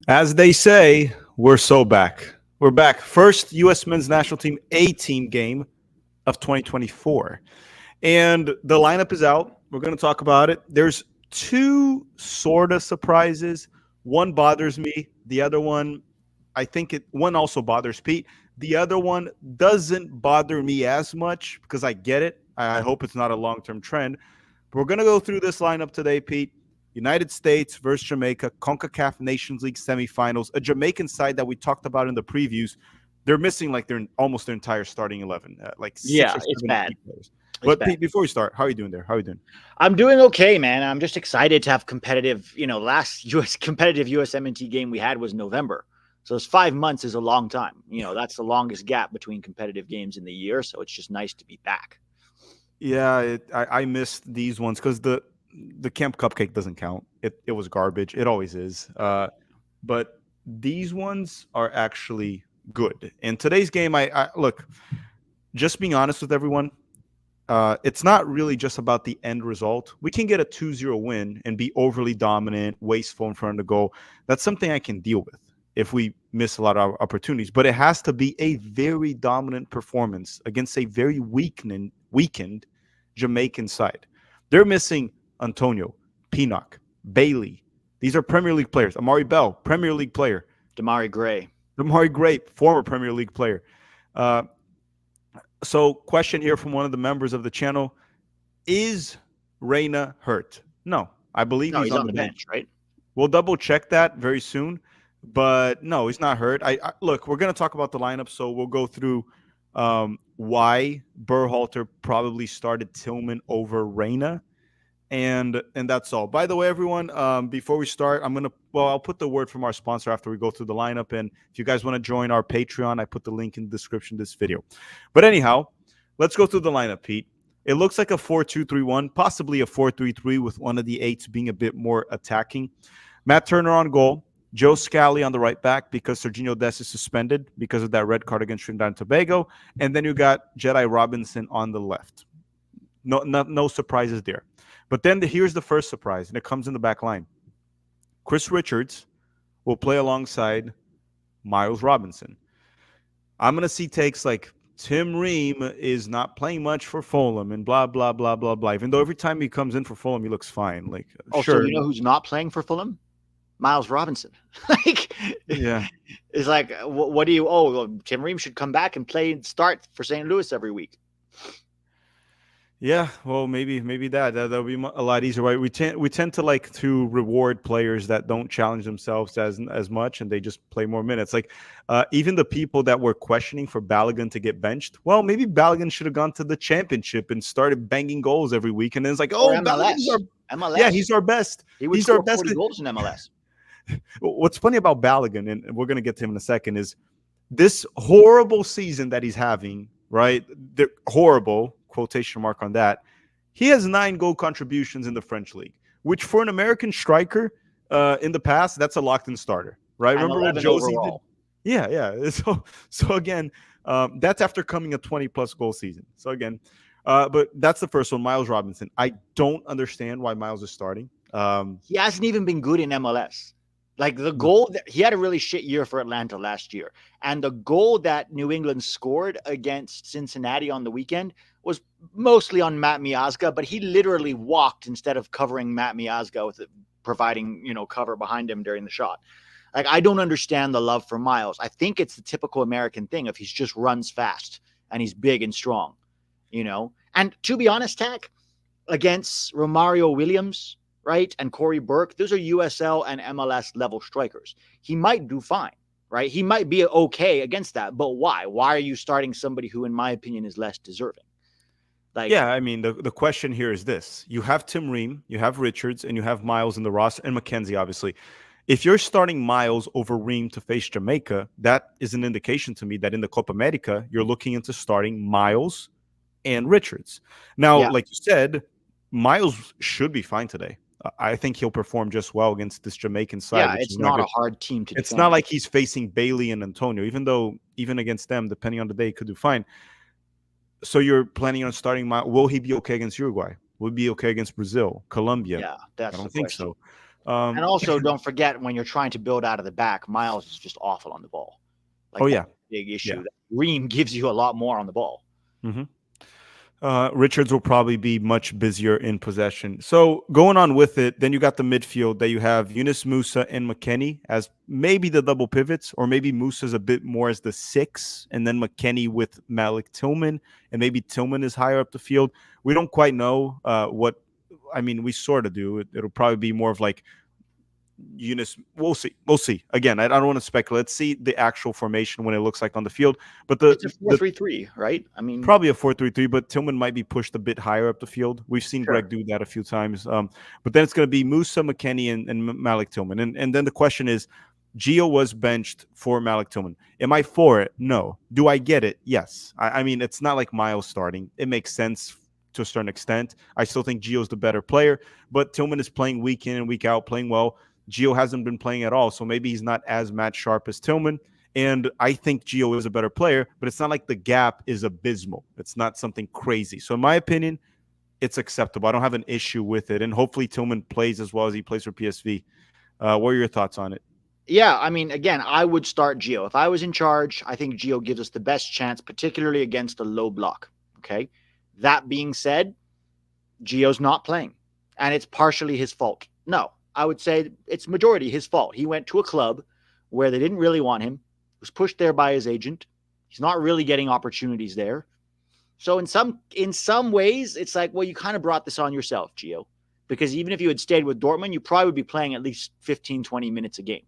As they say, we're so back. We're back. First U.S. men's national team A-team game of 2024. And the lineup is out. We're going to talk about it. There's two sort of surprises. One bothers me. The other one, one also bothers Pete. The other one doesn't bother me as much because I get it. I hope it's not a long-term trend. But we're going to go through this lineup today, Pete. United States versus Jamaica, CONCACAF Nations League semifinals. A Jamaican side that we talked about in the previews. They're missing like almost their entire starting 11, like six or it's seven bad. key players. But Pete, before we start, how are you doing there? How are you doing? I'm doing okay, man. I'm just excited to have competitive. Last competitive USMNT game we had was November, so it's 5 months is a long time. That's the longest gap between competitive games in the year. So it's just nice to be back. Yeah, I missed these ones because the Camp Cupcake doesn't count. It was garbage. It always is. But these ones are actually good. In today's game, I look, just being honest with everyone, it's not really just about the end result. We can get a 2-0 win and be overly dominant, wasteful in front of the goal. That's something I can deal with if we miss a lot of opportunities. But it has to be a very dominant performance against a very weakened Jamaican side. They're missing Antonio, Pinnock, Bailey. These are Premier League players. Amari Bell, Premier League player. Damari Gray, former Premier League player. So question here from one of the members of the channel. Is Reyna hurt? No, I believe he's on the bench, right? We'll double check that very soon. But no, he's not hurt. Look, we're going to talk about the lineup, so we'll go through why Berhalter probably started Tillman over Reyna. And that's all. By the way, everyone, before we start, I'll put the word from our sponsor after we go through the lineup. And if you guys want to join our Patreon, I put the link in the description of this video. But anyhow, let's go through the lineup, Pete. It looks like a 4-2-3-1, possibly a 4-3-3 with one of the eights being a bit more attacking. Matt Turner on goal. Joe Scally on the right back because Serginho Dest is suspended because of that red card against Trinidad and Tobago. And then you got Jedi Robinson on the left. No surprises there. But then here's the first surprise, and it comes in the back line. Chris Richards will play alongside Miles Robinson. I'm going to see takes like Tim Ream is not playing much for Fulham and blah, blah, blah, blah, blah. Even though every time he comes in for Fulham, he looks fine. Like, sure. So you know who's not playing for Fulham? Miles Robinson. Yeah. It's like, what do you? Oh, Tim Ream should come back and start for St. Louis every week. Yeah, well, maybe that'll be a lot easier, right? We tend to like to reward players that don't challenge themselves as much, and they just play more minutes. Like even the people that were questioning for Balogun to get benched, well, maybe Balogun should have gone to the championship and started banging goals every week, and then it's like, oh, MLS. Yeah, he's our best. He's our best 40 goals in MLS. What's funny about Balogun, and we're gonna get to him in a second, is this horrible season that he's having. Right, they're horrible. Quotation mark on that. He has 9 goal contributions in the French league, which for an American striker in the past, that's a locked-in starter, right? And remember what Josie did? Yeah. So again, that's after coming a 20-plus goal season. So again, but that's the first one, Miles Robinson. I don't understand why Miles is starting. He hasn't even been good in MLS. Like the goal, he had a really shit year for Atlanta last year. And the goal that New England scored against Cincinnati on the weekend was mostly on Matt Miazga, but he literally walked instead of covering Matt Miazga with providing, cover behind him during the shot. Like, I don't understand the love for Miles. I think it's the typical American thing of he just runs fast and he's big and strong, And to be honest, Tack, against Romario Williams, right, and Corey Burke, those are USL and MLS level strikers. He might do fine, right? He might be okay against that, but why? Why are you starting somebody who, in my opinion, is less deserving? Yeah, I mean, the question here is this. You have Tim Ream, you have Richards, and you have Miles in the roster, and McKenzie, obviously. If you're starting Miles over Ream to face Jamaica, that is an indication to me that in the Copa America, you're looking into starting Miles and Richards. Now, like you said, Miles should be fine today. I think he'll perform just well against this Jamaican side. Yeah, it's not a hard team to defend. It's not like he's facing Bailey and Antonio, even against them, depending on the day, he could do fine. So you're planning on starting Will he be okay against Uruguay? Will he be okay against Brazil, Colombia? Yeah, that's I don't think so. And also, don't forget when you're trying to build out of the back, Miles is just awful on the ball. Like, Oh yeah, big issue. yeah. Ream gives you a lot more on the ball. Mm-hmm. Richards will probably be much busier in possession. So going on with it, then you got the midfield that you have Yunus Musa and McKennie as maybe the double pivots, or maybe Musa's a bit more as the 6, and then McKennie with Malik Tillman, and maybe Tillman is higher up the field. We don't quite know what. I mean, we sort of do. It'll probably be more of like Eunice. We'll see. Again, I don't want to speculate. Let's see the actual formation when it looks like on the field. But it's a 4-3-3, right? I mean, probably a 4-3-3. But Tillman might be pushed a bit higher up the field. We've seen Greg do that a few times. But then it's going to be Musa, McKennie, and Malik Tillman. And then the question is, Gio was benched for Malik Tillman. Am I for it? No. Do I get it? Yes. I mean, it's not like Miles starting. It makes sense to a certain extent. I still think Gio's the better player, but Tillman is playing week in and week out, playing well. Gio hasn't been playing at all, so maybe he's not as match sharp as Tillman. And I think Gio is a better player, but it's not like the gap is abysmal. It's not something crazy. So in my opinion, it's acceptable. I don't have an issue with it. And hopefully Tillman plays as well as he plays for PSV. What are your thoughts on it? Yeah, I mean, again, I would start Gio. If I was in charge, I think Gio gives us the best chance, particularly against a low block. Okay. That being said, Gio's not playing, and it's partially his fault. No, I would say it's majority his fault. He went to a club where they didn't really want him, was pushed there by his agent. He's not really getting opportunities there. So in some ways, it's like, well, you kind of brought this on yourself, Gio, because even if you had stayed with Dortmund, you probably would be playing at least 15, 20 minutes a game.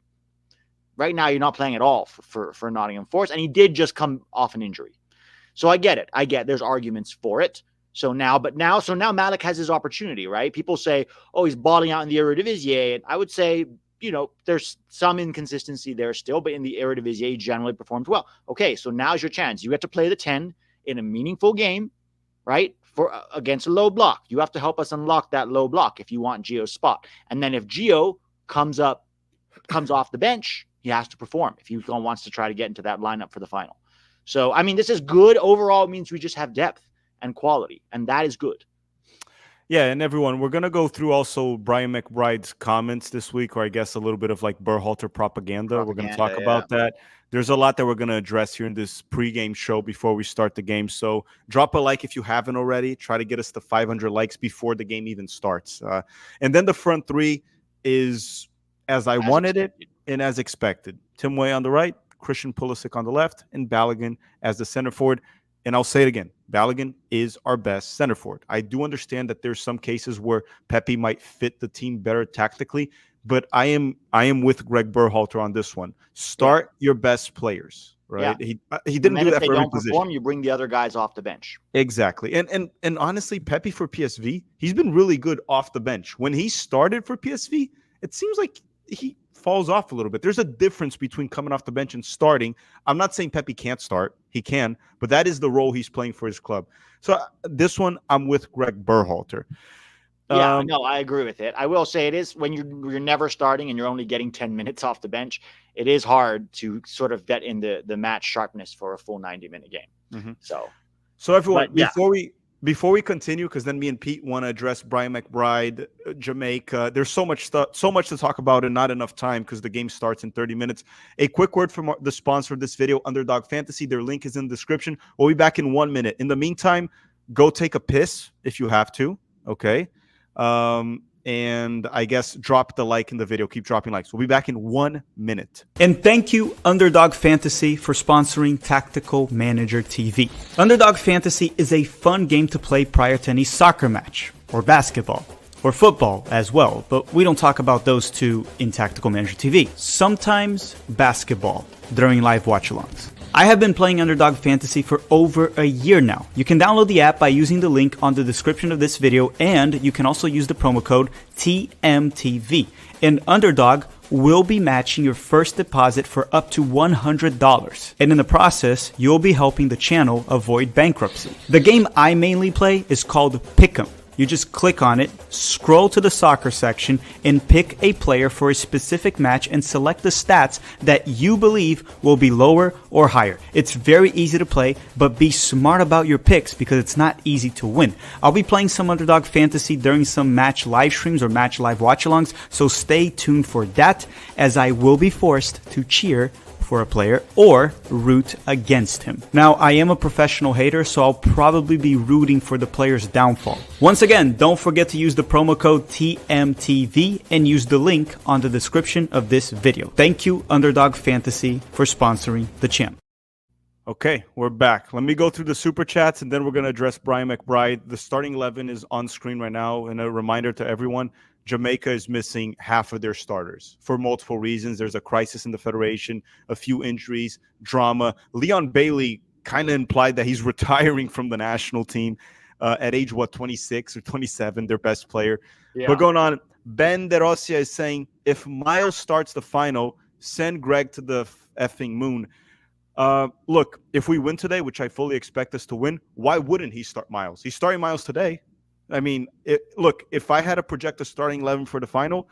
Right now, you're not playing at all for Nottingham Forest, and he did just come off an injury. So I get it. There's arguments for it. So now Malik has his opportunity, right? People say, oh, he's balling out in the Eredivisie. And I would say, there's some inconsistency there still, but in the Eredivisie, he generally performed well. Okay, so now's your chance. You get to play the 10 in a meaningful game, right? Against a low block. You have to help us unlock that low block if you want Gio's spot. And then if Gio comes off the bench, he has to perform if he wants to try to get into that lineup for the final. So, I mean, this is good. Overall, it means we just have depth and quality, and that is good. Yeah, and everyone, we're going to go through also Brian McBride's comments this week, or I guess a little bit of like Berhalter propaganda. We're going to talk about that. There's a lot that we're going to address here in this pregame show before we start the game. So drop a like if you haven't already. Try to get us to 500 likes before the game even starts. And then the front three is as I wanted it and as expected. Tim Way on the right, Christian Pulisic on the left, and Balogun as the center forward. And I'll say it again, Balogun is our best center forward. I do understand that there's some cases where Pepe might fit the team better tactically, but I am with Greg Berhalter on this one. Start your best players, right? Yeah. He didn't do that for every position. You bring the other guys off the bench. Exactly. And honestly, Pepe for PSV, he's been really good off the bench. When he started for PSV, it seems like he falls off a little bit. There's a difference between coming off the bench and starting. I'm not saying Pepe can't start. He can, but that is the role he's playing for his club. So this one, I'm with Greg Berhalter. Yeah, no, I agree with it. I will say it is when you're never starting and you're only getting 10 minutes off the bench, it is hard to sort of get in the match sharpness for a full 90-minute game. Mm-hmm. So everyone, before we continue, because then me and Pete want to address Brian McBride, Jamaica. There's so much to talk about and not enough time because the game starts in 30 minutes. A quick word from the sponsor of this video, Underdog Fantasy. Their link is in the description. We'll be back in 1 minute. In the meantime, go take a piss if you have to, okay? And I guess drop the like in the video. Keep dropping likes. We'll be back in 1 minute. And thank you, Underdog Fantasy, for sponsoring Tactical Manager TV. Underdog Fantasy is a fun game to play prior to any soccer match, or basketball, or football as well, but we don't talk about those two in Tactical Manager TV. Sometimes basketball during live watch-alongs. I have been playing Underdog Fantasy for over a year now. You can download the app by using the link on the description of this video, and you can also use the promo code TMTV. And Underdog will be matching your first deposit for up to $100. And in the process, you'll be helping the channel avoid bankruptcy. The game I mainly play is called Pick'em. You just click on it, scroll to the soccer section, and pick a player for a specific match and select the stats that you believe will be lower or higher. It's very easy to play, but be smart about your picks because it's not easy to win. I'll be playing some Underdog Fantasy during some match live streams or match live watch-alongs, so stay tuned for that, as I will be forced to cheer for a player or root against him. Now, I am a professional hater, so I'll probably be rooting for the player's downfall. Once again, don't forget to use the promo code TMTV and use the link on the description of this video. Thank you, Underdog Fantasy, for sponsoring the channel. Okay, we're back. Let me go through the super chats and then we're going to address Brian McBride. The starting 11 is on screen right now, and a reminder to everyone, Jamaica is missing half of their starters for multiple reasons. There's a crisis in the federation, a few injuries, drama. Leon Bailey kind of implied that he's retiring from the national team at age, 26 or 27, their best player. Yeah. But going on, Ben De Rossia is saying, if Miles starts the final, send Greg to the effing moon. Look, if we win today, which I fully expect us to win, why wouldn't he start Miles? He's starting Miles today. I mean, look, if I had to project a starting 11 for the final,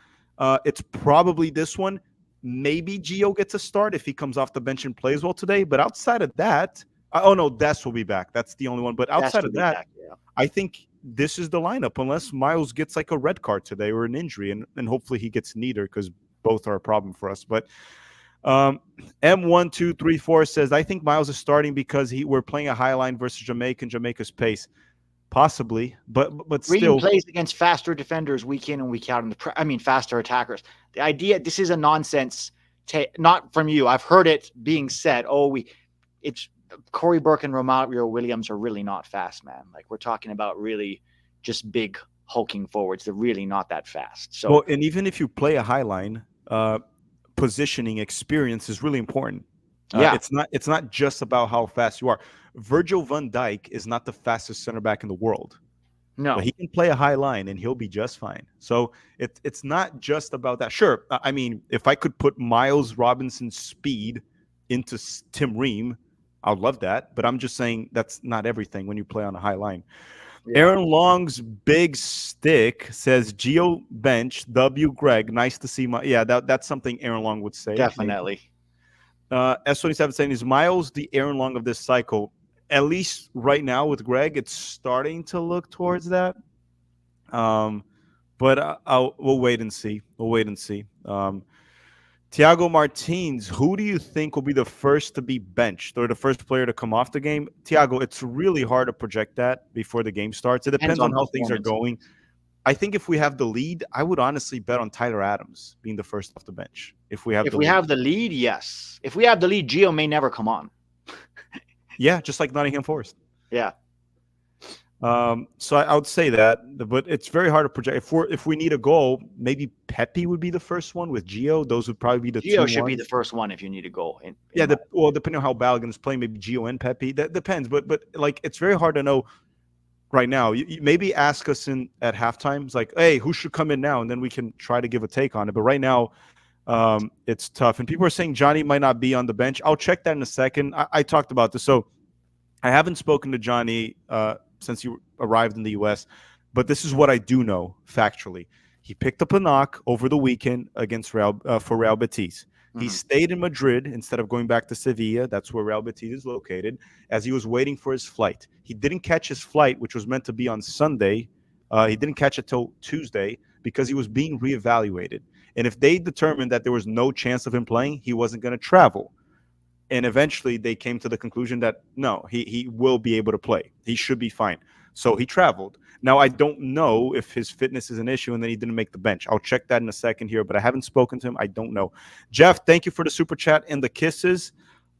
it's probably this one. Maybe Gio gets a start if he comes off the bench and plays well today. But outside of that, oh, no, Des will be back. That's the only one. But outside of that, I think this is the lineup, unless Miles gets like a red card today or an injury. And hopefully he gets neither, because both are a problem for us. But M1234 says, I think Miles is starting because we're playing a high line versus Jamaica and Jamaica's pace. Possibly, but still, Green plays against faster defenders week in and week out. Faster attackers. The idea, this is a nonsense. Not from you. I've heard it being said. It's Corey Burke and Romario Williams are really not fast, man. Like, we're talking about really just big hulking forwards. They're really not that fast. So, well, and even if you play a high line, positioning experience is really important. Yeah, it's not just about how fast you are. Virgil van Dijk is not the fastest center back in the world. No, but he can play a high line and he'll be just fine. So it's not just about that. Sure, I mean, if I could put Miles Robinson's speed into Tim Ream, I'd love that. But I'm just saying that's not everything when you play on a high line. Yeah. Aaron Long's big stick says Gio bench, W Greg. Nice to see that's something Aaron Long would say. Definitely. S27 saying, is Miles the Aaron Long of this cycle? At least right now with Greg, it's starting to look towards that. But we'll wait and see. Thiago Martins, who do you think will be the first to be benched or the first player to come off the game? Thiago, it's really hard to project that before the game starts. It depends on how things are going. I think if we have the lead, I would honestly bet on Tyler Adams being the first off the bench. If we have the lead, yes. If we have the lead, Gio may never come on. Yeah, just like Nottingham Forest. Yeah. So I would say that, but it's very hard to project. If we need a goal, maybe Pepe would be the first one with Gio. Those would probably be the Gio should be the first one if you need a goal. Depending on how Balogun is playing, maybe Gio and Pepe. That depends. But like, it's very hard to know right now. You maybe ask us at halftime. It's like, hey, who should come in now? And then we can try to give a take on it. But right now, it's tough. And people are saying Johnny might not be on the bench. I'll check that in a second. I talked about this. So I haven't spoken to Johnny since you arrived in the U.S., but this is what I do know factually. He picked up a knock over the weekend against for Real Betis. Mm-hmm. He stayed in Madrid instead of going back to Sevilla. That's where Real Betis is located, as he was waiting for his flight. He didn't catch his flight, which was meant to be on Sunday. He didn't catch it till Tuesday because he was being reevaluated. And if they determined that there was no chance of him playing, he wasn't going to travel. And eventually they came to the conclusion that, no, he will be able to play. He should be fine. So he traveled. Now, I don't know if his fitness is an issue and then he didn't make the bench. I'll check that in a second here, but I haven't spoken to him. I don't know. Jeff, thank you for the super chat and the kisses.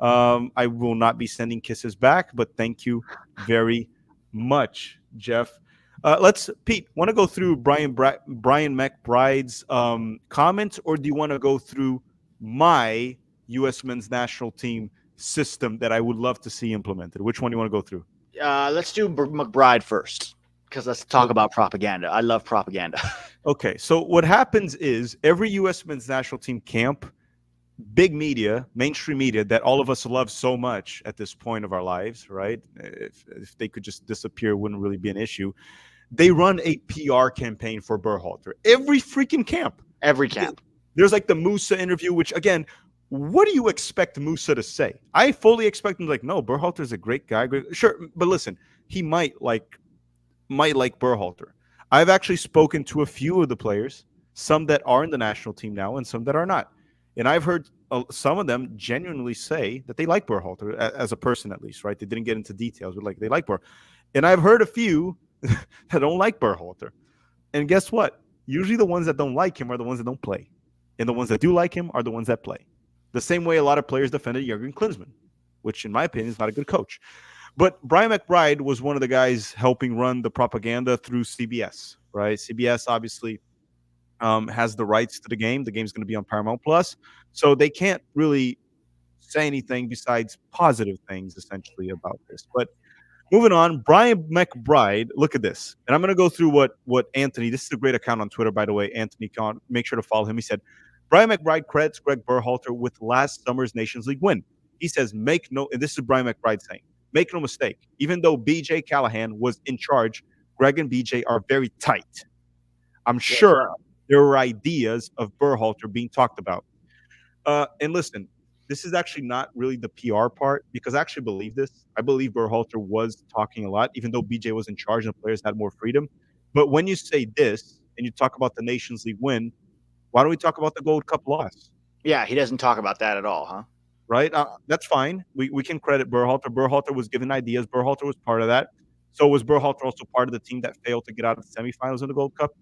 I will not be kisses back, but thank you very much, Jeff. Pete, want to go through Brian McBride's comments, or do you want to go through my U.S. men's national team system that I would love to see implemented? Which one do you want to go through? Let's do McBride first, because let's talk about propaganda. I love propaganda. Okay, so what happens is every U.S. men's national team camp, big media, mainstream media that all of us love so much at this point of our lives, right? If they could just disappear, it wouldn't really be an issue. They run a PR campaign for Berhalter every freaking camp. Every camp. There's like the Musa interview, which again, what do you expect Musa to say? I fully expect him to like, no, Berhalter's a great guy. Sure, but listen, he might like Berhalter. I've actually spoken to a few of the players, some that are in the national team now and some that are not. And I've heard some of them genuinely say that they like Berhalter as a person, at least, right? They didn't get into details, but like they like Berhalter. And I've heard a few that don't like Berhalter. And guess what? Usually the ones that don't like him are the ones that don't play. And the ones that do like him are the ones that play. The same way a lot of players defended Jurgen Klinsmann, which in my opinion is not a good coach. But Brian McBride was one of the guys helping run the propaganda through CBS, right? CBS obviously has the rights to the game. The game's going to be on Paramount Plus. So they can't really say anything besides positive things, essentially, about this. But moving on, Brian McBride, look at this. And I'm going to go through what Anthony, this is a great account on Twitter, by the way, Anthony Con, make sure to follow him. He said, Brian McBride credits Greg Berhalter with last summer's Nations League win. He says, and this is Brian McBride saying, make no mistake, even though BJ Callahan was in charge, Greg and BJ are very tight. I'm sure there were ideas of Berhalter being talked about. And listen, this is actually not really the PR part because I actually believe this. I believe Berhalter was talking a lot, even though BJ was in charge and the players had more freedom. But when you say this and you talk about the Nations League win, why don't we talk about the Gold Cup loss? Yeah, he doesn't talk about that at all, huh? Right? That's fine. We can credit Berhalter. Berhalter was given ideas. Berhalter was part of that. So was Berhalter also part of the team that failed to get out of the semifinals in the Gold Cup?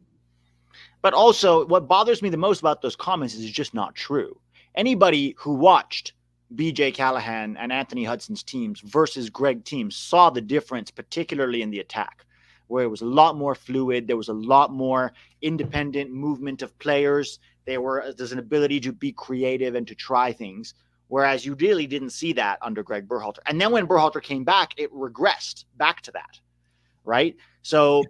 But also, what bothers me the most about those comments is it's just not true. Anybody who watched BJ Callahan and Anthony Hudson's teams versus Greg teams saw the difference, particularly in the attack, where it was a lot more fluid. There was a lot more independent movement of players. There's an ability to be creative and to try things, whereas you really didn't see that under Greg Berhalter. And then when Berhalter came back, it regressed back to that, right? So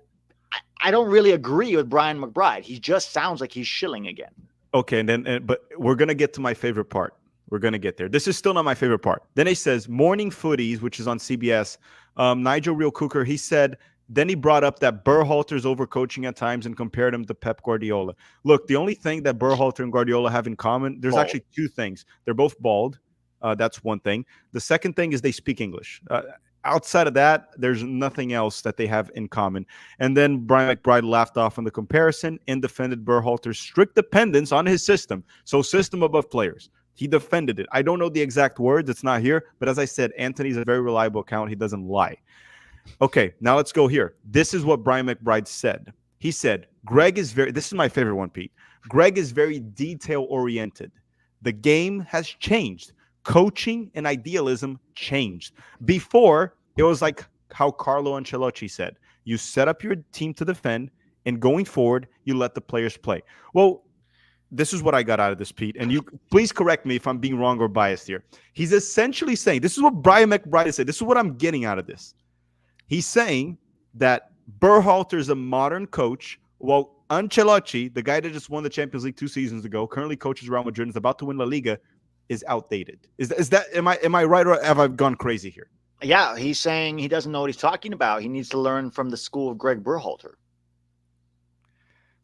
I don't really agree with Brian McBride. He just sounds like he's shilling again. Okay, but we're going to get to my favorite part. We're going to get there. This is still not my favorite part. Then he says, Morning Footies, which is on CBS, Nigel Real Cooker, he said, then he brought up that Berhalter's overcoaching at times and compared him to Pep Guardiola. Look, the only thing that Berhalter and Guardiola have in common, there's actually two things. They're both bald. That's one thing. The second thing is they speak English. Outside of that, there's nothing else that they have in common. And then Brian McBride laughed off on the comparison and defended Berhalter's strict dependence on his system. So system above players. He defended it. I don't know the exact words. It's not here. But as I said, Anthony's a very reliable account. He doesn't lie. Okay, now let's go here. This is what Brian McBride said. He said, this is my favorite one, Pete. Greg is very detail-oriented. The game has changed. Coaching and idealism changed. Before, it was like how Carlo Ancelotti said, you set up your team to defend, and going forward, you let the players play. Well, this is what I got out of this, Pete, and you please correct me if I'm being wrong or biased here. He's essentially saying, this is what Brian McBride said, this is what I'm getting out of this. He's saying that Berhalter is a modern coach, while Ancelotti, the guy that just won the Champions League 2 seasons ago, currently coaches Real Madrid and is about to win La Liga, is outdated. Is that am I right or have I gone crazy here? Yeah, he's saying he doesn't know what he's talking about. He needs to learn from the school of Greg Berhalter.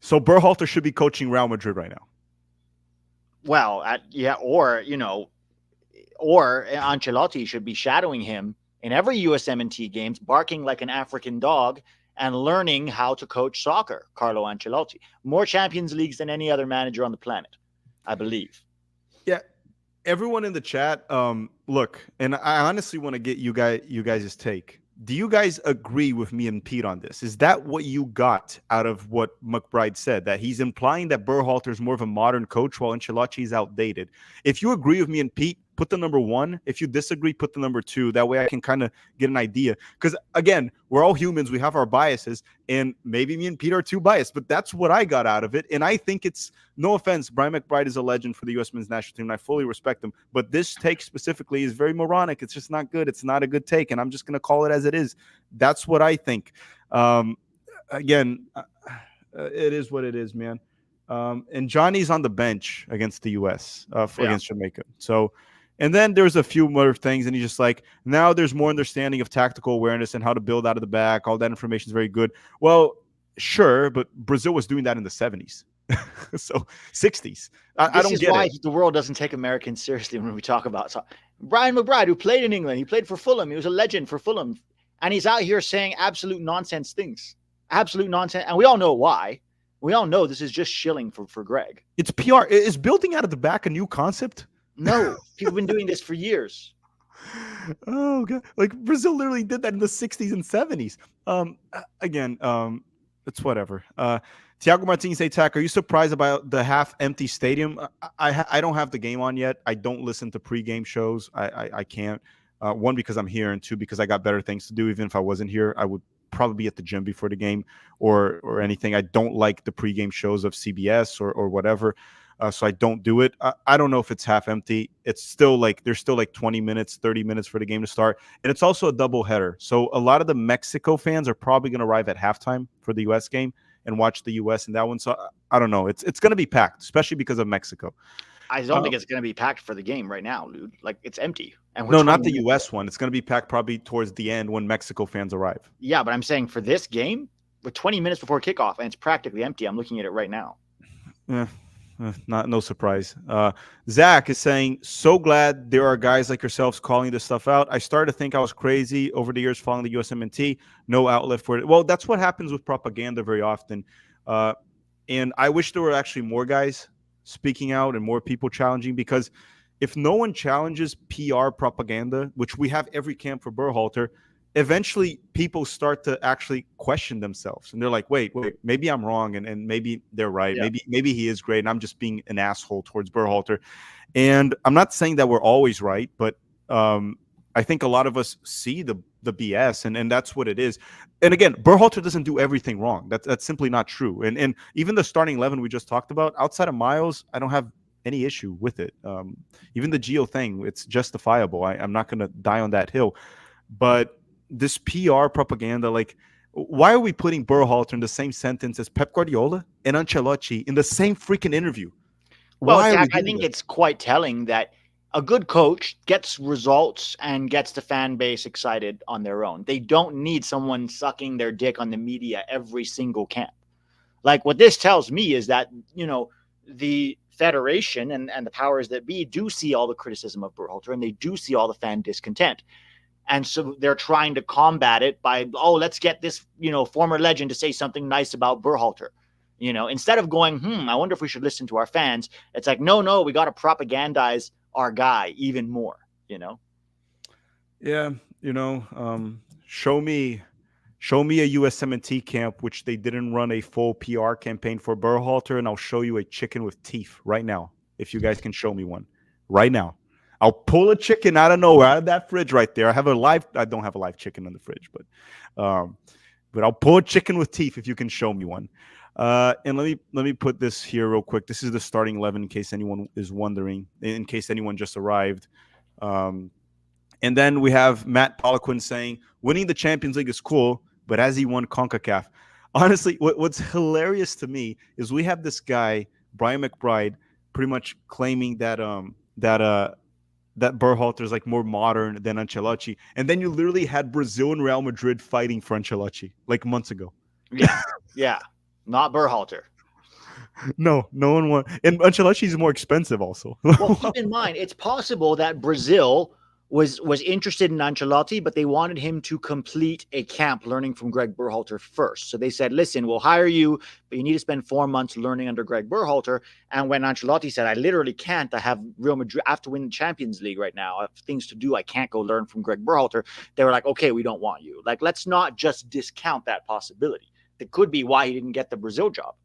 So Berhalter should be coaching Real Madrid right now. Well, or Ancelotti should be shadowing him in every USMNT games, barking like an African dog and learning how to coach soccer. Carlo Ancelotti, more Champions Leagues than any other manager on the planet, I believe. Yeah. Everyone in the chat, look, and I honestly want to get you guys' take. Do you guys agree with me and Pete on this? Is that what you got out of what McBride said? That he's implying that Berhalter is more of a modern coach while Ancelotti is outdated. If you agree with me and Pete, put the number 1. If you disagree, put the number 2. That way I can kind of get an idea. Because, again, we're all humans. We have our biases. And maybe me and Pete are too biased. But that's what I got out of it. And I think it's, no offense, Brian McBride is a legend for the U.S. men's national team. And I fully respect him. But this take specifically is very moronic. It's just not good. It's not a good take. And I'm just going to call it as it is. That's what I think. Again, it is what it is, man. And Johnny's on the bench against the U.S. Against Jamaica. So, and then there's a few more things, and he's just like, now there's more understanding of tactical awareness and how to build out of the back. All that information is very good. Well, Sure, but Brazil was doing that in the 70s. So 60s. I This don't is get why it. the world doesn't take Americans seriously when we talk about so Brian McBride, who played in England, he played for Fulham. He was a legend for Fulham, and he's out here saying absolute nonsense things, absolute nonsense, and we all know why. We all know this is just shilling for Greg. It's PR. Is building out of the back a new concept? No, people have been doing this for years. Oh god, like Brazil literally did that in the 60s and 70s. Again, it's whatever. Tiago Martinez say, Tack, are you surprised about the half empty stadium? I don't have the game on yet. I don't listen to pregame shows. I can't. One, because I'm here, and two, because I got better things to do. Even if I wasn't here, I would probably be at the gym before the game or anything. I don't like the pregame shows of CBS or whatever. So I don't do it. I don't know if it's half empty. It's still like there's still like 20 minutes, 30 minutes for the game to start. And it's also a double header. So a lot of the Mexico fans are probably going to arrive at halftime for the U.S. game and watch the U.S. in that one. So I don't know. It's going to be packed, especially because of Mexico. I don't think it's going to be packed for the game right now, dude. Like it's empty, and we're No, not 20 the minutes U.S. away. one. It's going to be packed probably towards the end when Mexico fans arrive. Yeah, but I'm saying for this game, we're 20 minutes before kickoff, and it's practically empty. I'm looking at it right now. Yeah. No surprise. Zach is saying, so glad there are guys like yourselves calling this stuff out. I started to think I was crazy over the years following the USMNT. No outlet for it. Well, that's what happens with propaganda very often. And I wish there were actually more guys speaking out and more people challenging, because if no one challenges PR propaganda, which we have every camp for Berhalter, eventually people start to actually question themselves, and they're like, wait, maybe I'm wrong, and maybe they're right. Yeah. Maybe he is great, and I'm just being an asshole towards Berhalter. And I'm not saying that we're always right, but I think a lot of us see the BS, and that's what it is. And again, Berhalter doesn't do everything wrong. That's simply not true. And even the starting 11 we just talked about, outside of Miles, I don't have any issue with it. Even the Gio thing, it's justifiable. I'm not going to die on that hill. But this PR propaganda, like, why are we putting Berhalter in the same sentence as Pep Guardiola and Ancelotti in the same freaking interview? Well, Why are we Zach, I doing think this? it's quite telling that a good coach gets results and gets the fan base excited on their own. They don't need someone sucking their dick on the media every single camp. Like what this tells me is that, the federation and the powers that be do see all the criticism of Berhalter, and they do see all the fan discontent. And so they're trying to combat it by, let's get this, former legend to say something nice about Berhalter. Instead of going, I wonder if we should listen to our fans. It's like, no, we got to propagandize our guy even more, Yeah, show me a USMNT camp which they didn't run a full PR campaign for Berhalter, and I'll show you a chicken with teeth right now. If you guys can show me one right now, I'll pull a chicken out of nowhere, out of that fridge right there. I don't have a live chicken in the fridge, but I'll pull a chicken with teeth if you can show me one. And let me put this here real quick. This is the starting 11 in case anyone is wondering, in case anyone just arrived. And then we have Matt Poliquin saying, winning the Champions League is cool, but has he won CONCACAF? Honestly, what's hilarious to me is we have this guy, Brian McBride, pretty much claiming that that Berhalter is like more modern than Ancelotti. And then you literally had Brazil and Real Madrid fighting for Ancelotti like months ago. Yeah. Not Berhalter. No one won. And Ancelotti is more expensive also. Well, keep in mind, it's possible that Brazil was interested in Ancelotti, but they wanted him to complete a camp learning from Greg Berhalter first. So they said, listen, we'll hire you, but you need to spend 4 months learning under Greg Berhalter. And when Ancelotti said, I literally can't, I have Real Madrid, I have to win the Champions League right now, I have things to do, I can't go learn from Greg Berhalter. They were like, okay, we don't want you. Like, let's not just discount that possibility. That could be why he didn't get the Brazil job,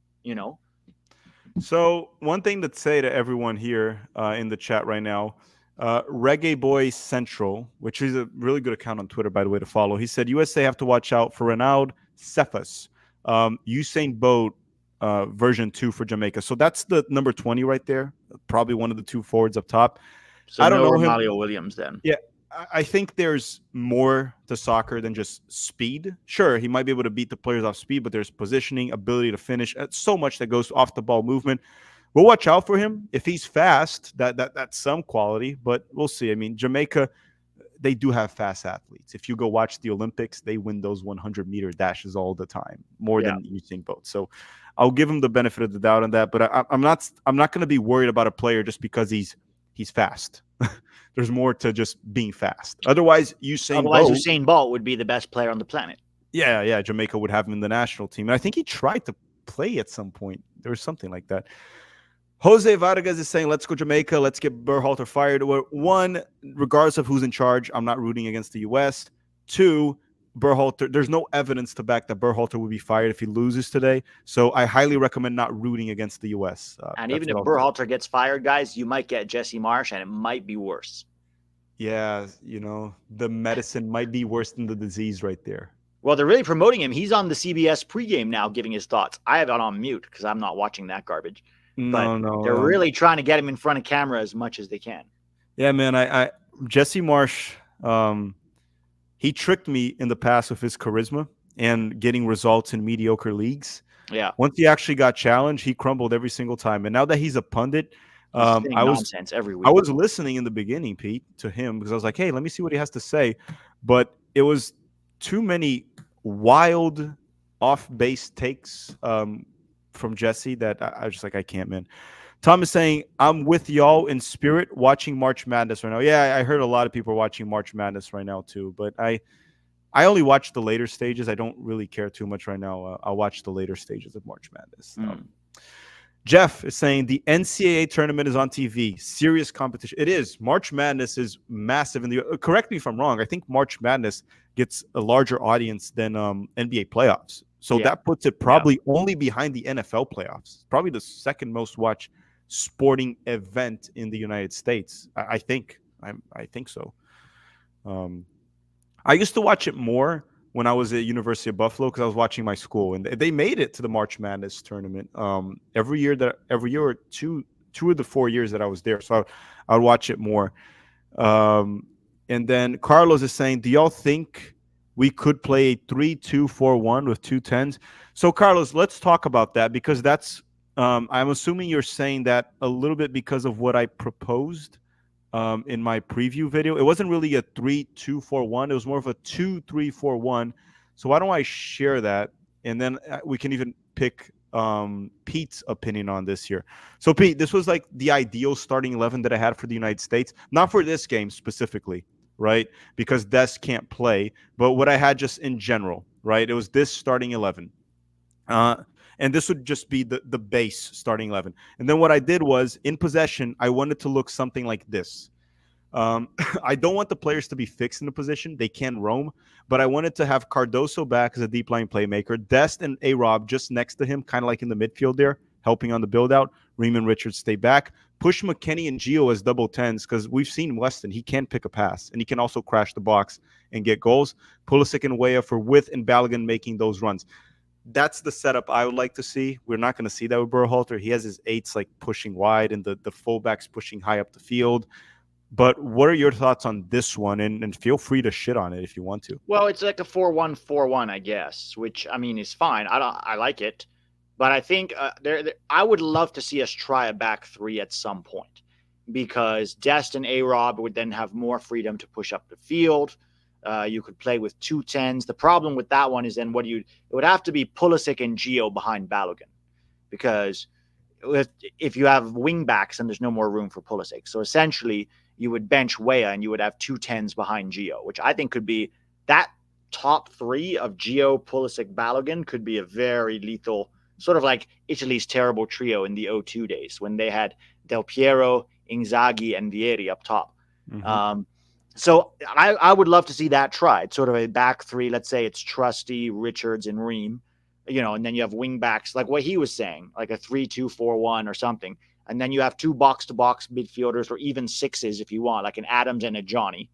So one thing to say to everyone here in the chat right now, Reggae Boyz Central, which is a really good account on Twitter, by the way, to follow. He said USA have to watch out for Ronaldo, Cephas, Usain Bolt version 2 for Jamaica. So that's the number 20 right there. Probably one of the two forwards up top. So I don't know him. Mario Williams then. Yeah, I think there's more to soccer than just speed. Sure, he might be able to beat the players off speed, but there's positioning, ability to finish. So much that goes off the ball movement. We'll watch out for him. If he's fast, that's some quality, but we'll see. I mean, Jamaica, they do have fast athletes. If you go watch the Olympics, they win those 100-meter dashes all the time, more Yeah. than Usain Bolt. So I'll give him the benefit of the doubt on that. But I'm not going to be worried about a player just because he's fast. There's more to just being fast. Otherwise, Usain Otherwise, Bolt, Usain Bolt would be the best player on the planet. yeah, Jamaica would have him in the national team. And I think he tried to play at some point. There was something like that. Jose Vargas is saying, let's go Jamaica. Let's get Berhalter fired. One, regardless of who's in charge, I'm not rooting against the U.S. Two, Berhalter, there's no evidence to back that Berhalter would be fired if he loses today. So I highly recommend not rooting against the U.S. And even if Berhalter gets fired, guys, you might get Jesse Marsh, and it might be worse. Yeah, the medicine might be worse than the disease right there. Well, they're really promoting him. He's on the CBS pregame now giving his thoughts. I have it on mute because I'm not watching that garbage. No. They're really trying to get him in front of camera as much as they can. Yeah, man. I Jesse Marsh, he tricked me in the past with his charisma and getting results in mediocre leagues. Yeah. Once he actually got challenged, he crumbled every single time. And now that he's a pundit, I was nonsense every week. I was listening in the beginning, Pete, to him because I was like, hey, let me see what he has to say. But it was too many wild off-base takes from Jesse that I was just like, I can't, man. Tom is saying, I'm with y'all in spirit watching March Madness right now. Yeah, I heard a lot of people are watching March Madness right now too, but I only watch the later stages. I don't really care too much right now. I'll watch the later stages of March Madness. Jeff is saying the NCAA tournament is on TV. Serious competition. It is. March Madness is massive. Correct me if I'm wrong. I think March Madness gets a larger audience than NBA playoffs. So that puts it probably only behind the NFL playoffs. Probably the second most watched sporting event in the United States. I think. I think so. I used to watch it more when I was at University of Buffalo because I was watching my school, and they made it to the March Madness tournament every year or two of the 4 years that I was there. So I would watch it more. And then Carlos is saying, do y'all think we could play a 3-2-4-1 with 2 10s? So Carlos, let's talk about that because that's I'm assuming you're saying that a little bit because of what I proposed in my preview video. It wasn't really a 3-2-4-1. It was more of a 2-3-4-1. So why don't I share that? And then we can even pick Pete's opinion on this here. So Pete, this was like the ideal starting 11 that I had for the United States. Not for this game specifically, right? Because Des can't play. But what I had just in general, right? It was this starting 11. And this would just be the base starting 11. And then what I did was, in possession, I wanted to look something like this. I don't want the players to be fixed in the position. They can roam. But I wanted to have Cardoso back as a deep line playmaker. Dest and A-Rob just next to him, kind of like in the midfield there, helping on the build-out. Riemann Richards stay back. Push McKennie and Gio as double 10s because we've seen Weston. He can pick a pass, and he can also crash the box and get goals. Pulisic and Weah for width and Balogun making those runs. That's the setup I would like to see. We're not going to see that with Berhalter. He has his 8s like pushing wide and the fullbacks pushing high up the field. But what are your thoughts on this one? And feel free to shit on it if you want to. Well, it's like a 4-1-4-1, I guess, which I mean is fine. I like it, but I think I would love to see us try a back 3 at some point because Dest and A-Rob would then have more freedom to push up the field. You could play with 2 10s. The problem with that one is then it would have to be Pulisic and Gio behind Balogun because if you have wing backs, then there's no more room for Pulisic. So essentially, you would bench Weah and you would have 2 10s behind Gio, which I think could be that top 3 of Gio, Pulisic, Balogun could be a very lethal, sort of like Italy's terrible trio in the 0-2 days when they had Del Piero, Inzaghi, and Vieri up top. Mm-hmm. So I would love to see that tried, sort of a back 3. Let's say it's Trusty, Richards, and Ream, and then you have wing backs like what he was saying, like a 3-2-4-1 or something. And then you have 2 box-to-box midfielders or even 6s if you want, like an Adams and a Johnny,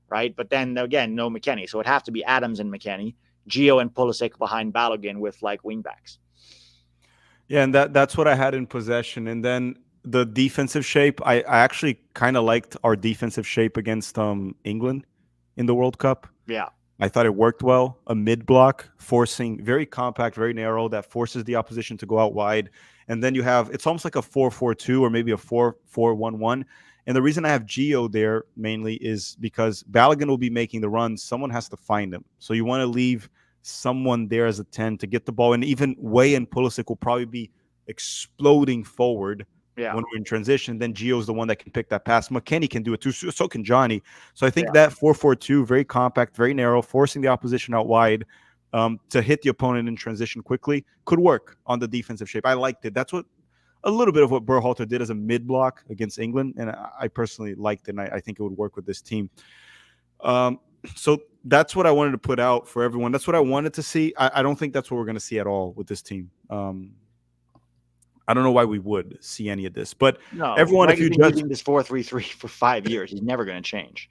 right? But then, again, no McKennie. So it'd have to be Adams and McKennie, Gio and Pulisic behind Balogun with, like, wingbacks. Yeah, and that's what I had in possession. And then the defensive shape, I actually kind of liked our defensive shape against England in the World Cup. Yeah. I thought it worked well. A mid-block, forcing, very compact, very narrow, that forces the opposition to go out wide. And then you have, it's almost like a 4-4-2 or maybe a 4-4-1-1. And the reason I have Gio there mainly is because Balogun will be making the runs. Someone has to find him. So you want to leave someone there as a 10 to get the ball. And even Way and Pulisic will probably be exploding forward Yeah. when we're in transition. Then Gio's the one that can pick that pass. McKennie can do it too. So can Johnny. So I think Yeah. that 4-4-2, very compact, very narrow, forcing the opposition out wide to hit the opponent in transition quickly could work on the defensive shape. I liked it. That's what a little bit of what Berhalter did as a mid block against England, and I personally liked it, and I think it would work with this team. Um, so that's what I wanted to put out for everyone. That's what I wanted to see. I don't think that's what we're going to see at all with this team. I don't know why we would see any of this, but No, everyone, if Mike has you been judge, using this 4-3-3 for 5 years. He's never going to change.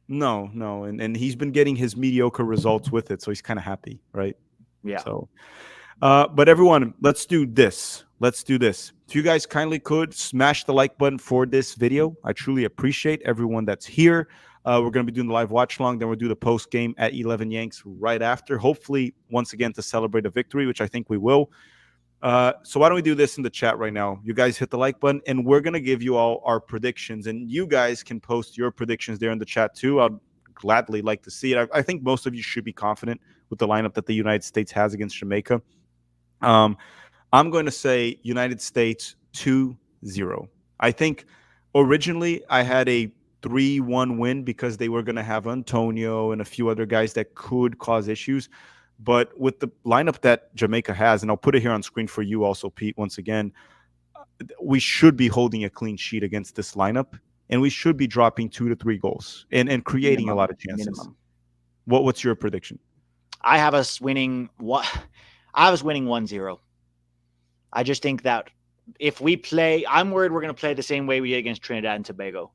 no, and he's been getting his mediocre results with it, so he's kind of happy, right? Yeah. So, but everyone, let's do this. Let's do this. If you guys kindly could smash the like button for this video, I truly appreciate everyone that's here. We're going to be doing the live watch along, then we'll do the post game at 11 Yanks right after. Hopefully, once again to celebrate a victory, which I think we will. So why don't we do this in the chat right now? You guys hit the like button, and we're gonna give you all our predictions, and you guys can post your predictions there in the chat too. I'd gladly like to see it. I think most of you should be confident with the lineup that the United States has against Jamaica. I'm going to say United States 2-0. I think originally I had a 3-1 win because they were going to have Antonio and a few other guys that could cause issues. But with the lineup that Jamaica has, and I'll put it here on screen for you also, Pete, once again, we should be holding a clean sheet against this lineup, and we should be dropping 2 to 3 goals and creating a lot of chances. Minimum. What's your prediction? I have us winning what? I was winning 1-0. I just think that if we play, I'm worried we're going to play the same way we did against Trinidad and Tobago,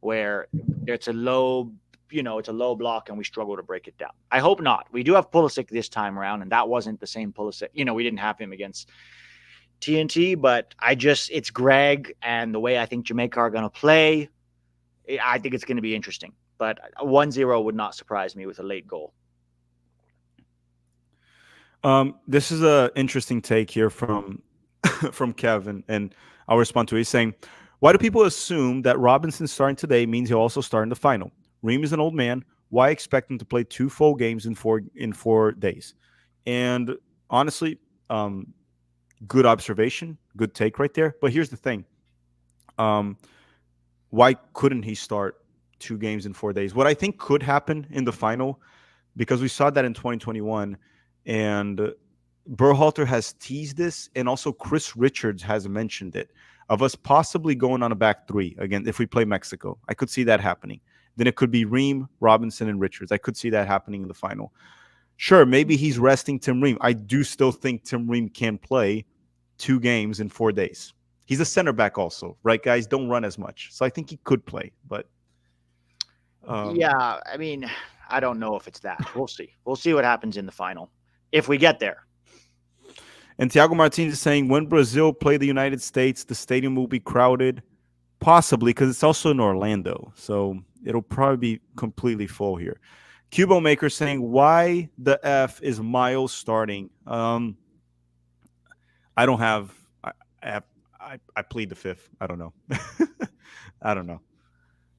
where it's a low, it's a low block and we struggle to break it down. I hope not. We do have Pulisic this time around, and that wasn't the same Pulisic. We didn't have him against TNT, but it's Greg and the way I think Jamaica are going to play. I think it's going to be interesting, but 1-0 would not surprise me with a late goal. This is an interesting take here from from Kevin, and I'll respond to it. He's saying, why do people assume that Robinson starting today means he'll also start in the final? Reem is an old man. Why expect him to play 2 full games in 4 days? And honestly, good observation, good take right there. But here's the thing. Why couldn't he start 2 games in 4 days? What I think could happen in the final, because we saw that in 2021, and Berhalter has teased this, and also Chris Richards has mentioned it, of us possibly going on a back 3 again if we play Mexico. I could see that happening. Then it could be Reem, Robinson, and Richards. I could see that happening in the final. Sure, maybe he's resting Tim Ream. I do still think Tim Ream can play 2 games in 4 days. He's a center back also, right, guys? Don't run as much. So I think he could play, but... yeah, I mean, I don't know if it's that. We'll see. We'll see what happens in the final, if we get there. And Thiago Martinez is saying, when Brazil play the United States, the stadium will be crowded. Possibly, because it's also in Orlando. So it'll probably be completely full here. Cubo Maker saying, why the F is Miles starting? I don't have... I plead the fifth. I don't know. I don't know.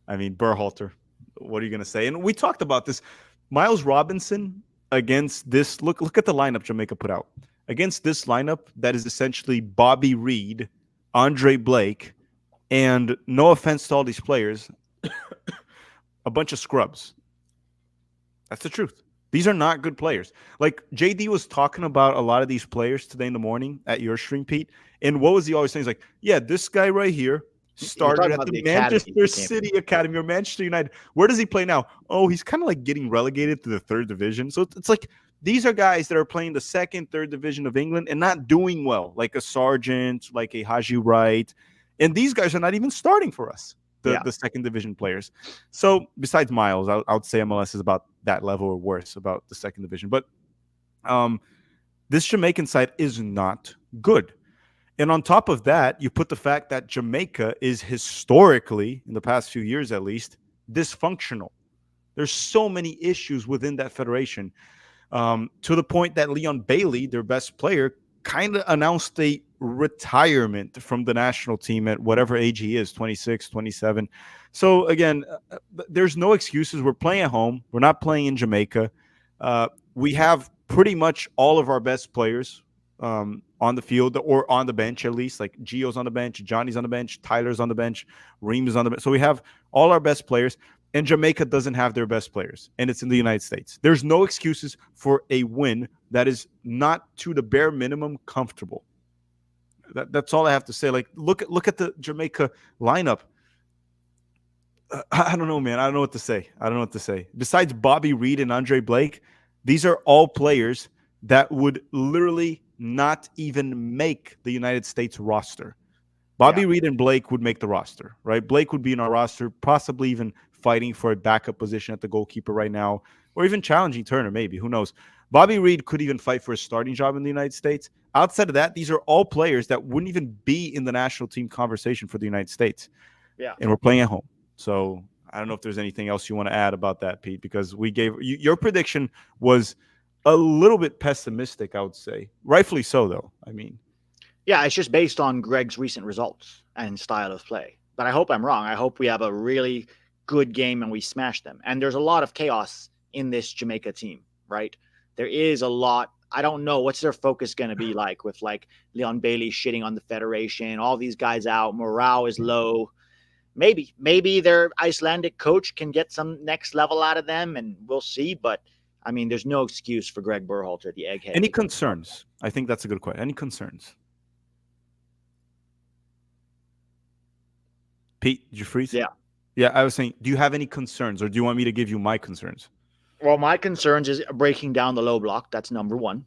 I mean, Berhalter, what are you going to say? And we talked about this. Miles Robinson against this... Look at the lineup Jamaica put out. Against this lineup that is essentially Bobby Reed, Andre Blake, and no offense to all these players, a bunch of scrubs. That's the truth. These are not good players. Like JD was talking about a lot of these players today in the morning at your stream, Pete. And what was he always saying? He's like, yeah, this guy right here started at the Manchester City Academy or Manchester United. Where does he play now? Oh, he's kind of like getting relegated to the 3rd division. So it's like these are guys that are playing the 2nd, 3rd division of England and not doing well, like a Sargent, like a Haji Wright. And these guys are not even starting for us, the 2nd division players. So besides Miles, I would say MLS is about that level or worse, about the 2nd division. But this Jamaican side is not good. And on top of that, you put the fact that Jamaica is historically, in the past few years at least, dysfunctional. There's so many issues within that federation, to the point that Leon Bailey, their best player, kind of announced a retirement from the national team at whatever age he is, 26, 27. So again, there's no excuses. We're playing at home. We're not playing in Jamaica. We have pretty much all of our best players on the field or on the bench at least. Like Gio's on the bench, Johnny's on the bench, Tyler's on the bench, Reem's on the bench. So we have all our best players. And Jamaica doesn't have their best players, and it's in the United States. There's no excuses for a win that is not to the bare minimum comfortable. That's all I have to say. Like, look at the Jamaica lineup. I don't know, man. I don't know what to say. I don't know what to say. Besides Bobby Reed and Andre Blake, these are all players that would literally not even make the United States roster. Bobby Reed and Blake would make the roster, right? Blake would be in our roster, possibly even fighting for a backup position at the goalkeeper right now, or even challenging Turner, maybe. Who knows? Bobby Reed could even fight for a starting job in the United States. Outside of that, these are all players that wouldn't even be in the national team conversation for the United States. Yeah. And we're playing at home. So I don't know if there's anything else you want to add about that, Pete, because we gave your prediction was a little bit pessimistic, I would say. Rightfully so, though. I mean, yeah, it's just based on Greg's recent results and style of play. But I hope I'm wrong. I hope we have a really good game and we smash them. And there's a lot of chaos in this Jamaica team, right? There is a lot. I don't know what's their focus going to be like with like Leon Bailey shitting on the federation, all these guys out, morale is low. Maybe their Icelandic coach can get some next level out of them, and we'll see. But I mean, there's no excuse for Greg Berhalter, the egghead. Any concerns? I think that's a good question. Any concerns? Pete, did you freeze? Yeah. Yeah, I was saying, do you have any concerns, or do you want me to give you my concerns? Well, my concerns is breaking down the low block. That's number one,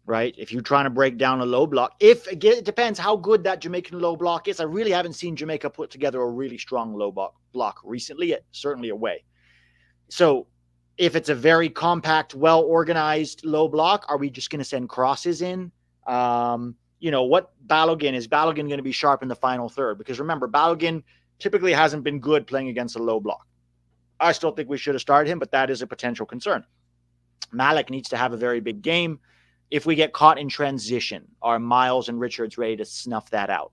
right? If you're trying to break down a low block, it depends how good that Jamaican low block is. I really haven't seen Jamaica put together a really strong low block recently, certainly away. So if it's a very compact, well-organized low block, are we just going to send crosses in? What Balogun? Is Balogun going to be sharp in the final third? Because remember, Balogun typically hasn't been good playing against a low block. I still think we should have started him, but that is a potential concern. Malik needs to have a very big game. If we get caught in transition, are Miles and Richards ready to snuff that out?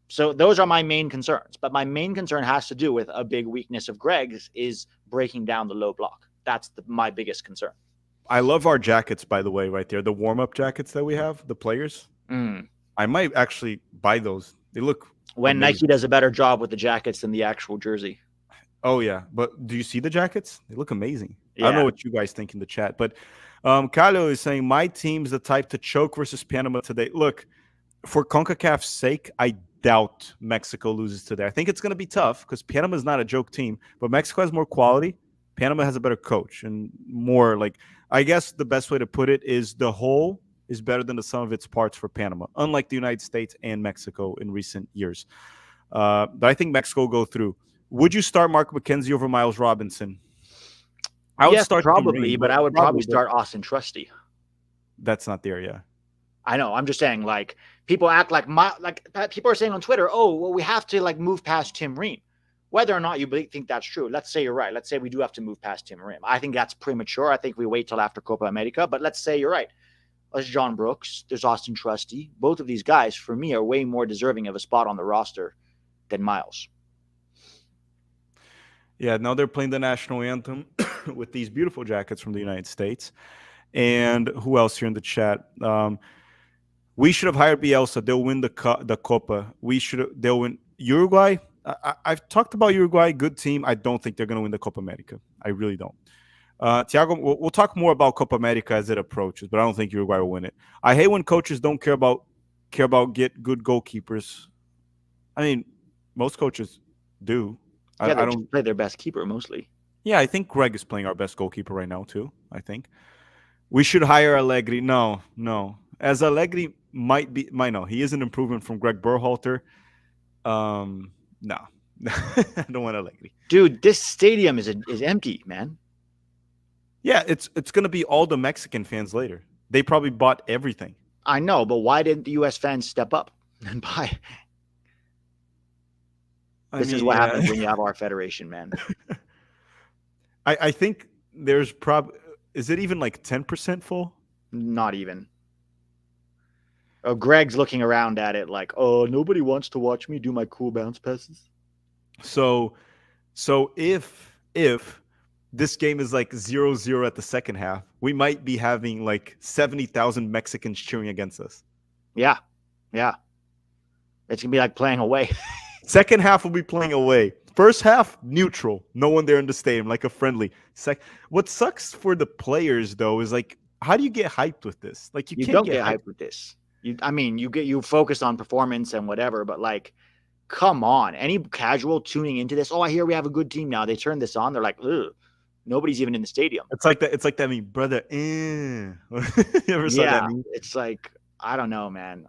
So those are my main concerns. But my main concern has to do with a big weakness of Greg's is breaking down the low block. That's my biggest concern. I love our jackets, by the way, right there. The warm-up jackets that we have, the players. I might actually buy those. They look when amazing. Nike does a better job with the jackets than the actual jersey. Oh, yeah. But do you see the jackets? They look amazing. Yeah. I don't know what you guys think in the chat. But Carlo is saying, my team's the type to choke versus Panama today. Look, for CONCACAF's sake, I doubt Mexico loses today. I think it's going to be tough because Panama is not a joke team. But Mexico has more quality. Panama has a better coach and more like, I guess the best way to put it is the whole is better than the sum of its parts for Panama, unlike the United States and Mexico in recent years. But I think Mexico will go through. Would you start Mark McKenzie over Miles Robinson? I would start probably, but I would probably start Austin Trusty. That's not there, yeah. I know. I'm just saying, like, people act like people are saying on Twitter, oh, well, we have to like move past Tim Ream. Whether or not you think that's true, let's say you're right. Let's say we do have to move past Tim Ream. I think that's premature. I think we wait till after Copa America, but let's say you're right. There's John Brooks. There's Austin Trusty. Both of these guys, for me, are way more deserving of a spot on the roster than Miles. Yeah, now they're playing the national anthem with these beautiful jackets from the United States. And who else here in the chat? We should have hired Bielsa. They'll win the Copa. They'll win Uruguay. I've talked about Uruguay, good team. I don't think they're going to win the Copa America. I really don't. Tiago, we'll talk more about Copa America as it approaches, but I don't think Uruguay will win it. I hate when coaches don't care about get good goalkeepers. I mean, most coaches do. Yeah, they don't play their best keeper mostly. Yeah, I think Greg is playing our best goalkeeper right now too. I think we should hire Allegri. No. As Allegri might know he is an improvement from Greg Berhalter. No, I don't want Allegri. Dude, this stadium is empty, man. Yeah, it's gonna be all the Mexican fans later. They probably bought everything. I know, but why didn't the U.S. fans step up and buy? This is what happens when you have our federation, man. I think there's probably, is it even like 10% full? Not even. Oh, Greg's looking around at it like, oh, nobody wants to watch me do my cool bounce passes. So if this game is like 0-0 at the second half, we might be having like 70,000 Mexicans cheering against us. Yeah. Yeah. It's going to be like playing away. Second half will be playing away. First half, neutral. No one there in the stadium, like a friendly. What sucks for the players though is like, how do you get hyped with this? Like You can't don't get hyped with this. You focus on performance and whatever, but like, come on. Any casual tuning into this, oh, I hear we have a good team now. They turn this on. They're like, ugh. Nobody's even in the stadium. It's like that. It's like that. I mean, brother. You ever saw that meme? It's like, I don't know, man.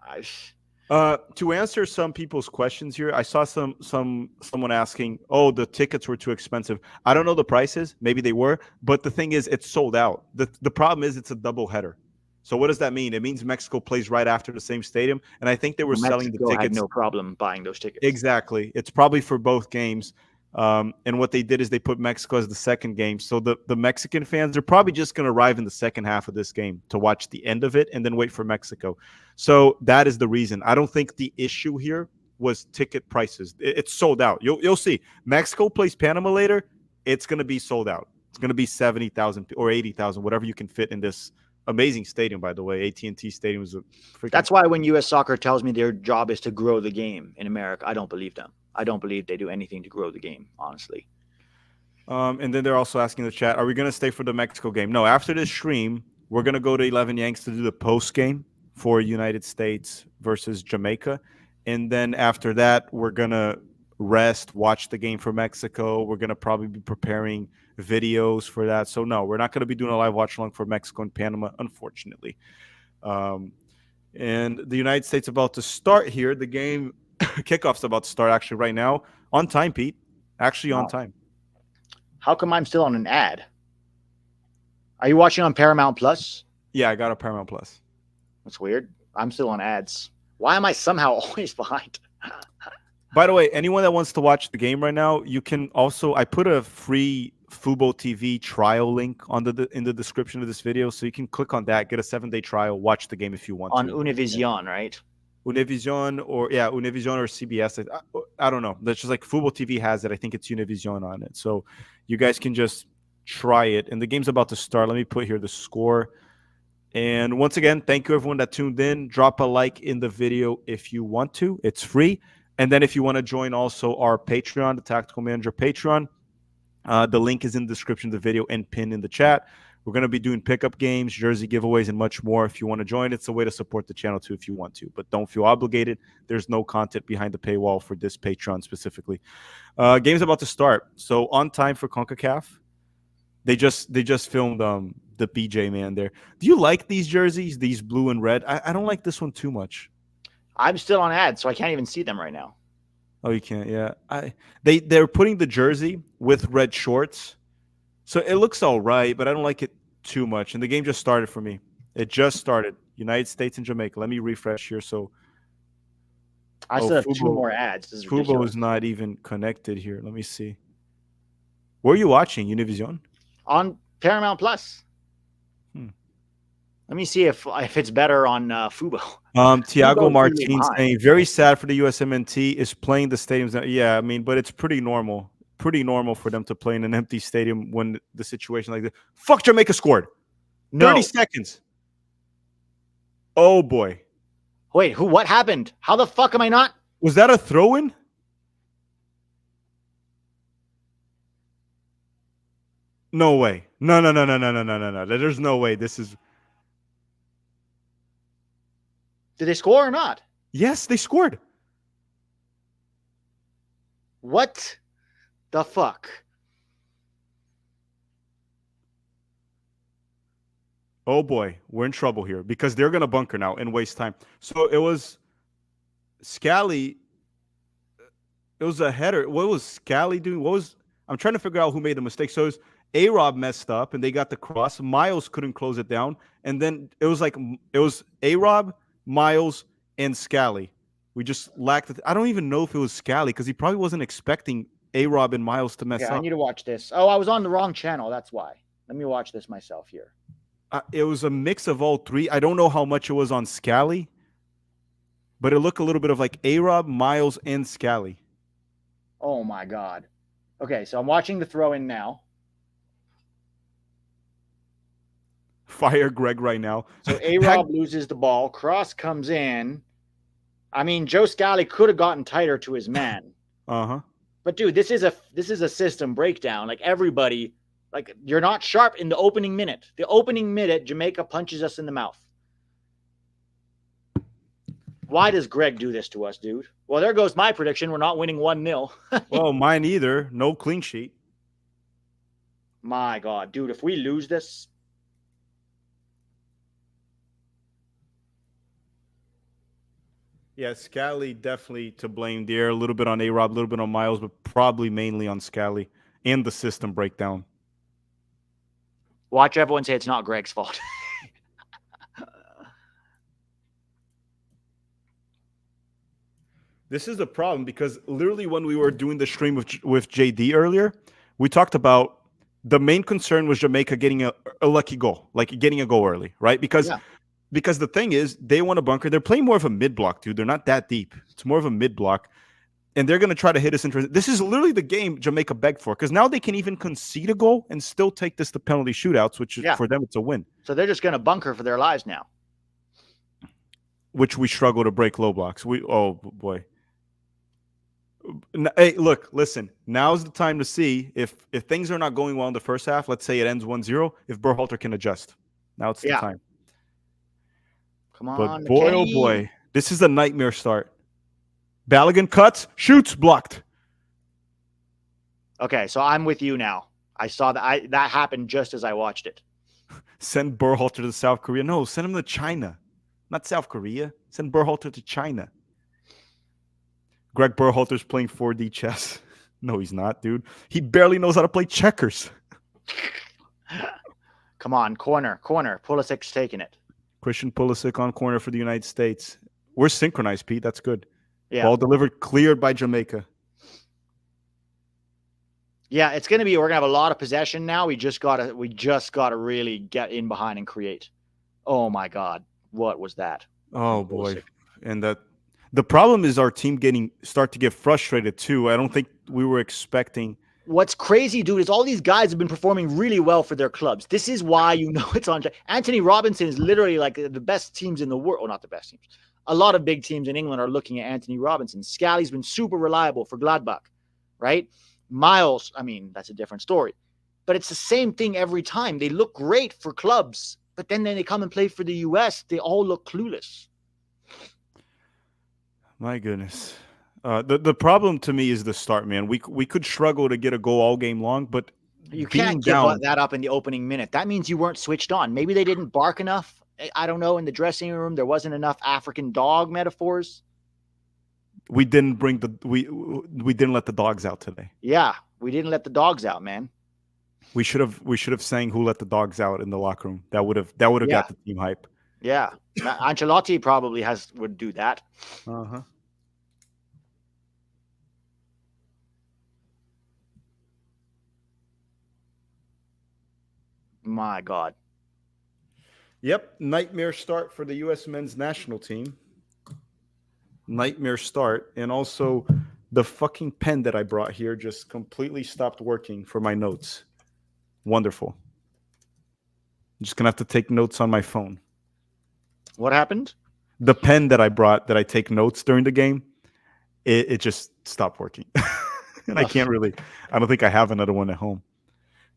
To answer some people's questions here, I saw someone asking, "Oh, the tickets were too expensive." I don't know the prices. Maybe they were, but the thing is, it's sold out. The problem is, it's a double header. So what does that mean? It means Mexico plays right after the same stadium, and I think they were selling the tickets. Had no problem buying those tickets. Exactly. It's probably for both games. And what they did is they put Mexico as the second game. So the Mexican fans are probably just going to arrive in the second half of this game to watch the end of it and then wait for Mexico. So that is the reason. I don't think the issue here was ticket prices. It's sold out. You'll see. Mexico plays Panama later. It's going to be sold out. It's going to be 70,000 or 80,000, whatever you can fit in this amazing stadium, by the way. AT&T Stadium is a freaking... That's why when U.S. Soccer tells me their job is to grow the game in America, I don't believe them. I don't believe they do anything to grow the game, honestly. And then they're also asking in the chat, are we going to stay for the Mexico game? No, after this stream, we're going to go to 11 Yanks to do the post game for United States versus Jamaica. And then after that, we're going to rest, watch the game for Mexico. We're going to probably be preparing videos for that. So no, we're not going to be doing a live watch along for Mexico and Panama, unfortunately. And the United States about to start here. The game kickoff's about to start actually right now. On time, Pete. Actually on time. How come I'm still on an ad? Are you watching on Paramount Plus? Yeah, I got a Paramount Plus. That's weird. I'm still on ads. Why am I somehow always behind? By the way, anyone that wants to watch the game right now, you can also, I put a free FuboTV trial link on in the description of this video, so you can click on that, get a 7-day trial, watch the game if you want on to. Univision, right? Univision or CBS. I don't know. That's just like FuboTV has it. I think it's Univision on it. So you guys can just try it. And the game's about to start. Let me put here the score. And once again, thank you everyone that tuned in. Drop a like in the video if you want to. It's free. And then if you want to join also our Patreon, the Tactical Manager Patreon, the link is in the description of the video and pinned in the chat. We're going to be doing pickup games, jersey giveaways, and much more. If you want to join, it's a way to support the channel too if you want to. But don't feel obligated. There's no content behind the paywall for this Patreon specifically. Game's about to start. So on time for CONCACAF. They just filmed the BJ man there. Do you like these jerseys, these blue and red? I don't like this one too much. I'm still on ads, so I can't even see them right now. Oh, you can't? Yeah. They're putting the jersey with red shorts. So it looks all right, but I don't like it too much. And the game just started for me. It just started. United States and Jamaica. Let me refresh here. So I still have 2 more ads. This is Fubo is not even connected here. Let me see. Where are you watching? Univision? On Paramount Plus. Let me see if it's better on Fubo. Tiago Martins saying, very sad for the USMNT is playing the stadiums. Yeah, I mean, but it's pretty normal. Pretty normal for them to play in an empty stadium when the situation like this. Fuck, Jamaica scored. No. 30 seconds. Oh, boy. Wait, what happened? How the fuck am I not? Was that a throw-in? No way. No. There's no way. This is... Did they score or not? Yes, they scored. What the fuck? Oh boy, we're in trouble here because they're going to bunker now and waste time. So it was Scally. It was a header. What was Scally doing? I'm trying to figure out who made the mistake. So it was A-Rob messed up and they got the cross. Miles couldn't close it down. And then it was A-Rob, Miles, and Scally. We just lacked it. I don't even know if it was Scally because he probably wasn't expecting A-Rob and Miles to mess up. I need to watch this. Oh, I was on the wrong channel. That's why. Let me watch this myself here. It was a mix of all three. I don't know how much it was on Scally. but it looked a little bit of like A-Rob, Miles, and Scally. Oh my God. Okay, so I'm watching the throw in now. Fire Greg right now. So A-Rob loses the ball. Cross comes in. I mean, Joe Scally could have gotten tighter to his man. Uh-huh. But dude, this is a system breakdown. Like everybody, like you're not sharp in the opening minute. The opening minute, Jamaica punches us in the mouth. Why does Greg do this to us, dude? Well, there goes my prediction. We're not winning 1-0. Well, mine either. No clean sheet. My God, dude, if we lose this. Yeah, Scally definitely to blame there. A little bit on A-Rob, a little bit on Miles, but probably mainly on Scally and the system breakdown. Watch everyone say it's not Greg's fault. This is the problem because literally when we were doing the stream with JD earlier, we talked about the main concern was Jamaica getting a lucky goal, like getting a goal early, right? Because the thing is, they want a bunker. They're playing more of a mid-block, dude. They're not that deep. It's more of a mid-block. And they're going to try to hit us in. This is literally the game Jamaica begged for because now they can even concede a goal and still take this to penalty shootouts, which is, for them, it's a win. So they're just going to bunker for their lives now. Which we struggle to break low blocks. Oh, boy. Hey, look, listen. Now's the time to see if things are not going well in the first half. Let's say it ends 1-0. If Berhalter can adjust. Now it's the time. Come on, but boy, oh boy, this is a nightmare start. Balogun cuts, shoots, blocked. Okay, so I'm with you now. I saw that that happened just as I watched it. Send Berhalter to South Korea. No, send him to China. Not South Korea. Send Berhalter to China. Greg Berhalter's playing 4D chess. No, he's not, dude. He barely knows how to play checkers. Come on, corner. Pulisic's taking it. Christian Pulisic on corner for the United States. We're synchronized, Pete. That's good. Yeah. Ball delivered, cleared by Jamaica. Yeah, it's gonna be. We're gonna have a lot of possession now. We just gotta really get in behind and create. Oh my God, what was that? Oh boy, and the problem is our team start to get frustrated too. I don't think we were expecting. What's crazy, dude, is all these guys have been performing really well for their clubs. This is why you know it's on. Anthony Robinson is literally like the best teams in the world. Well, not the best teams. A lot of big teams in England are looking at Anthony Robinson. Scally's been super reliable for Gladbach, right? Miles, I mean, that's a different story. But it's the same thing every time. They look great for clubs, but then they come and play for the US, they all look clueless. My goodness. The problem to me is the start, man. We could struggle to get a goal all game long, but you can't give that up in the opening minute. That means you weren't switched on. Maybe they didn't bark enough. I don't know. In the dressing room, there wasn't enough African dog metaphors. We didn't we didn't let the dogs out today. Yeah, we didn't let the dogs out, man. We should have sang "Who Let the Dogs Out" in the locker room. That would have got the team hype. Yeah, Ancelotti probably would do that. Uh-huh. My God. Yep, nightmare start for the U.S. men's national team. Nightmare start, and also the fucking pen that I brought here just completely stopped working for my notes. Wonderful. I'm just gonna have to take notes on my phone. What happened? The pen that I brought that I take notes during the game, it just stopped working. And I don't think I have another one at home.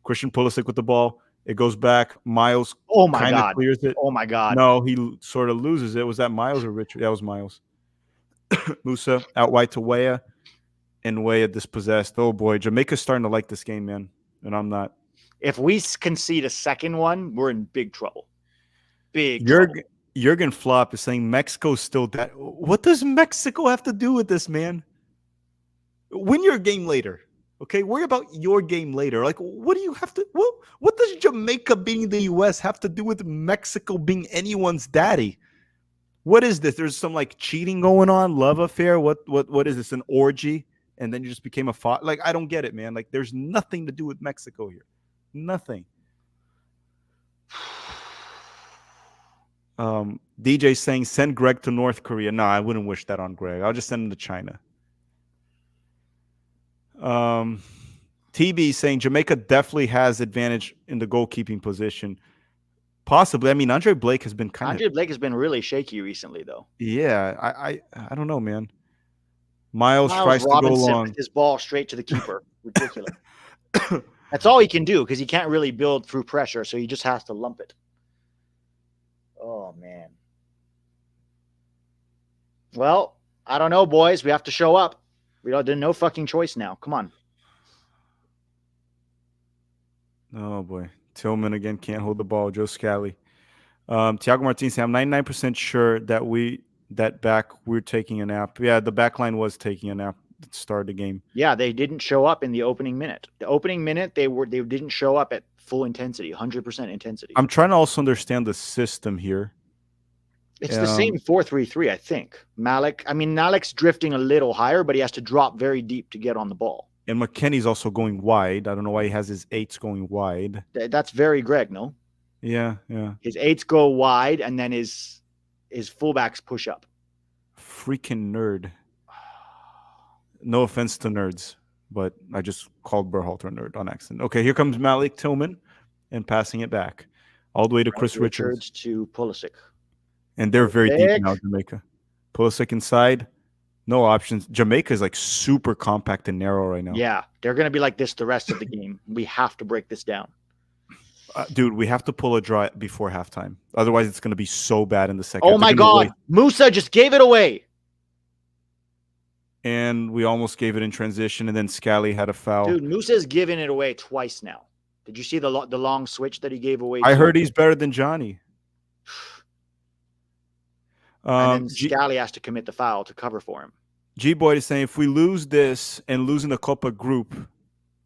Christian Pulisic with the ball. It goes back. Miles kind of clears it. Oh my God. No, he sort of loses it. Was that Miles or Richard? That was Miles. Musa out wide to Weah, and Weah dispossessed. Oh boy, Jamaica's starting to like this game, man, and I'm not. If we concede a second one, we're in big trouble. Big trouble. Jurgen Flop is saying Mexico's still that. What does Mexico have to do with this, man? Win your game later. Okay, worry about your game later. Like, what do you have to? What does Jamaica being the U.S. have to do with Mexico being anyone's daddy? What is this? There's some like cheating going on, love affair. What is this? An orgy? And then you just became a father? Like, I don't get it, man. Like, there's nothing to do with Mexico here. Nothing. DJ saying send Greg to North Korea. No, I wouldn't wish that on Greg. I'll just send him to China. TB saying Jamaica definitely has advantage in the goalkeeping position. Possibly. I mean, Andre Blake has been kind of. Andre Blake has been really shaky recently, though. Yeah, I don't know, man. Miles tries to go Robinson long. with his ball straight to the keeper. Ridiculous. That's all he can do because he can't really build through pressure, so he just has to lump it. Oh, man. Well, I don't know, boys. We have to show up. There's no fucking choice now. Come on. Oh, boy. Tillman again can't hold the ball. Joe Scally. Tiago Martinez, I'm 99% sure that we're taking a nap. Yeah, the back line was taking a nap at the start of the game. Yeah, they didn't show up in the opening minute. The opening minute, they didn't show up at full intensity, 100% intensity. I'm trying to also understand the system here. It's the same 4-3-3, I think. Malik's drifting a little higher, but he has to drop very deep to get on the ball. And McKennie's also going wide. I don't know why he has his eights going wide. That's very Greg, no? Yeah. His eights go wide, and then his fullbacks push up. Freaking nerd. No offense to nerds, but I just called Berhalter a nerd on accident. Okay, here comes Malik Tillman and passing it back all the way to Chris Richards to Pulisic. And they're very deep now, Jamaica. Pulisic inside. No options. Jamaica is like super compact and narrow right now. Yeah, they're going to be like this the rest of the game. We have to break this down. Dude, we have to pull a draw before halftime. Otherwise, it's going to be so bad in the second. Oh, my God. Musa just gave it away. And we almost gave it in transition, and then Scally had a foul. Dude, Musa's given it away twice now. Did you see the long switch that he gave away? I heard he's better than Johnny. And then Scally has to commit the foul to cover for him. G-Boy is saying if we lose this and losing the Copa group,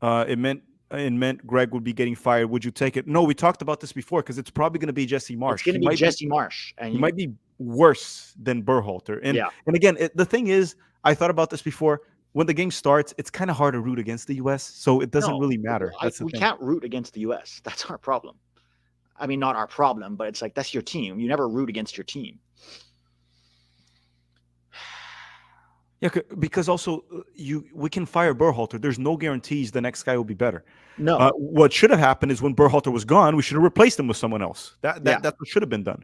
it meant Greg would be getting fired. Would you take it? No, we talked about this before because it's probably going to be Jesse Marsh. It's going to be Jesse Marsh. And he might be worse than Berhalter. And again, the thing is, I thought about this before. When the game starts, it's kind of hard to root against the U.S., so it doesn't really matter. We can't root against the U.S. That's our problem. I mean, not our problem, but it's like that's your team. You never root against your team. Yeah, because also we can fire Berhalter. There's no guarantees the next guy will be better. No. What should have happened is when Berhalter was gone, we should have replaced him with someone else. That's what should have been done.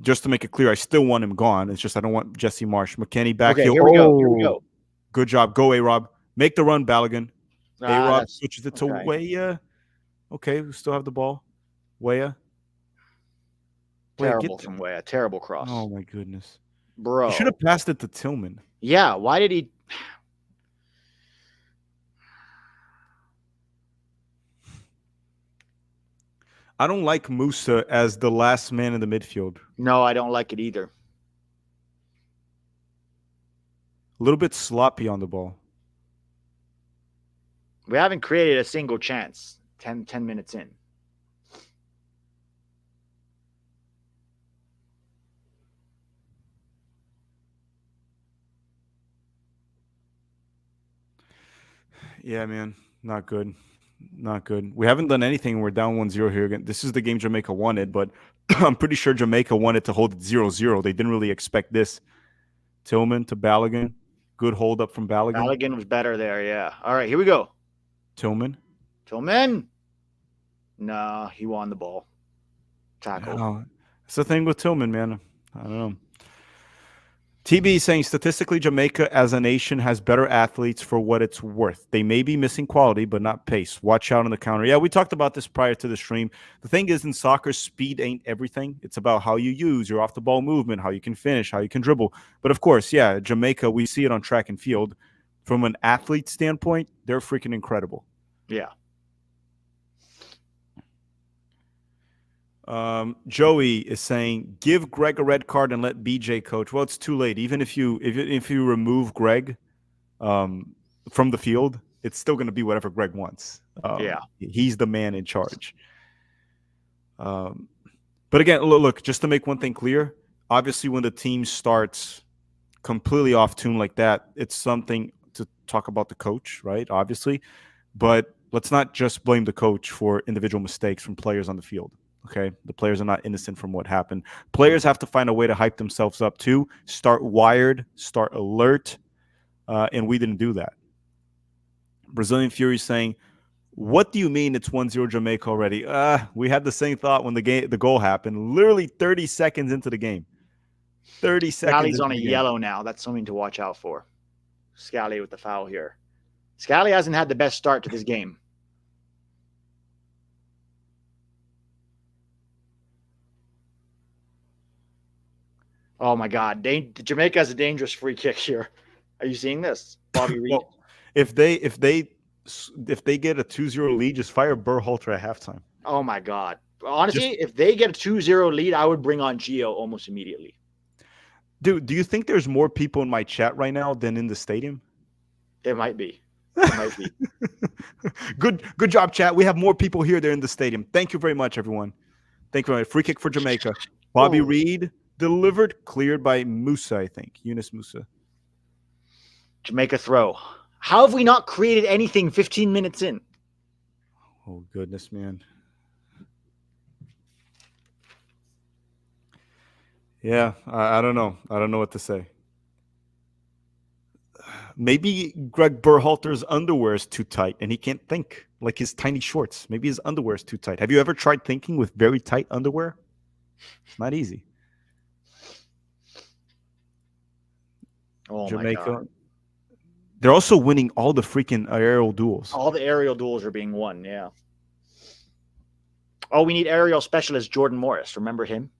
Just to make it clear, I still want him gone. It's just I don't want Jesse Marsh. McKennie back here. Here we go. Good job. Go, A-Rob. Make the run, Balogun. A-Rob switches it to Weah. Okay, we still have the ball. Weah. Terrible from Weah. Terrible cross. Oh, my goodness. Bro. You should have passed it to Tillman. Yeah, why did he... I don't like Musa as the last man in the midfield. No, I don't like it either. A little bit sloppy on the ball. We haven't created a single chance 10 minutes in. Yeah, man. Not good. Not good. We haven't done anything. We're down 1-0 here again. This is the game Jamaica wanted, but I'm pretty sure Jamaica wanted to hold it 0-0. They didn't really expect this. Tillman to Balogun. Good hold up from Balogun. Balogun was better there, yeah. All right, here we go. Tillman. No, he won the ball. Tackle. Oh, it's the thing with Tillman, man. I don't know. TB saying statistically, Jamaica as a nation has better athletes for what it's worth. They may be missing quality, but not pace. Watch out on the counter. Yeah, we talked about this prior to the stream. The thing is, in soccer, speed ain't everything. It's about how you use your off-the-ball movement, how you can finish, how you can dribble. But of course, yeah, Jamaica, we see it on track and field. From an athlete standpoint, they're freaking incredible. Yeah. Joey is saying, give Greg a red card and let BJ coach. Well, it's too late. Even if you remove Greg from the field, it's still going to be whatever Greg wants. He's the man in charge. But again, look, just to make one thing clear, obviously when the team starts completely off tune like that, it's something to talk about the coach, right? Obviously. But let's not just blame the coach for individual mistakes from players on the field. Okay, the players are not innocent from what happened. Players have to find a way to hype themselves up too. Start wired, start alert, and we didn't do that. Brazilian Fury saying, "What do you mean it's 1-0 Jamaica already?" We had the same thought when the goal happened. Literally 30 seconds into the game. 30 seconds. Scally's on a yellow now. That's something to watch out for. Scally with the foul here. Scally hasn't had the best start to this game. Oh my God! Jamaica has a dangerous free kick here. Are you seeing this, Bobby Reed? Well, if they get a 2-0 lead, just fire Berhalter at halftime. Oh my God! Honestly, if they get a 2-0 lead, I would bring on Gio almost immediately. Dude, do you think there's more people in my chat right now than in the stadium? There might be. There might be. Good job, chat. We have more people here there in the stadium. Thank you very much, everyone. Thank you very much. Free kick for Jamaica. Bobby Reed delivered, cleared by Musa, I think. Yunus Musa. Jamaica throw. How have we not created anything 15 minutes in? Oh, goodness, man. Yeah, I don't know. I don't know what to say. Maybe Greg Berhalter's underwear is too tight and he can't think, like his tiny shorts. Maybe his underwear is too tight. Have you ever tried thinking with very tight underwear? It's not easy. Oh, Jamaica. my God. They're also winning all the freaking aerial duels. All the aerial duels are being won, yeah. Oh, we need aerial specialist Jordan Morris. Remember him?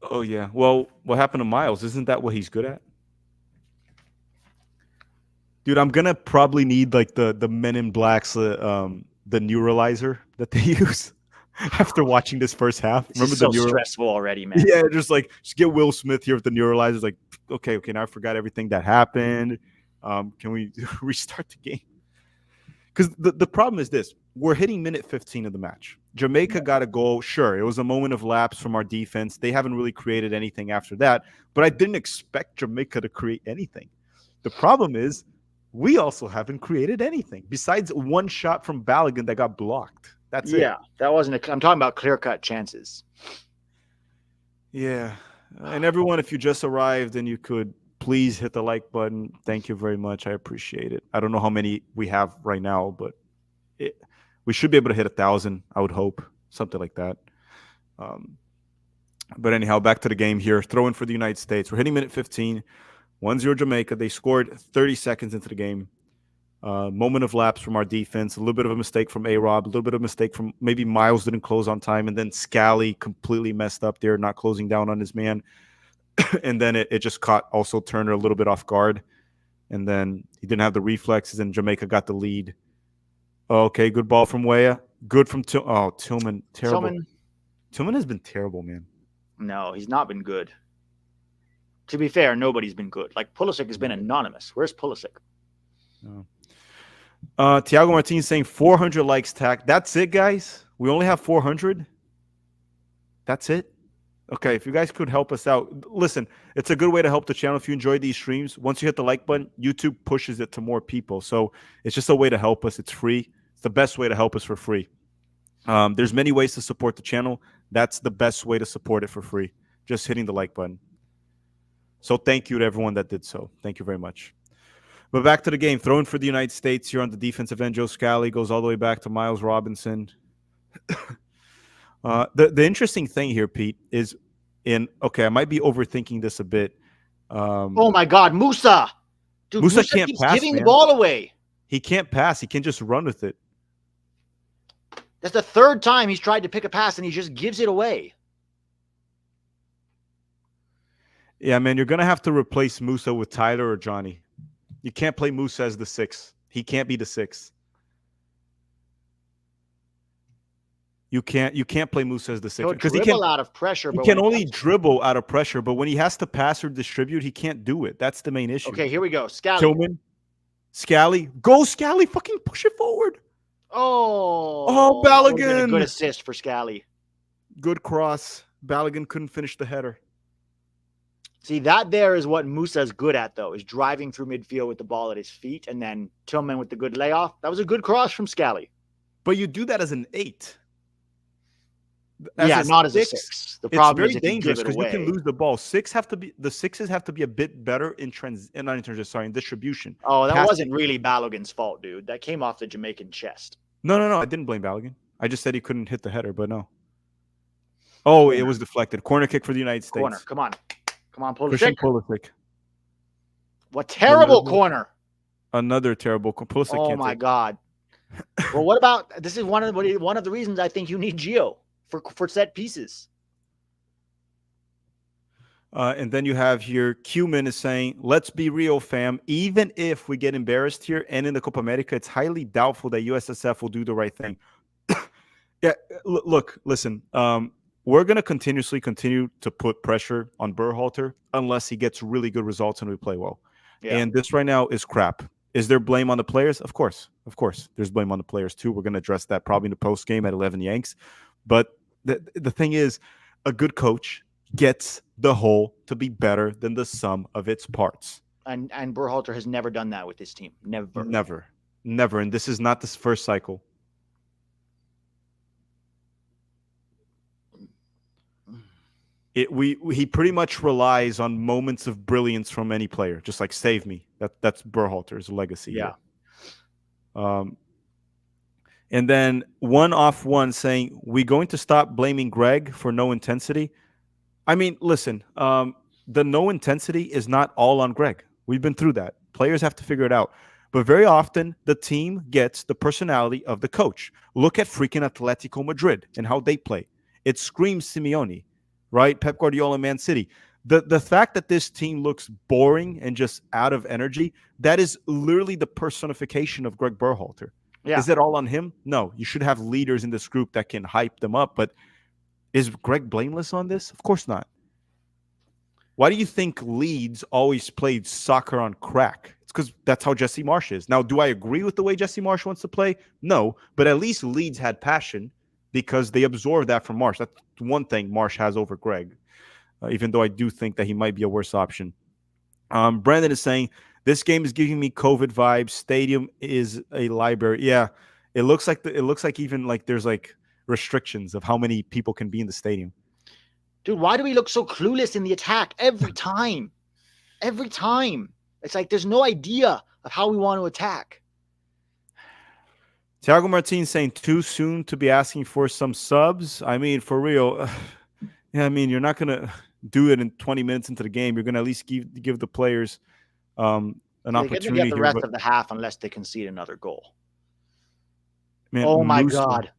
Oh, yeah. Well, what happened to Miles? Isn't that what he's good at? Dude, I'm going to probably need like the Men in Black's the neuralizer that they use after watching this first half. This is so stressful already, man. Yeah, just get Will Smith here with the neuralizer. Like, okay, now I forgot everything that happened. Can we restart the game? Because the problem is this. We're hitting minute 15 of the match. Jamaica got a goal. Sure, it was a moment of lapse from our defense. They haven't really created anything after that. But I didn't expect Jamaica to create anything. The problem is we also haven't created anything besides one shot from Balogun that got blocked. That's it. Yeah, that wasn't I'm talking about clear-cut chances. Yeah. And everyone, if you just arrived and you could please hit the like button. Thank you very much. I appreciate it. I don't know how many we have right now, but we should be able to hit 1,000, I would hope. Something like that. But anyhow, back to the game here. Throw in for the United States. We're hitting minute 15. 1-0 Jamaica. They scored 30 seconds into the game. Moment of lapse from our defense. A little bit of a mistake from A-Rob. A little bit of a mistake from maybe Miles didn't close on time. And then Scally completely messed up there, not closing down on his man. And then it just caught also Turner a little bit off guard. And then he didn't have the reflexes, and Jamaica got the lead. Okay, good ball from Weah. Good from Tillman. Terrible. Tillman has been terrible, man. No, he's not been good. To be fair, nobody's been good. Like, Pulisic has been anonymous. Where's Pulisic? No. Tiago Martinez saying 400 likes, Tack. That's it, guys? We only have 400? That's it? Okay, if you guys could help us out. Listen, it's a good way to help the channel if you enjoy these streams. Once you hit the like button, YouTube pushes it to more people. So it's just a way to help us. It's free. It's the best way to help us for free. There's many ways to support the channel. That's the best way to support it for free. Just hitting the like button. So thank you to everyone that did so. Thank you very much. But back to the game. Throwing for the United States here on the defensive end. Joe Scally goes all the way back to Miles Robinson. The interesting thing here, Pete, is I might be overthinking this a bit. Oh my God, Musa! Dude, Musa can't keeps pass, giving man. the ball away. He can't pass. He can just run with it. That's the third time he's tried to pick a pass and he just gives it away. Yeah, man, you're gonna have to replace Musa with Tyler or Johnny. You can't play Musa as the 6. He can't be the 6. You can't play Musa as the 6 because he can out of pressure. He can only dribble out of pressure, but when he has to pass or distribute, he can't do it. That's the main issue. Okay, here we go. Scally. Tillman, Scally, go Scally! Fucking push it forward. Oh, Balogun! Good assist for Scally. Good cross. Balogun couldn't finish the header. See, that there is what Musa's good at, though, is driving through midfield with the ball at his feet, and then Tillman with the good layoff. That was a good cross from Scally. But you do that as an 8. As Yeah, a not as a 6, 6. The it's problem is very if you give dangerous it because you can away. lose the ball. The sixes have to be a bit better not in transition, sorry, in distribution. Oh, that Passing. wasn't really Balogun's fault, dude. That came off the Jamaican chest. No. I didn't blame Balogun. I just said he couldn't hit the header, but no. Oh, it Corner. was deflected. Corner kick for the United Corner. States. Come on. Come on, Christian Pulisic. Pulisic. What terrible Another, corner. another terrible. Pulisic Oh can't my take. God. Well, what about this? Is one of the reasons I think you need Gio for set pieces. And then you have here, Cumin is saying, let's be real, fam. Even if we get embarrassed here and in the Copa America, it's highly doubtful that USSF will do the right thing. Yeah, look, listen. We're going to continue to put pressure on Berhalter unless he gets really good results and we play well. Yeah. And this right now is crap. Is there blame on the players? Of course. There's blame on the players too. We're going to address that probably in the post game at 11 Yanks. But the thing is, a good coach gets the whole to be better than the sum of its parts. And Berhalter has never done that with his team. Never. And this is not the first cycle. He pretty much relies on moments of brilliance from any player, just like save me. That's Berhalter's legacy. Yeah. Here. And then 1-off-1 saying, we going to stop blaming Greg for no intensity? I mean, listen, the no intensity is not all on Greg. We've been through that. Players have to figure it out. But very often, the team gets the personality of the coach. Look at freaking Atletico Madrid and how they play. It screams Simeone, right? Pep Guardiola, Man City. The fact that this team looks boring and just out of energy, that is literally the personification of Greg Berhalter. Yeah. Is it all on him? No. You should have leaders in this group that can hype them up. But is Greg blameless on this? Of course not. Why do you think Leeds always played soccer on crack? It's because that's how Jesse Marsch is. Now, do I agree with the way Jesse Marsch wants to play? No. But at least Leeds had passion because they absorbed that from Marsch. That's one thing Marsch has over Greg, even though I do think that he might be a worse option. Brandon is saying, this game is giving me COVID vibes. Stadium is a library. Yeah, it looks like even like there's like restrictions of how many people can be in the stadium. Dude, why do we look so clueless in the attack every time? Every time. It's like there's no idea of how we want to attack. Thiago Martin saying too soon to be asking for some subs. I mean, for real. Yeah, I mean, you're not going to do it in 20 minutes into the game. You're going to at least give the players an opportunity. They get the rest of the half unless they concede another goal. Man, oh, my God.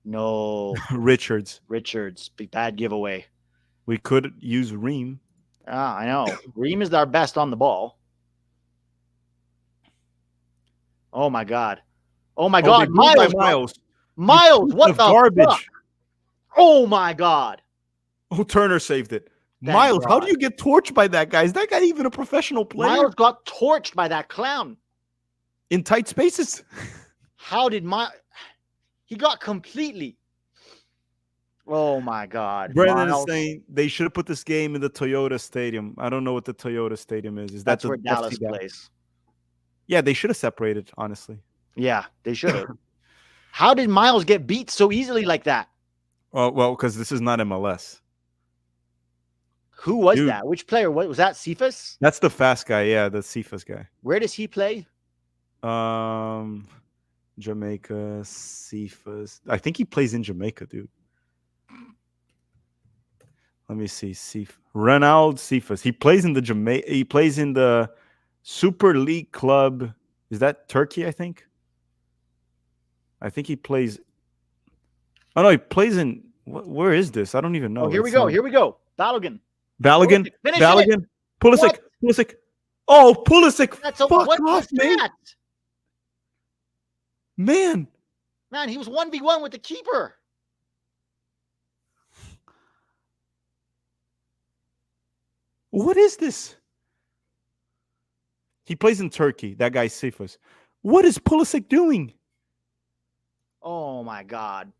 No. Richards. Bad giveaway. We could use Ream. Ah, I know. Ream is our best on the ball. Oh, my God. Oh, my God. Miles. What the garbage? Fuck? Oh, my God. Oh, Turner saved it. Thank Miles, God. How do you get torched by that guy? Is that guy even a professional player? Miles got torched by that clown. In tight spaces. How did he got completely. Oh, my God. Brendan is saying they should have put this game in the Toyota Stadium. I don't know what the Toyota Stadium is. That's where Dallas plays. Yeah, they should have separated, honestly. Yeah, they should have. How did Miles get beat so easily like that? Well, because this is not MLS. Who was that? Which player? What was that? Cephas? That's the fast guy. Yeah, the Cephas guy. Where does he play? Jamaica, Cephas. I think he plays in Jamaica, dude. Let me see. Ronald Cephas. He plays in the He plays in the Super League club. Is that Turkey? I think he plays. Oh no, he plays in. Where is this? I don't even know. Oh, here we go. Balogun. Pulisic. Oh, Pulisic. That's a fuck off, man. Man, he was 1v1 with the keeper. What is this? He plays in Turkey. That guy Cephas. What is Pulisic doing? Oh my God.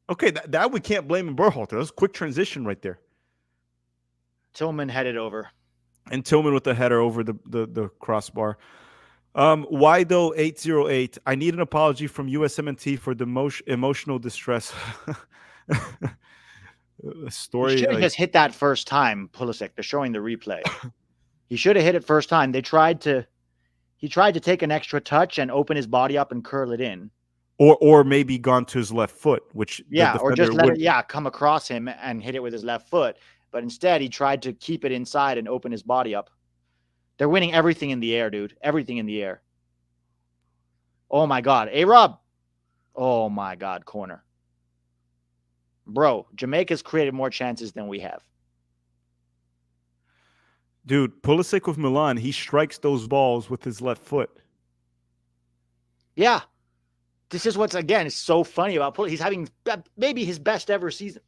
Okay, that we can't blame Berhalter. That was a quick transition right there. Tillman headed over. And Tillman with the header over the crossbar. Why though 808? I need an apology from USMNT for the emotional distress. He Story should have like just hit that first time, Pulisic. They're showing the replay. He should have hit it first time. He tried to take an extra touch and open his body up and curl it in. or maybe gone to his left foot, which the Yeah, or just defender let would. it come across him and hit it with his left foot. But instead, he tried to keep it inside and open his body up. They're winning everything in the air, dude. Everything in the air. Oh my God. A-Rob. Oh my God, corner. Bro, Jamaica's created more chances than we have. Dude, Pulisic with Milan, he strikes those balls with his left foot. Yeah. This is what's, again, is so funny about Pulisic. He's having maybe his best ever season.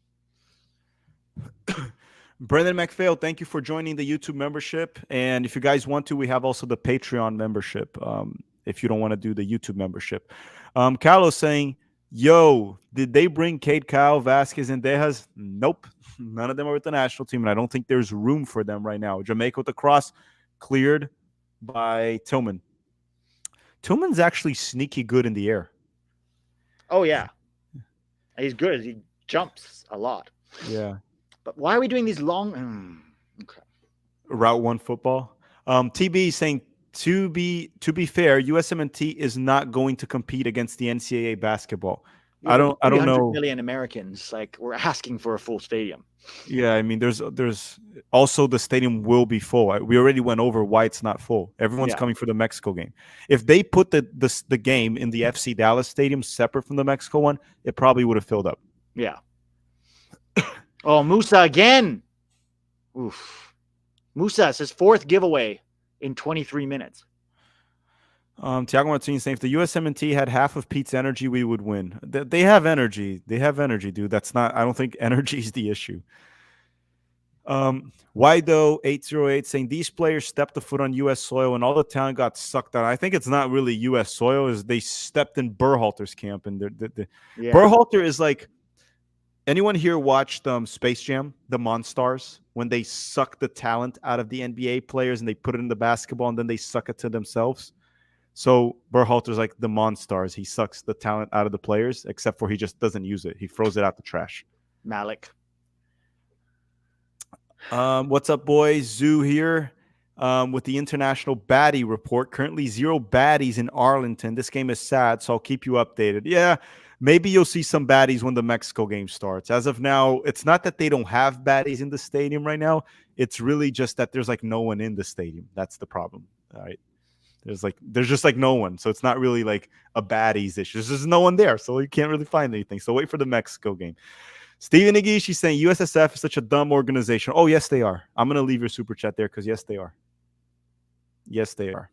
Brendan McPhail, thank you for joining the YouTube membership. And if you guys want to, we have also the Patreon membership. If you don't want to do the YouTube membership. Carlos saying, yo, did they bring Cade Kyle, Vasquez, and Dejas? Nope. None of them are with the national team, and I don't think there's room for them right now. Jamaica with the cross cleared by Tillman. Tillman's actually sneaky good in the air. Oh, yeah. He's good. He jumps a lot. Yeah. But why are we doing these long... Okay. Route 1 football. TB saying, to be fair, USMNT is not going to compete against the NCAA basketball. Yeah, I don't know. 300 million Americans, like, we're asking for a full stadium. Yeah, I mean, there's also the stadium will be full. We already went over why it's not full. Everyone's coming for the Mexico game. If they put the game in the FC Dallas stadium separate from the Mexico one, it probably would have filled up. Yeah. Oh, Musa again. Oof. Musa says fourth giveaway in 23 minutes. Tiago Martinez saying if the USMNT had half of Pete's energy, we would win. They have energy. They have energy, dude. That's not. I don't think energy is the issue. Why though 808 saying these players stepped a foot on U.S. soil and all the talent got sucked out. I think it's not really U.S. soil. Is they stepped in Berhalter's camp and Berhalter is like. Anyone here watched Space Jam, the Monstars, when they suck the talent out of the NBA players and they put it in the basketball and then they suck it to themselves? So Berhalter's like the Monstars. He sucks the talent out of the players, except for he just doesn't use it. He throws it out the trash. Malik. What's up, boys? Zoo here with the international baddie report. Currently 0 baddies in Arlington. This game is sad, so I'll keep you updated. Yeah. Maybe you'll see some baddies when the Mexico game starts. As of now, it's not that they don't have baddies in the stadium right now. It's really just that there's like no one in the stadium. That's the problem. All right. There's just like no one. So it's not really like a baddies issue. There's just no one there. So you can't really find anything. So wait for the Mexico game. Steven Igishi saying USSF is such a dumb organization. Oh, yes, they are. I'm going to leave your super chat there because yes, they are. Yes, they are.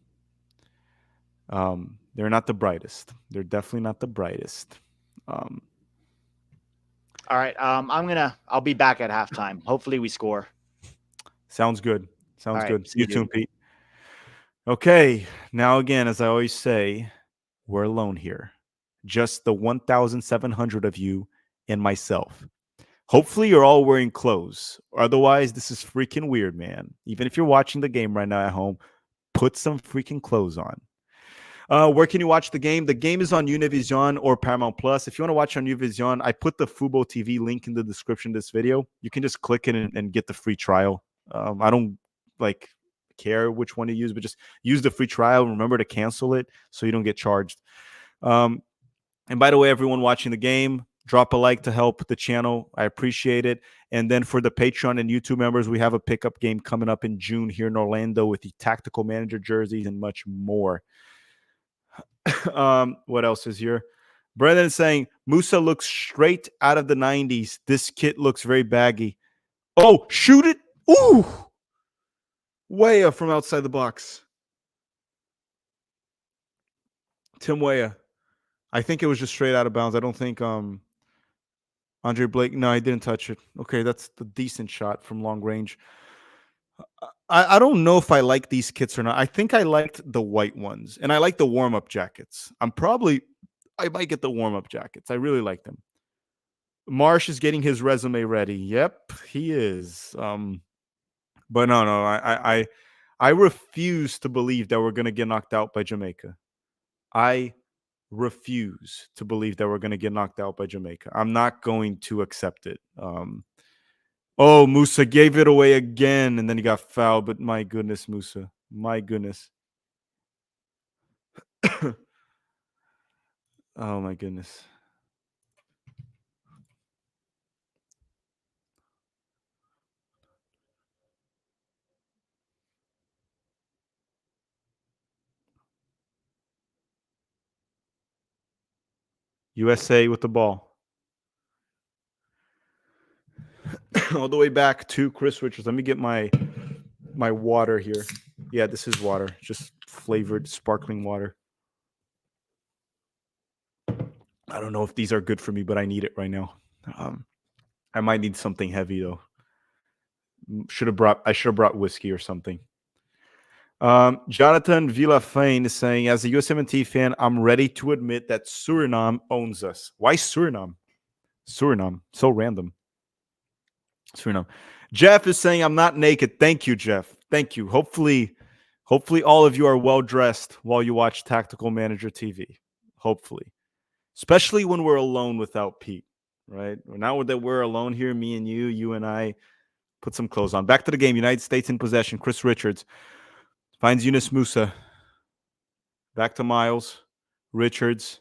They're not the brightest. They're definitely not the brightest. All right. I'll be back at halftime. Hopefully we score. Sounds good. Sounds good. See you soon, Pete. Okay. Now, again, as I always say, we're alone here. Just the 1,700 of you and myself. Hopefully you're all wearing clothes. Otherwise, this is freaking weird, man. Even if you're watching the game right now at home, put some freaking clothes on. Where can you watch the game? The game is on Univision or Paramount Plus. If you want to watch on Univision, I put the FuboTV link in the description of this video. You can just click it and get the free trial. I don't care which one to use, but just use the free trial. Remember to cancel it so you don't get charged. And by the way, everyone watching the game, drop a like to help the channel. I appreciate it. And then for the Patreon and YouTube members, we have a pickup game coming up in June here in Orlando with the Tactical Manager jerseys and much more. What else is here? Brendan is saying Musa looks straight out of the 90s. This kit looks very baggy. Oh, shoot it. Ooh. Weah from outside the box. Tim Weah. I think it was just straight out of bounds. I don't think Andre Blake. No, I didn't touch it. Okay, that's the decent shot from long range. I don't know if I like these kits or not. I think I liked the white ones, and I like the warm-up jackets. I might get the warm-up jackets. I really like them. Marsh is getting his resume ready. Yep, he is. But no, I refuse to believe that we're going to get knocked out by Jamaica. I refuse to believe that we're going to get knocked out by Jamaica. I'm not going to accept it. Oh, Musa gave it away again, and then he got fouled. But my goodness, Musa. My goodness. Oh, my goodness. USA with the ball. All the way back to Chris Richards. Let me get my water here. Yeah, this is water. Just flavored sparkling water. I don't know if these are good for me, but I need it right now. I might need something heavy though. I should have brought whiskey or something. Jonathan Villafane is saying, as a USMNT fan, I'm ready to admit that Suriname owns us. Why Suriname? Suriname. So random. Suriname. Jeff is saying, I'm not naked. Thank you, Jeff. Thank you. Hopefully all of you are well dressed while you watch Tactical Manager TV. Hopefully. Especially when we're alone without Pete, right? Now that we're alone here, me and you and I, put some clothes on. Back to the game. United States in possession. Chris Richards finds Yunus Musa. Back to Miles. Richards.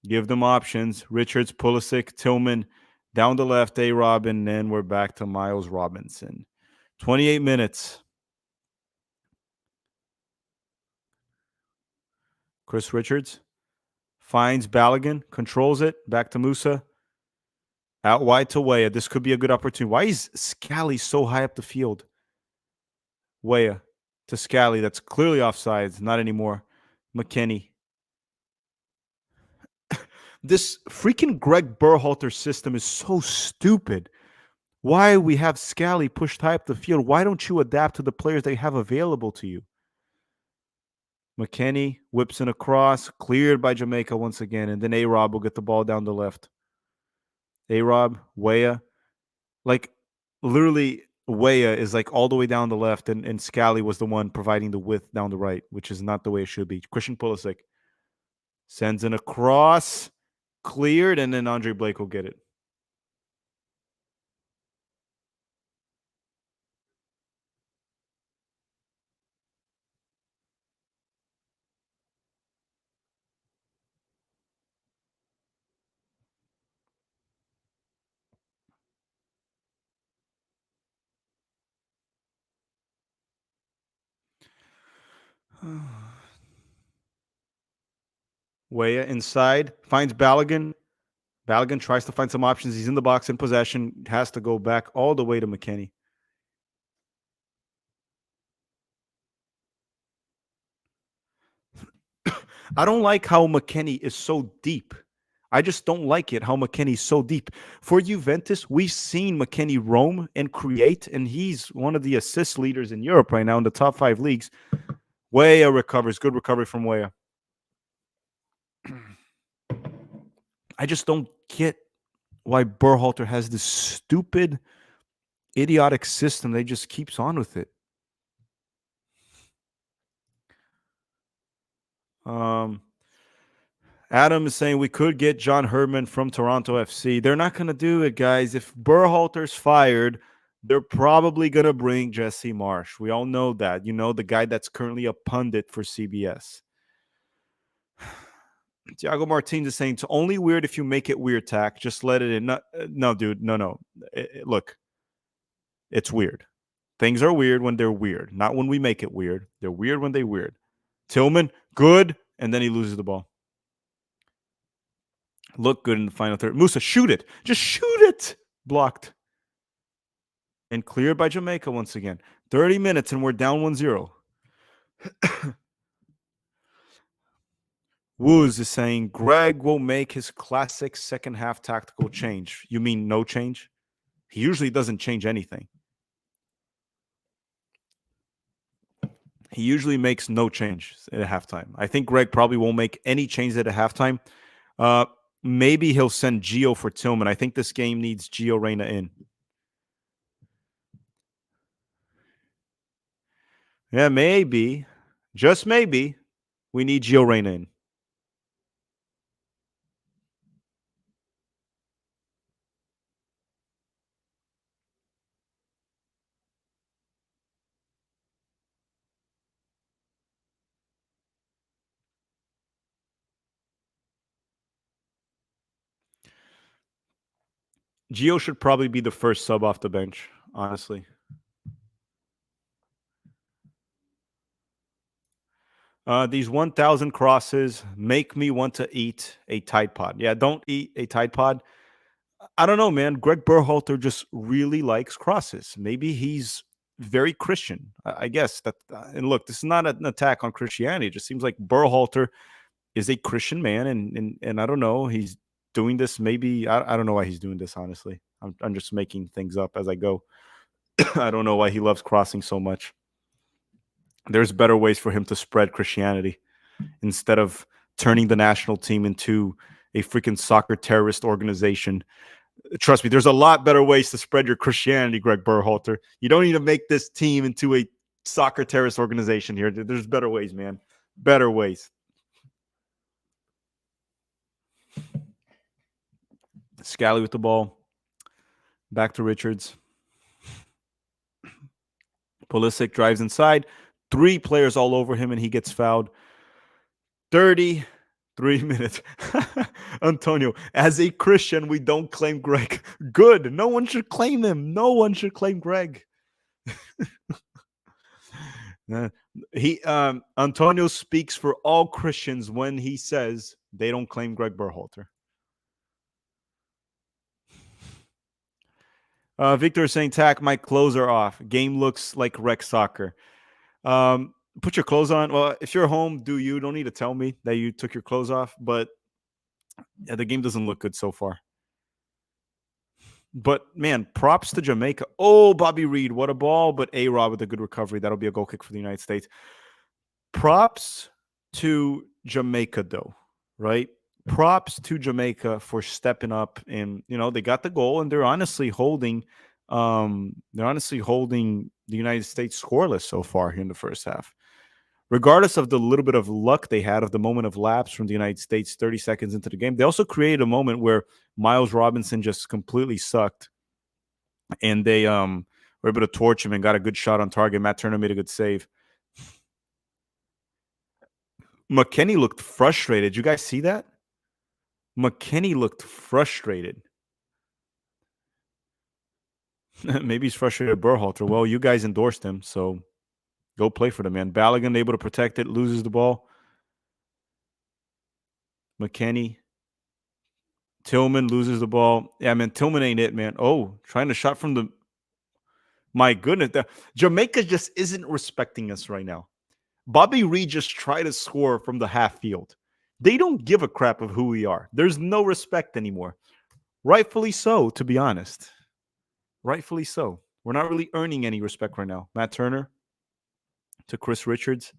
Give them options. Richards, Pulisic, Tillman. Down the left, A-Rob, and then we're back to Miles Robinson. 28 minutes. Chris Richards finds Balogun, controls it. Back to Musa. Out wide to Weah. This could be a good opportunity. Why is Scally so high up the field? Weah to Scally. That's clearly offsides. Not anymore. McKennie. This freaking Greg Berhalter system is so stupid. Why we have Scally pushed high up the field? Why don't you adapt to the players they have available to you? McKennie whips in across, cleared by Jamaica once again, and then A-Rob will get the ball down the left. A-Rob, Weah, like literally Weah is like all the way down the left, and Scally was the one providing the width down the right, which is not the way it should be. Christian Pulisic sends in a cross, cleared, and then Andre Blake will get it. Weah inside, finds Balogun. Balogun tries to find some options. He's in the box in possession. Has to go back all the way to McKennie. I don't like how McKennie is so deep. I just don't like it how McKennie's so deep. For Juventus, we've seen McKennie roam and create, and he's one of the assist leaders in Europe right now in the top 5 leagues. Weah recovers. Good recovery from Weah. I just don't get why Berhalter has this stupid, idiotic system that just keeps on with it. Adam is saying we could get John Herdman from Toronto FC. They're not going to do it, guys. If Berhalter's fired, they're probably going to bring Jesse Marsh. We all know that. You know, the guy that's currently a pundit for CBS. Thiago Martins is saying it's only weird if you make it weird, Tack. Just let it in. No, dude. No. Look, it's weird. Things are weird when they're weird, not when we make it weird. They're weird when they're weird. Tillman, good, and then he loses the ball. Look good in the final third. Musa, shoot it. Just shoot it. Blocked. And cleared by Jamaica once again. 30 minutes and we're down 1-0. Woos is saying Greg will make his classic second half tactical change. You mean no change? He usually doesn't change anything. He usually makes no change at halftime. I think Greg probably won't make any change at a halftime. Maybe he'll send Gio for Tillman. I think this game needs Gio Reyna in. Yeah, maybe, just maybe, we need Gio Reyna in. Gio should probably be the first sub off the bench, honestly. These 1,000 crosses make me want to eat a Tide Pod. Yeah, don't eat a Tide Pod. I don't know, man. Greg Berhalter just really likes crosses. Maybe he's very Christian. I guess that. And look, this is not an attack on Christianity. It just seems like Berhalter is a Christian man, and I don't know. He's doing this. Maybe I don't know why he's doing this. Honestly, I'm just making things up as I go. I don't know why he loves crossing so much. There's better ways for him to spread Christianity instead of turning the national team into a freaking soccer terrorist organization. Trust me, there's a lot better ways to spread your Christianity, Greg Berhalter. You don't need to make this team into a soccer terrorist organization here. There's better ways, man. Better ways. Scally with the ball. Back to Richards. Pulisic drives inside. 3 players all over him, and he gets fouled. 33 minutes. Antonio, as a Christian, we don't claim Greg. Good. No one should claim him. No one should claim Greg. He Antonio speaks for all Christians when he says they don't claim Greg Berhalter. Victor is saying, "Tack, my clothes are off. Game looks like rec soccer." Put your clothes on. Well, if you're home, do you? Don't need to tell me that you took your clothes off. But yeah, the game doesn't look good so far. But man, props to Jamaica. Oh, Bobby Reed, what a ball! But A-Rob with a good recovery. That'll be a goal kick for the United States. Props to Jamaica, though, right? Props to Jamaica for stepping up, and they got the goal, and they're honestly holding the United States scoreless so far here in the first half. Regardless of the little bit of luck they had of the moment of lapse from the United States 30 seconds into the game, they also created a moment where Miles Robinson just completely sucked, and they were able to torch him and got a good shot on target. Matt Turner made a good save. McKennie looked frustrated. You guys see that? McKennie looked frustrated. Maybe he's frustrated at Berhalter. Well, you guys endorsed him, so go play for the man. Balogun able to protect it, loses the ball. McKennie. Tillman loses the ball. Yeah, man, Tillman ain't it, man. Oh, trying to shot from the... My goodness. Jamaica just isn't respecting us right now. Bobby Reed just tried to score from the half field. They don't give a crap of who we are. There's no respect anymore. Rightfully so, to be honest. Rightfully so. We're not really earning any respect right now. Matt Turner to Chris Richards.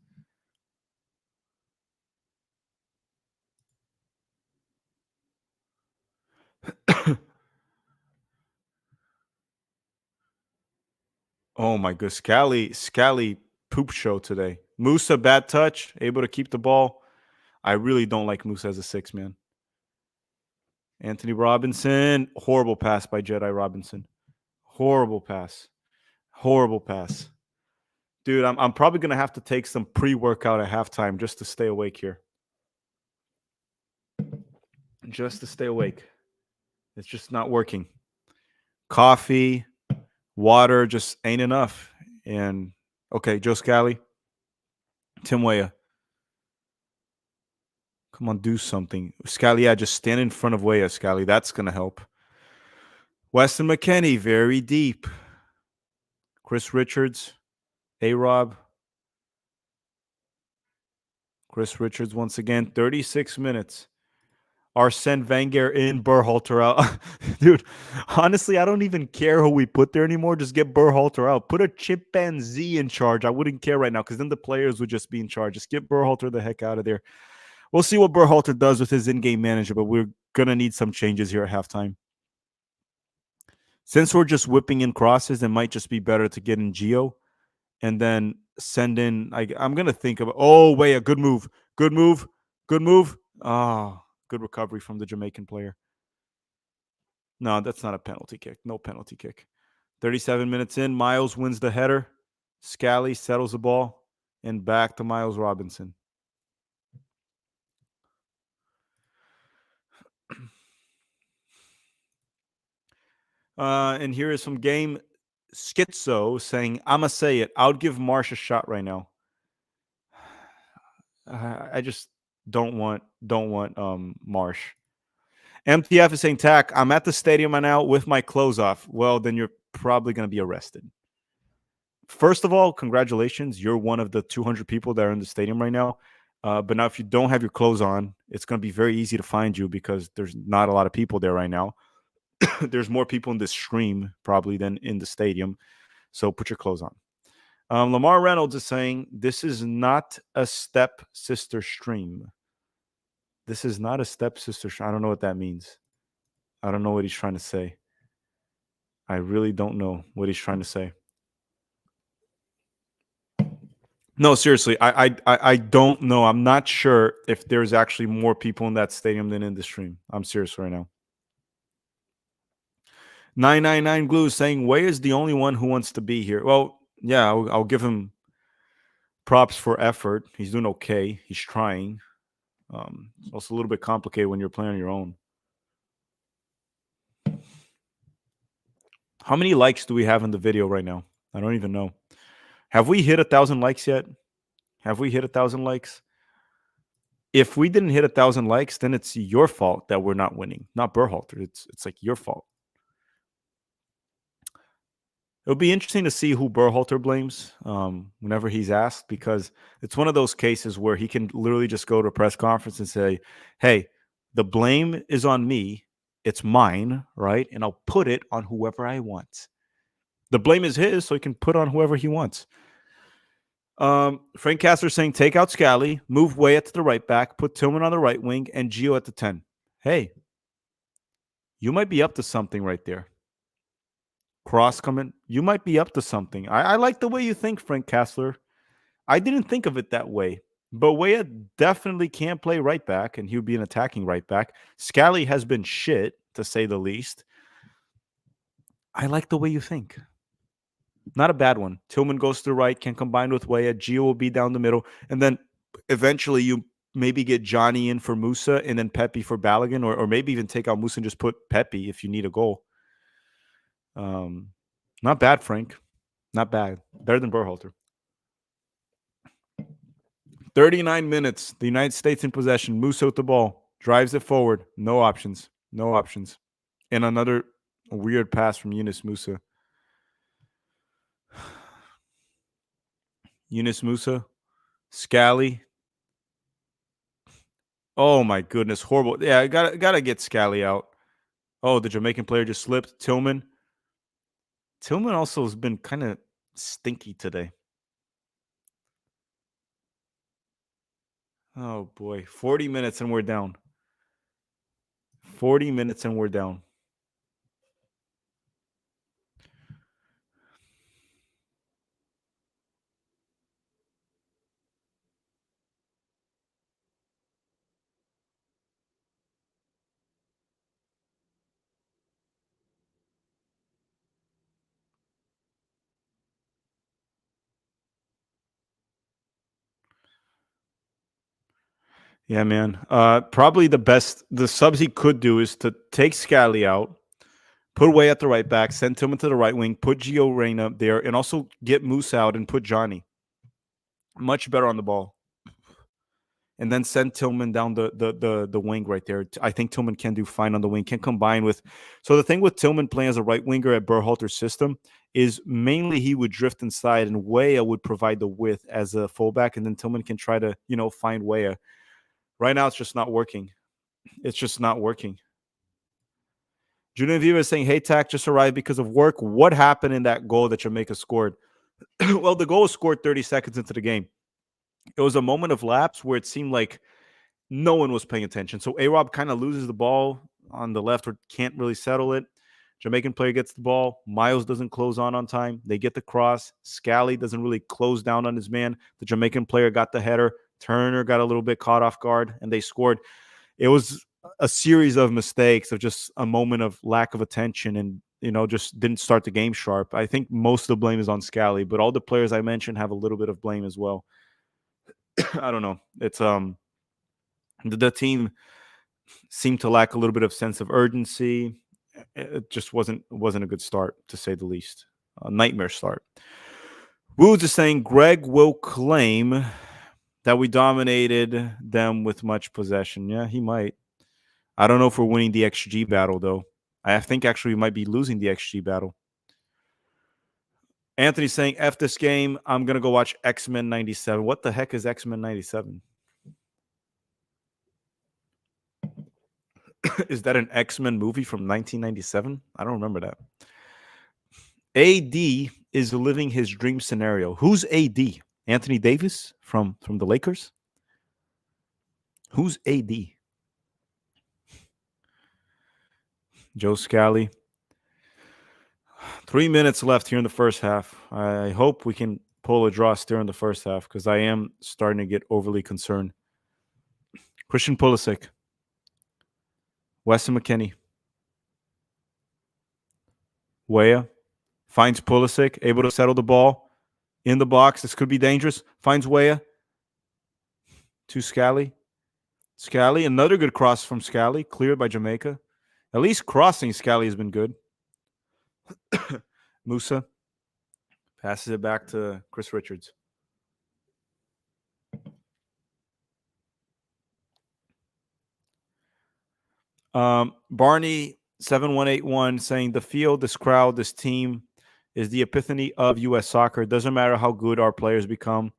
Oh my good. Scally poop show today. Musa bad touch, able to keep the ball. I really don't like Musa as a 6, man. Anthony Robinson, horrible pass by Jedi Robinson. Horrible pass. Horrible pass. Dude, I'm probably gonna have to take some pre-workout at halftime just to stay awake here. Just to stay awake. It's just not working. Coffee, water just ain't enough. And okay, Joe Scally, Tim Weah. Come on, do something. Scally, yeah, just stand in front of Weah, Scally. That's gonna help. Weston McKennie, very deep. Chris Richards, A-Rob. Chris Richards once again, 36 minutes. Arsene Wenger in, Berhalter out. Dude, honestly, I don't even care who we put there anymore. Just get Berhalter out. Put a chimpanzee in charge. I wouldn't care right now because then the players would just be in charge. Just get Berhalter the heck out of there. We'll see what Berhalter does with his in-game manager, but we're going to need some changes here at halftime. Since we're just whipping in crosses, it might just be better to get in Gio and then send in. I'm gonna think of. Oh wait, a good move, good move, good move. Oh, good recovery from the Jamaican player. No, that's not a penalty kick. No penalty kick. 37 minutes in, Miles wins the header. Scally settles the ball, and back to Miles Robinson. And here is some game schizo saying, "I'ma say it. I would give Marsh a shot right now. I just don't want Marsh." MTF is saying, "Tack, I'm at the stadium right now with my clothes off." Well, then you're probably going to be arrested. First of all, congratulations. You're one of the 200 people that are in the stadium right now. But now, if you don't have your clothes on, it's going to be very easy to find you because there's not a lot of people there right now. There's more people in this stream probably than in the stadium. So put your clothes on. Lamar Reynolds is saying, "This is not a stepsister stream." This is not a stepsister stream. I don't know what that means. I don't know what he's trying to say. I really don't know what he's trying to say. No, seriously, I don't know. I'm not sure if there's actually more people in that stadium than in the stream. I'm serious right now. 999 Glue is saying, Way is the only one who wants to be here. Well, yeah, I'll give him props for effort. He's doing okay. He's trying. It's also a little bit complicated when you're playing on your own. How many likes do we have in the video right now? I don't even know. Have we hit 1,000 likes yet? Have we hit 1,000 likes? If we didn't hit 1,000 likes, then it's your fault that we're not winning, not Berhalter. It's like your fault. It'll be interesting to see who Berhalter blames whenever he's asked, because it's one of those cases where he can literally just go to a press conference and say, "Hey, the blame is on me. It's mine, right? And I'll put it on whoever I want." The blame is his, so he can put on whoever he wants. Frank Castor saying, "Take out Scally, move Weah to the right back, put Tillman on the right wing, and Gio at the 10. Hey, you might be up to something right there. Cross coming. You might be up to something. I like the way you think, Frank Castler. I didn't think of it that way. But Weah definitely can play right back, and he would be an attacking right back. Scally has been shit, to say the least. I like the way you think. Not a bad one. Tillman goes to the right, can combine with Weah. Gio will be down the middle. And then eventually you maybe get Johnny in for Musa and then Pepe for Balogun, or maybe even take out Musa and just put Pepe if you need a goal. Not bad, Frank. Not bad. Better than Berhalter. 39 minutes. The United States in possession. Musa with the ball. Drives it forward. No options. No options. And another weird pass from Yunus Musa. Yunus Musa. Scally. Oh my goodness. Horrible. Yeah, gotta get Scally out. Oh, the Jamaican player just slipped. Tillman. Tillman also has been kind of stinky today. Oh boy. 40 minutes and we're down. 40 minutes and we're down. Yeah, man. Probably the subs he could do is to take Scally out, put Way at the right back, send Tillman to the right wing, put Gio Reyna there, and also get Moose out and put Johnny. Much better on the ball. And then send Tillman down the wing right there. I think Tillman can do fine on the wing, can combine with. So the thing with Tillman playing as a right winger at Berhalter's system is mainly he would drift inside and Weah would provide the width as a fullback, and then Tillman can try to, find Weah. Right now, it's just not working. It's just not working. Julian Viva is saying, "Hey, Tack, just arrived because of work. What happened in that goal that Jamaica scored?" Well, the goal was scored 30 seconds into the game. It was a moment of lapse where it seemed like no one was paying attention. So A-Rob kind of loses the ball on the left or can't really settle it. Jamaican player gets the ball. Miles doesn't close on time. They get the cross. Scally doesn't really close down on his man. The Jamaican player got the header. Turner got a little bit caught off guard, and they scored. It was a series of mistakes, of just a moment of lack of attention, and just didn't start the game sharp. I think most of the blame is on Scally, but all the players I mentioned have a little bit of blame as well. I don't know. It's the team seemed to lack a little bit of sense of urgency. It just wasn't a good start, to say the least. A nightmare start. Woods is saying Greg will claim that we dominated them with much possession. Yeah, he might. I don't know if we're winning the XG battle, though. I think actually we might be losing the XG battle. Anthony's saying, F this game. I'm going to go watch X-Men 97. What the heck is X-Men 97? Is that an X-Men movie from 1997? I don't remember that. AD is living his dream scenario. Who's AD? Anthony Davis from the Lakers? Who's AD? Joe Scally. 3 minutes left here in the first half. I hope we can pull a draw still in the first half, because I am starting to get overly concerned. Christian Pulisic. Weston McKennie. Weah finds Pulisic, able to settle the ball in the box. This could be dangerous. Finds Weah to Scally. Scally, another good cross from Scally, cleared by Jamaica. At least crossing Scally has been good. Musa passes it back to Chris Richards. Barney 7181 saying the field, this crowd, this team is the epiphany of U.S. soccer. It doesn't matter how good our players become.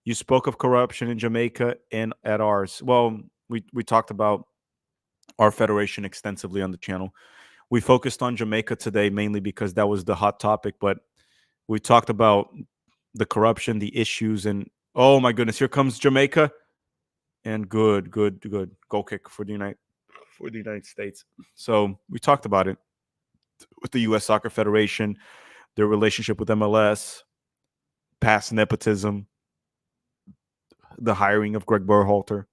You spoke of corruption in Jamaica and at ours. Well, we talked about our federation extensively on the channel. We focused on Jamaica today mainly because that was the hot topic, but we talked about the corruption, the issues, and oh my goodness, here comes Jamaica. And good goal kick for the United States. So we talked about it with the U.S. Soccer Federation, their relationship with MLS, past nepotism, the hiring of Greg Berhalter.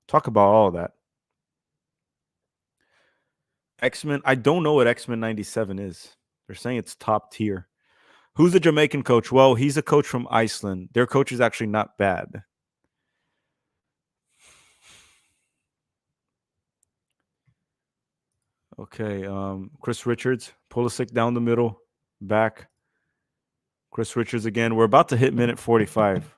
Talk about all of that. X-Men, I don't know what X-Men 97 is. They're saying it's top tier. Who's the Jamaican coach? Well, he's a coach from Iceland. Their coach is actually not bad. Okay, Chris Richards, Pulisic down the middle, back. Chris Richards again. We're about to hit minute 45.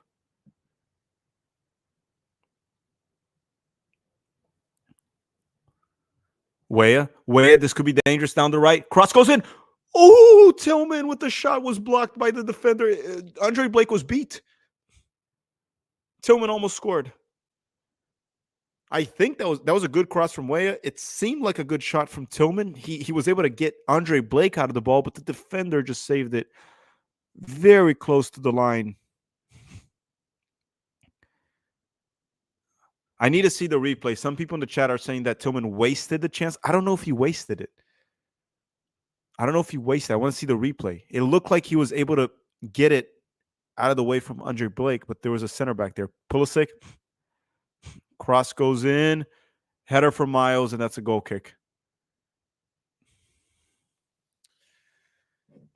Weah, this could be dangerous down the right. Cross goes in. Oh, Tillman with the shot was blocked by the defender. Andre Blake was beat. Tillman almost scored. I think that was a good cross from Weah. It seemed like a good shot from Tillman. He was able to get Andre Blake out of the ball, but the defender just saved it very close to the line. I need to see the replay. Some people in the chat are saying that Tillman wasted the chance. I don't know if he wasted it. I want to see the replay. It looked like he was able to get it out of the way from Andre Blake, but there was a center back there. Pulisic. Cross goes in. Header for Miles, and that's a goal kick.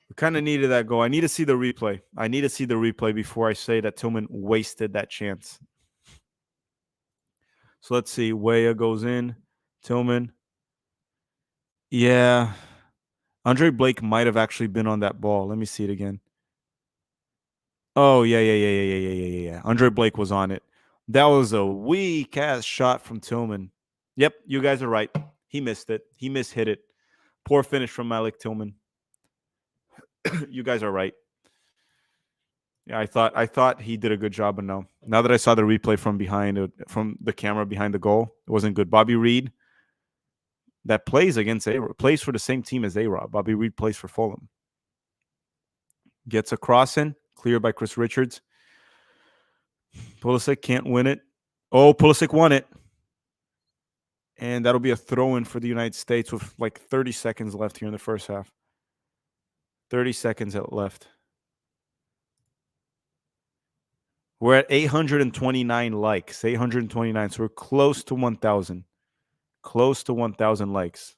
We kind of needed that goal. I need to see the replay before I say that Tillman wasted that chance. So let's see. Weah goes in. Tillman. Yeah. Andre Blake might have actually been on that ball. Let me see it again. Oh, yeah. Andre Blake was on it. That was a weak-ass shot from Tillman. Yep, you guys are right. He missed it. He mishit it. Poor finish from Malik Tillman. You guys are right. Yeah, I thought he did a good job, but no. Now that I saw the replay from behind, from the camera behind the goal, it wasn't good. Bobby Reed, that plays for the same team as A-Rod. Bobby Reed plays for Fulham. Gets a cross in, cleared by Chris Richards. Pulisic can't win it. Oh, Pulisic won it. And that'll be a throw-in for the United States with like 30 seconds left here in the first half. 30 seconds left. We're at 829 likes. 829. So we're close to 1,000. Close to 1,000 likes.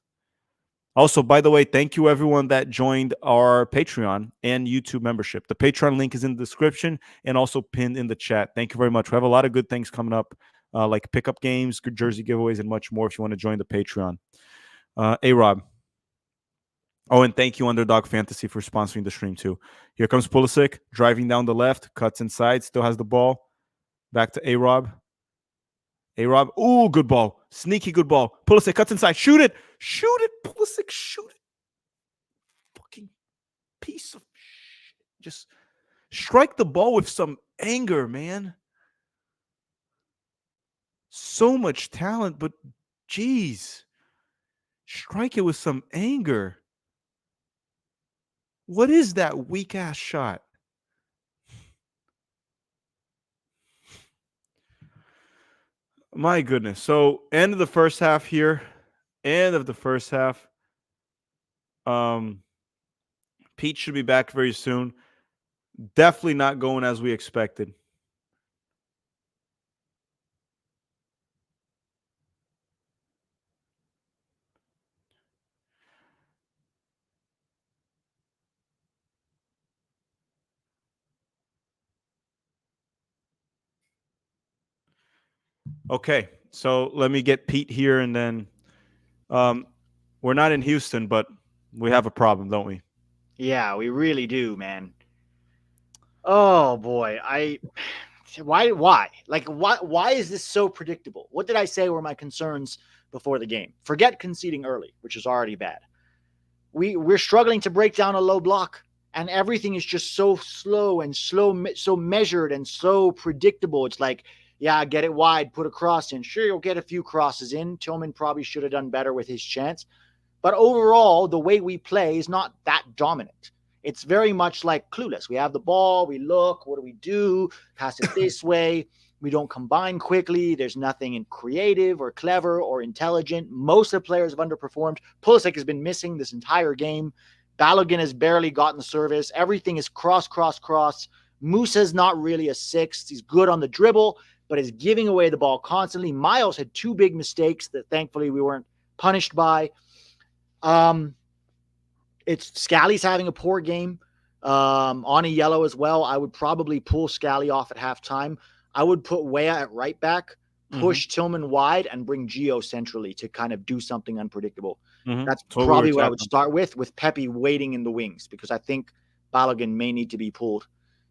Also, by the way, thank you everyone that joined our Patreon and YouTube membership. The Patreon link is in the description and also pinned in the chat. Thank you very much. We have a lot of good things coming up, like pickup games, good jersey giveaways, and much more if you want to join the Patreon. A-Rob. Oh, and thank you, Underdog Fantasy, for sponsoring the stream too. Here comes Pulisic, driving down the left, cuts inside, still has the ball. Back to A-Rob. A-Rob, ooh, good ball. Sneaky good ball. Pulisic cuts inside. Shoot it. Shoot it, Pulisic. Shoot it. Fucking piece of shit. Just strike the ball with some anger, man. So much talent, but geez. Strike it with some anger. What is that weak-ass shot? My goodness. So, end of the first half here. End of the first half. Pete should be back very soon. Definitely not going as we expected. Okay, so let me get Pete here, and then we're not in Houston, but we have a problem, don't we? Yeah, we really do, man. Oh boy, why? Like why is this so predictable? What did I say were my concerns before the game? Forget conceding early, which is already bad. We're struggling to break down a low block, and everything is just so slow, so measured and so predictable. It's like, yeah, get it wide, put a cross in. Sure, you'll get a few crosses in. Tillman probably should have done better with his chance. But overall, the way we play is not that dominant. It's very much like clueless. We have the ball, we look, what do we do? Pass it this way. We don't combine quickly. There's nothing in creative or clever or intelligent. Most of the players have underperformed. Pulisic has been missing this entire game. Balogun has barely gotten service. Everything is cross. Musa's not really a sixth. He's good on the dribble, but is giving away the ball constantly. Miles had two big mistakes that thankfully we weren't punished by. It's Scally's having a poor game on a yellow as well. I would probably pull Scally off at halftime. I would put Weah at right back, push Tillman wide, and bring Gio centrally to kind of do something unpredictable. That's probably what I would start with Pepe waiting in the wings, because I think Balogun may need to be pulled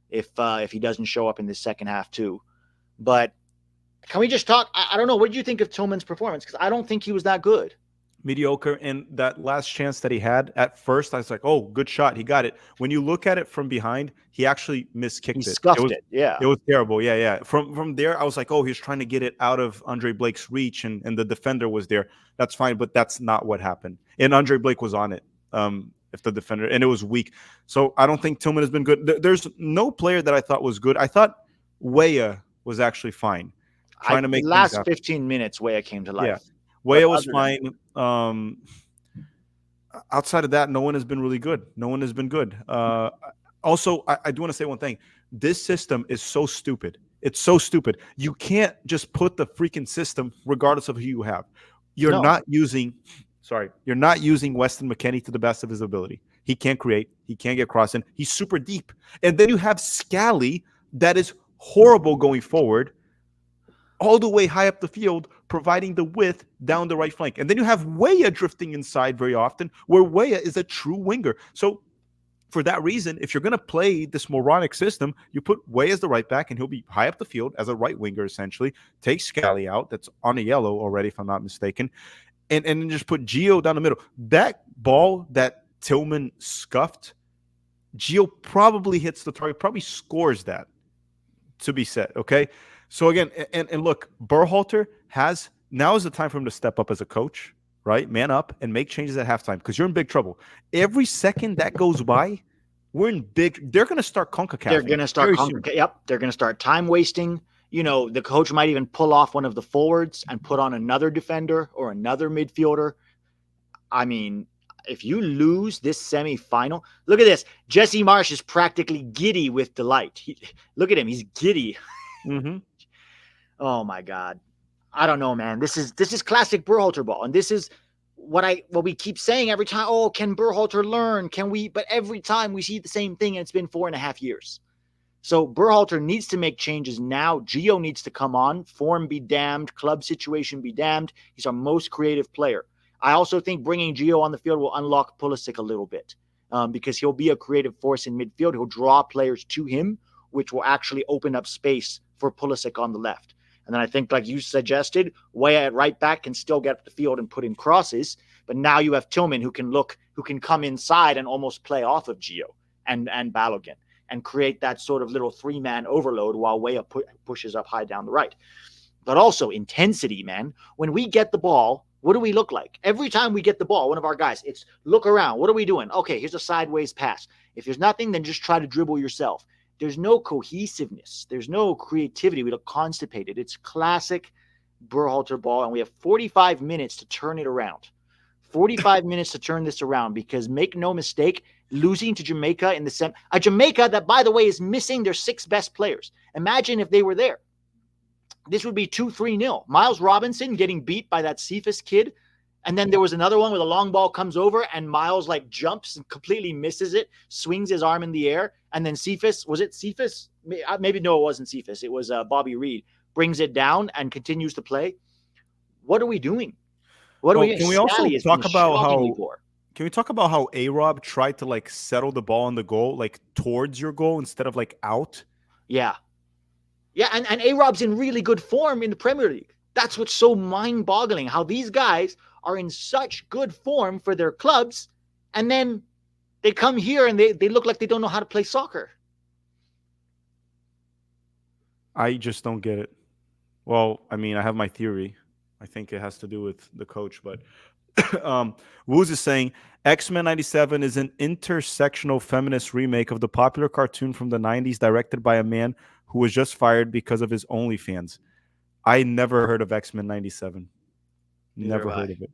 if he doesn't show up in the second half too. But can we just talk? I don't know. What did you think of Tillman's performance? Because I don't think he was that good. Mediocre. And that last chance that he had at first, I was like, oh, good shot. He got it. When you look at it from behind, he actually miskicked it. He scuffed it. Yeah. It was terrible. Yeah. From there, I was like, oh, he's trying to get it out of Andre Blake's reach, and the defender was there. That's fine, but that's not what happened. And Andre Blake was on it. If the defender, and it was weak. So I don't think Tillman has been good. There's no player that I thought was good. I thought Weah was actually fine. Trying to make the last 15 minutes, Weah came to life. Yeah. Weah was fine. Outside of that, no one has been really good. Also, I do want to say one thing. This system is so stupid. It's so stupid. You can't just put the freaking system regardless of who you have. You're not using Weston McKennie to the best of his ability. He can't create. He can't get crossing. He's super deep. And then you have Scally that is horrible going forward, all the way high up the field, providing the width down the right flank. And then you have Weah drifting inside very often, where Weah is a true winger. So for that reason, if you're going to play this moronic system, you put Weah as the right back, and he'll be high up the field as a right winger, essentially. Take Scally out. That's on a yellow already, if I'm not mistaken. And then just put Gio down the middle. That ball that Tillman scuffed, Gio probably hits the target, probably scores that, to be said, okay? So again, and look, Berhalter now is the time for him to step up as a coach, right? Man up and make changes at halftime, because you're in big trouble. Every second that goes by, we're in big. They're going to start CONCACAF. They're going to start CONCACAF. Yep, they're going to start time wasting The coach might even pull off one of the forwards and put on another defender or another midfielder. I mean, if you lose this semifinal, look at this. Jesse Marsh is practically giddy with delight. Look at him. He's giddy. Mm-hmm. Oh my God. I don't know, man. This is classic Berhalter ball. And this is what we keep saying every time. Oh, can Berhalter learn? Can we? But every time we see the same thing, and it's been 4.5 years. So Berhalter needs to make changes now. Gio needs to come on. Form be damned. Club situation be damned. He's our most creative player. I also think bringing Gio on the field will unlock Pulisic a little bit because he'll be a creative force in midfield. He'll draw players to him, which will actually open up space for Pulisic on the left. And then I think, like you suggested, Weah at right back can still get up the field and put in crosses. But now you have Tillman who can come inside and almost play off of Gio and Balogun and create that sort of little three-man overload while Weah pushes up high down the right. But also intensity, man. When we get the ball, what do we look like? Every time we get the ball, one of our guys, it's look around. What are we doing? Okay, here's a sideways pass. If there's nothing, then just try to dribble yourself. There's no cohesiveness. There's no creativity. We look constipated. It's classic Berhalter ball, and we have 45 minutes to turn it around. 45 minutes to turn this around because make no mistake, losing to Jamaica in the a Jamaica that, by the way, is missing their 6 best players. Imagine if they were there. This would be 2-3-0. Miles Robinson getting beat by that Cephas kid. And then there was another one where the long ball comes over and Miles jumps and completely misses it, swings his arm in the air. And then Cephas, was it Cephas? Maybe no, it wasn't Cephas. It was Bobby Reed. Brings it down and continues to play. What are we doing? Can we also talk about how A-Rob tried to settle the ball on the goal, towards your goal instead of out? Yeah. Yeah, and A-Rob's in really good form in the Premier League. That's what's so mind-boggling, how these guys are in such good form for their clubs, and then they come here and they look like they don't know how to play soccer. I just don't get it. Well, I mean, I have my theory. I think it has to do with the coach, but Woos is saying X-Men 97 is an intersectional feminist remake of the popular cartoon from the 90s directed by a man who was just fired because of his OnlyFans. I never heard of X-Men 97. Never heard of it.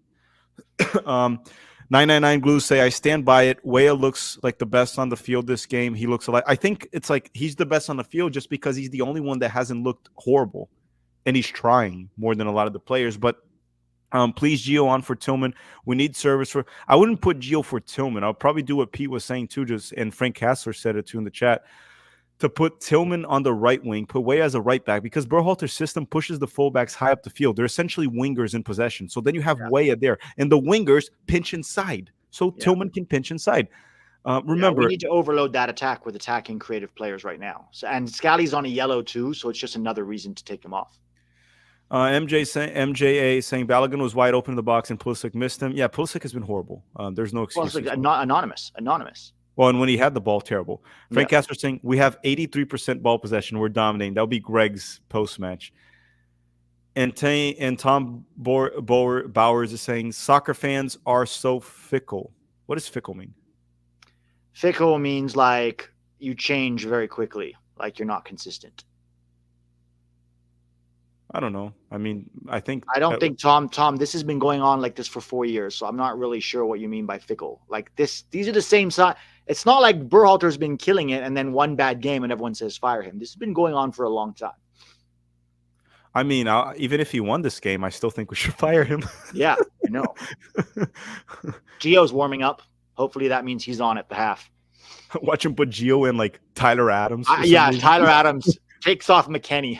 999 Glue say, I stand by it. Weah looks like the best on the field this game. He looks I think it's he's the best on the field just because he's the only one that hasn't looked horrible. And he's trying more than a lot of the players. But please, Gio on for Tillman. We need service for. I wouldn't put Gio for Tillman. I'll probably do what Pete was saying too, and Frank Hassler said it too in the chat. To put Tillman on the right wing, put Weah as a right back, because Berhalter's system pushes the fullbacks high up the field. They're essentially wingers in possession. So then you have Weah there, and the wingers pinch inside. So Tillman can pinch inside. Remember, we need to overload that attack with attacking creative players right now. So, and Scally's on a yellow too, so it's just another reason to take him off. MJA saying Balogun was wide open in the box and Pulisic missed him. Yeah, Pulisic has been horrible. There's no excuse. Well, anonymous. Well, and when he had the ball, terrible. Frank Casper saying we have 83% ball possession. We're dominating. That'll be Greg's post match. And Tom Bowers is saying soccer fans are so fickle. What does fickle mean? Fickle means you change very quickly, you're not consistent. I don't know. I mean, I think Tom, this has been going on like this for 4 years, so I'm not really sure what you mean by fickle. These are the same side. It's not like Berhalter's been killing it and then one bad game and everyone says fire him. This has been going on for a long time. I mean, even if he won this game, I still think we should fire him. Yeah, I know. Gio's warming up. Hopefully that means he's on at the half. Watch him put Gio in Tyler Adams. Tyler Adams takes off McKennie.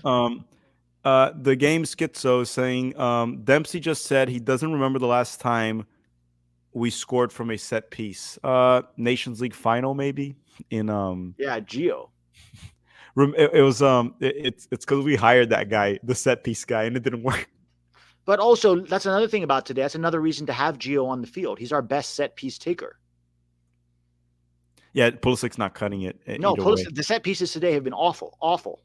The game Schizo saying Dempsey just said he doesn't remember the last time we scored from a set piece. Nations League final maybe in Gio. It was it's because we hired that guy, the set piece guy, and it didn't work. But also that's another thing about today. That's another reason to have Gio on the field. He's our best set piece taker. Yeah, Pulisic's not cutting it. No, the set pieces today have been awful.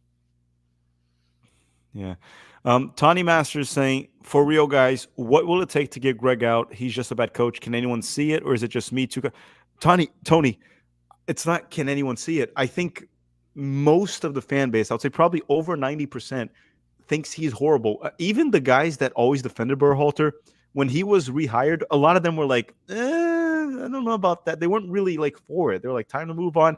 Yeah. Tawny Masters saying, for real, guys, what will it take to get Greg out? He's just a bad coach. Can anyone see it, or is it just me too? Tony, it's not can anyone see it. I think most of the fan base, I would say probably over 90%, thinks he's horrible. Even the guys that always defended Berhalter, when he was rehired, a lot of them were like, I don't know about that. They weren't really like for it. They were like, time to move on.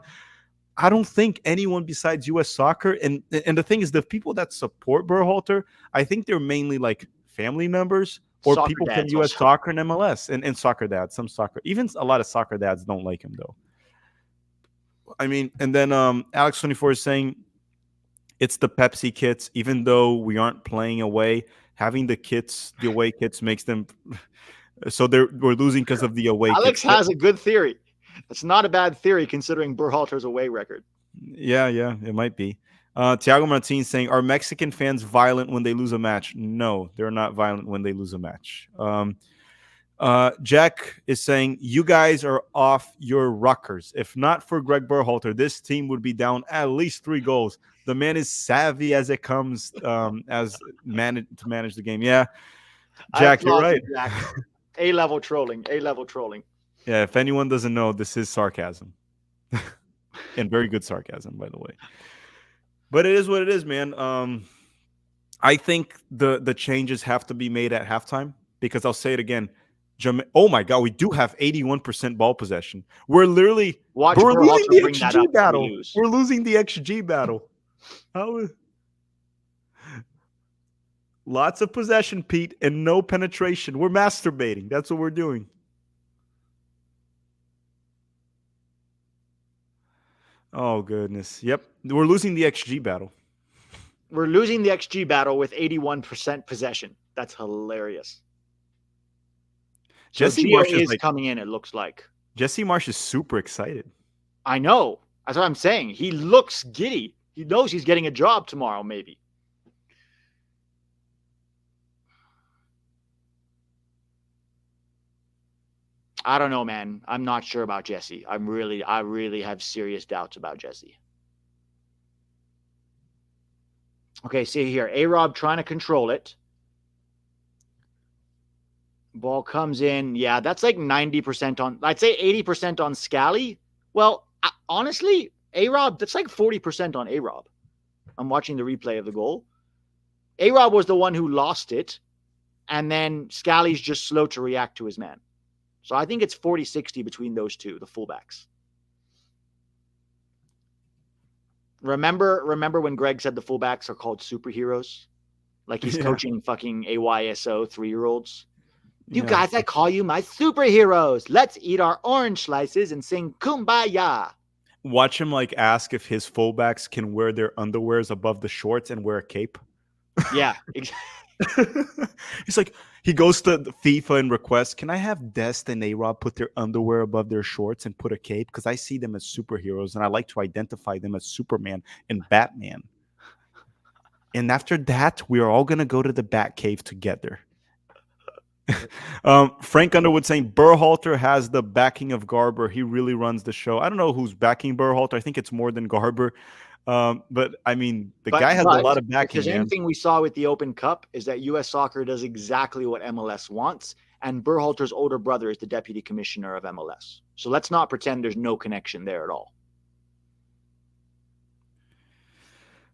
I don't think anyone besides U.S. Soccer, and the thing is, the people that support Berhalter, I think they're mainly like family members or Soccer people from dads U.S. also. Soccer and MLS, and soccer dads. Some soccer, even a lot of soccer dads don't like him though. I mean, and then Alex24 is saying it's the Pepsi kits. Even though we aren't playing away, having the away kits makes them so we're losing because of the away Alex kits. has a good theory. That's not a bad theory considering Berhalter's away record. Yeah, it might be. Tiago Martin saying, "Are Mexican fans violent when they lose a match?" No, they're not violent when they lose a match. Jack is saying, "You guys are off your ruckers. If not for Greg Berhalter, this team would be down at least 3 goals. The man is savvy as it comes to manage the game." Yeah, Jack, you're right. Jack. A-level trolling. A-level trolling. Yeah, if anyone doesn't know, this is sarcasm. And very good sarcasm, by the way. But it is what it is, man. I think the changes have to be made at halftime because I'll say it again. Oh my God, we do have 81% ball possession. We're literally we're losing the XG battle. We're losing the XG battle. Lots of possession, Pete, and no penetration. We're masturbating. That's what we're doing. Oh, goodness. Yep. We're losing the XG battle. We're losing the XG battle with 81% possession. That's hilarious. So Jesse Marsh is coming in, it looks like. Jesse Marsh is super excited. I know. That's what I'm saying. He looks giddy. He knows he's getting a job tomorrow, maybe. I don't know, man. I'm not sure about Jesse. I really have serious doubts about Jesse. Okay, see here. A-Rob trying to control it. Ball comes in. Yeah, that's like 90% on, I'd say 80% on Scally. Well, honestly, A-Rob, that's like 40% on A-Rob. I'm watching the replay of the goal. A-Rob was the one who lost it, and then Scally's just slow to react to his man. So I think it's 40-60 between those two, the fullbacks. Remember when Greg said the fullbacks are called superheroes? Like he's coaching fucking AYSO 3-year-olds. You guys, I call you my superheroes. Let's eat our orange slices and sing Kumbaya. Watch him like ask if his fullbacks can wear their underwears above the shorts and wear a cape. Yeah, exactly. He's like, he goes to FIFA and requests, can I have Dest and A-Rob put their underwear above their shorts and put a cape? Because I see them as superheroes and I like to identify them as Superman and Batman. And after that, we are all going to go to the Bat Cave together. Frank Underwood saying Berhalter has the backing of Garber. He really runs the show. I don't know who's backing Berhalter. I think it's more than Garber. But I mean, the guy has a lot of backing. If there's anything we saw with the Open Cup is that U.S. Soccer does exactly what MLS wants, and Berhalter's older brother is the deputy commissioner of MLS. So let's not pretend there's no connection there at all.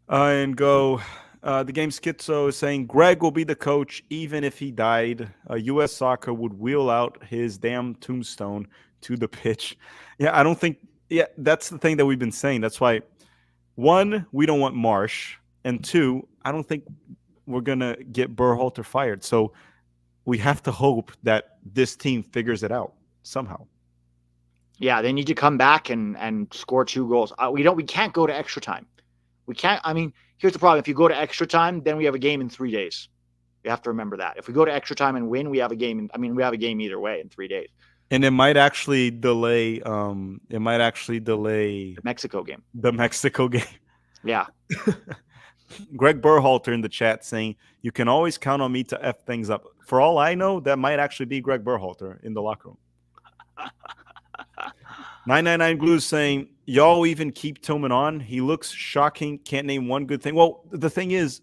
And go. The game Schizo is saying Greg will be the coach even if he died. U.S. Soccer would wheel out his damn tombstone to the pitch. Yeah, I don't think. Yeah, that's the thing that we've been saying. That's why, 1, we don't want Marsh, and 2, I don't think we're gonna get Berhalter fired. So we have to hope that this team figures it out somehow. Yeah, they need to come back and score 2 goals. We can't go to extra time. We can't. I mean, here's the problem. If you go to extra time, then we have a game in 3 days. You have to remember that. If we go to extra time and win, we have a game. We have a game either way in 3 days. And it might actually delay. The Mexico game. The Mexico game. Yeah. Greg Berhalter in the chat saying you can always count on me to F things up. For all I know, that might actually be Greg Berhalter in the locker room. 999 Blues saying, y'all even keep Tillman on? He looks shocking. Can't name one good thing. Well, the thing is,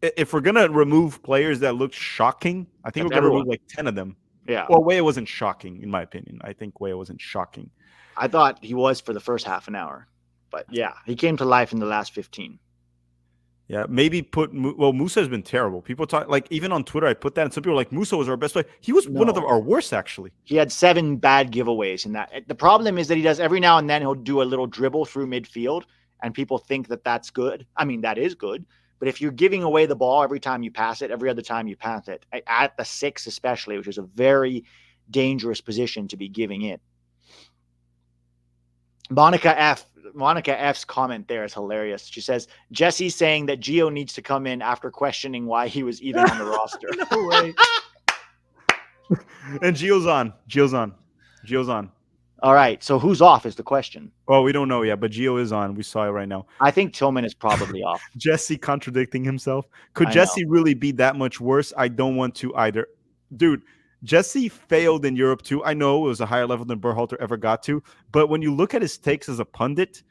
if we're going to remove players that look shocking, I think we're going to remove like 10 of them. Yeah. Well, Weah wasn't shocking, in my opinion. I think Weah wasn't shocking. I thought he was for the first half an hour. But yeah, he came to life in the last 15. Yeah, maybe Musa has been terrible. People talk like even on Twitter, I put that, and some people are like Musa was our best player. He was one of No. our worst actually. He had 7 bad giveaways in that. The problem is that he does every now and then he'll do a little dribble through midfield, and people think that that's good. I mean, that is good. But if you're giving away the ball every time you pass it, every other time you pass it, at the 6 especially, which is a very dangerous position to be giving it. Monica F's comment there is hilarious. She says, Jesse's saying that Gio needs to come in after questioning why he was even on the roster. No way. And Gio's on. All right. So who's off is the question. Oh, we don't know yet, but Gio is on. We saw it right now. I think Tillman is probably off. Jesse contradicting himself. Could Jesse really be that much worse? I don't want to either. Dude, Jesse failed in Europe too. I know it was a higher level than Berhalter ever got to, but when you look at his takes as a pundit,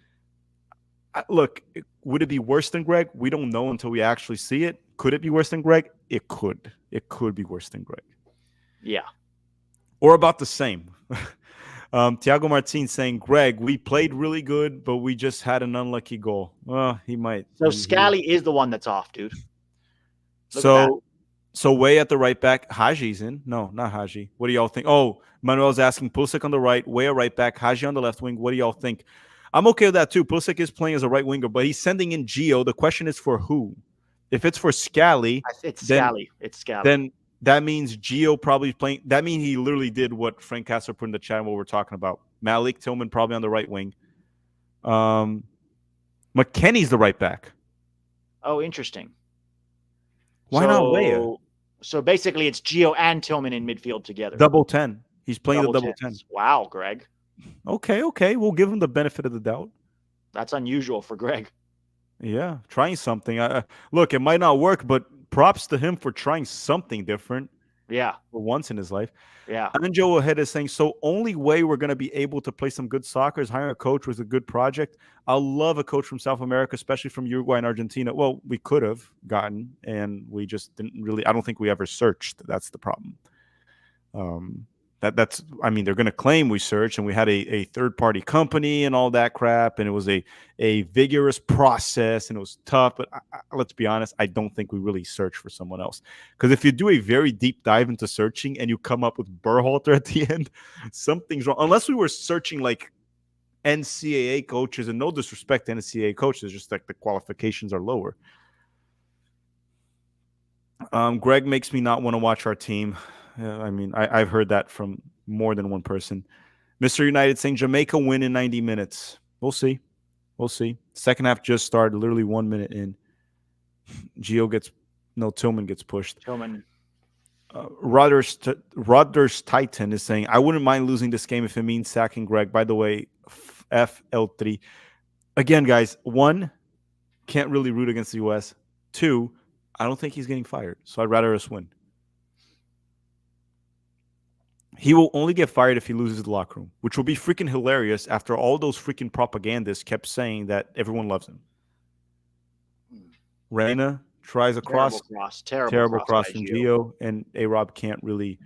look, would it be worse than Greg? We don't know until we actually see it. Could it be worse than Greg? It could. It could be worse than Greg. Yeah. Or about the same. Thiago Martin saying, Greg, we played really good, but we just had an unlucky goal. Well, he might. So Scally is the one that's off, dude. So Way at the right back. Haji's in. No, not Haji. What do y'all think? Oh, Manuel's asking Pulisic on the right, Way a right back, Haji on the left wing. What do y'all think? I'm okay with that too. Pulisic is playing as a right winger, but he's sending in Gio. The question is for who? If it's for Scally, Scally. Then that means Gio probably playing. That means he literally did what Frank Castle put in the chat and what we're talking about. Malik Tillman probably on the right wing. McKennie's the right back. Oh, interesting. Why not Weah? So basically it's Gio and Tillman in midfield together. Double 10. He's playing the double 10. Wow, Greg. Okay. We'll give him the benefit of the doubt. That's unusual for Greg. Yeah, trying something. Look, it might not work, but props to him for trying something different. Yeah. For once in his life. Yeah. Anjo ahead is saying, so only way we're going to be able to play some good soccer is hiring a coach with a good project. I love a coach from South America, especially from Uruguay and Argentina. Well, we could have gotten, and we just didn't really. I don't think we ever searched. That's the problem. I mean, they're going to claim we searched and we had a third-party company and all that crap, and it was a vigorous process and it was tough. But let's be honest, I don't think we really searched for someone else. Because if you do a very deep dive into searching and you come up with Berhalter at the end, something's wrong. Unless we were searching like NCAA coaches, and no disrespect to NCAA coaches, just like the qualifications are lower. Greg makes me not want to watch our team. I mean, I've heard that from more than one person. Mr. United saying Jamaica win in 90 minutes. We'll see. Second half just started, literally 1 minute in. Tillman gets pushed. Tillman. Rodder's Titan is saying, I wouldn't mind losing this game if it means sacking Greg. By the way, FL3. Again, guys, 1, can't really root against the U.S. 2, I don't think he's getting fired, so I'd rather us win. He will only get fired if he loses the locker room, which will be freaking hilarious after all those freaking propagandists kept saying that everyone loves him. Reyna tries a terrible cross from Gio, and A-Rob can't really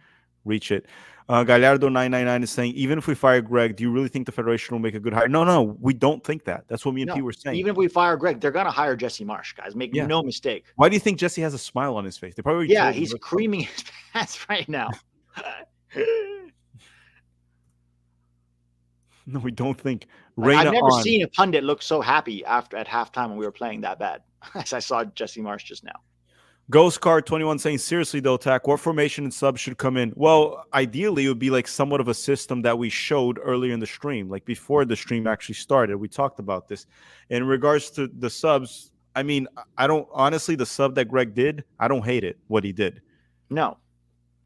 reach it. Gallardo999 is saying, even if we fire Greg, do you really think the Federation will make a good hire? No, we don't think that. That's what me and P were saying. Even if we fire Greg, they're going to hire Jesse Marsh, guys. Make no mistake. Why do you think Jesse has a smile on his face? They probably he's creaming his pants right now. No, we don't think. Reyna I've never seen a pundit look so happy at halftime when we were playing that bad as I saw Jesse Marsh just now. Ghost Card 21 saying, seriously though, Tack, what formation and subs should come in? Well, ideally it would be like somewhat of a system that we showed earlier in the stream, like before the stream actually started. We talked about this. In regards to the subs, I mean, I don't honestly, the sub that Greg did, I don't hate it, what he did. No,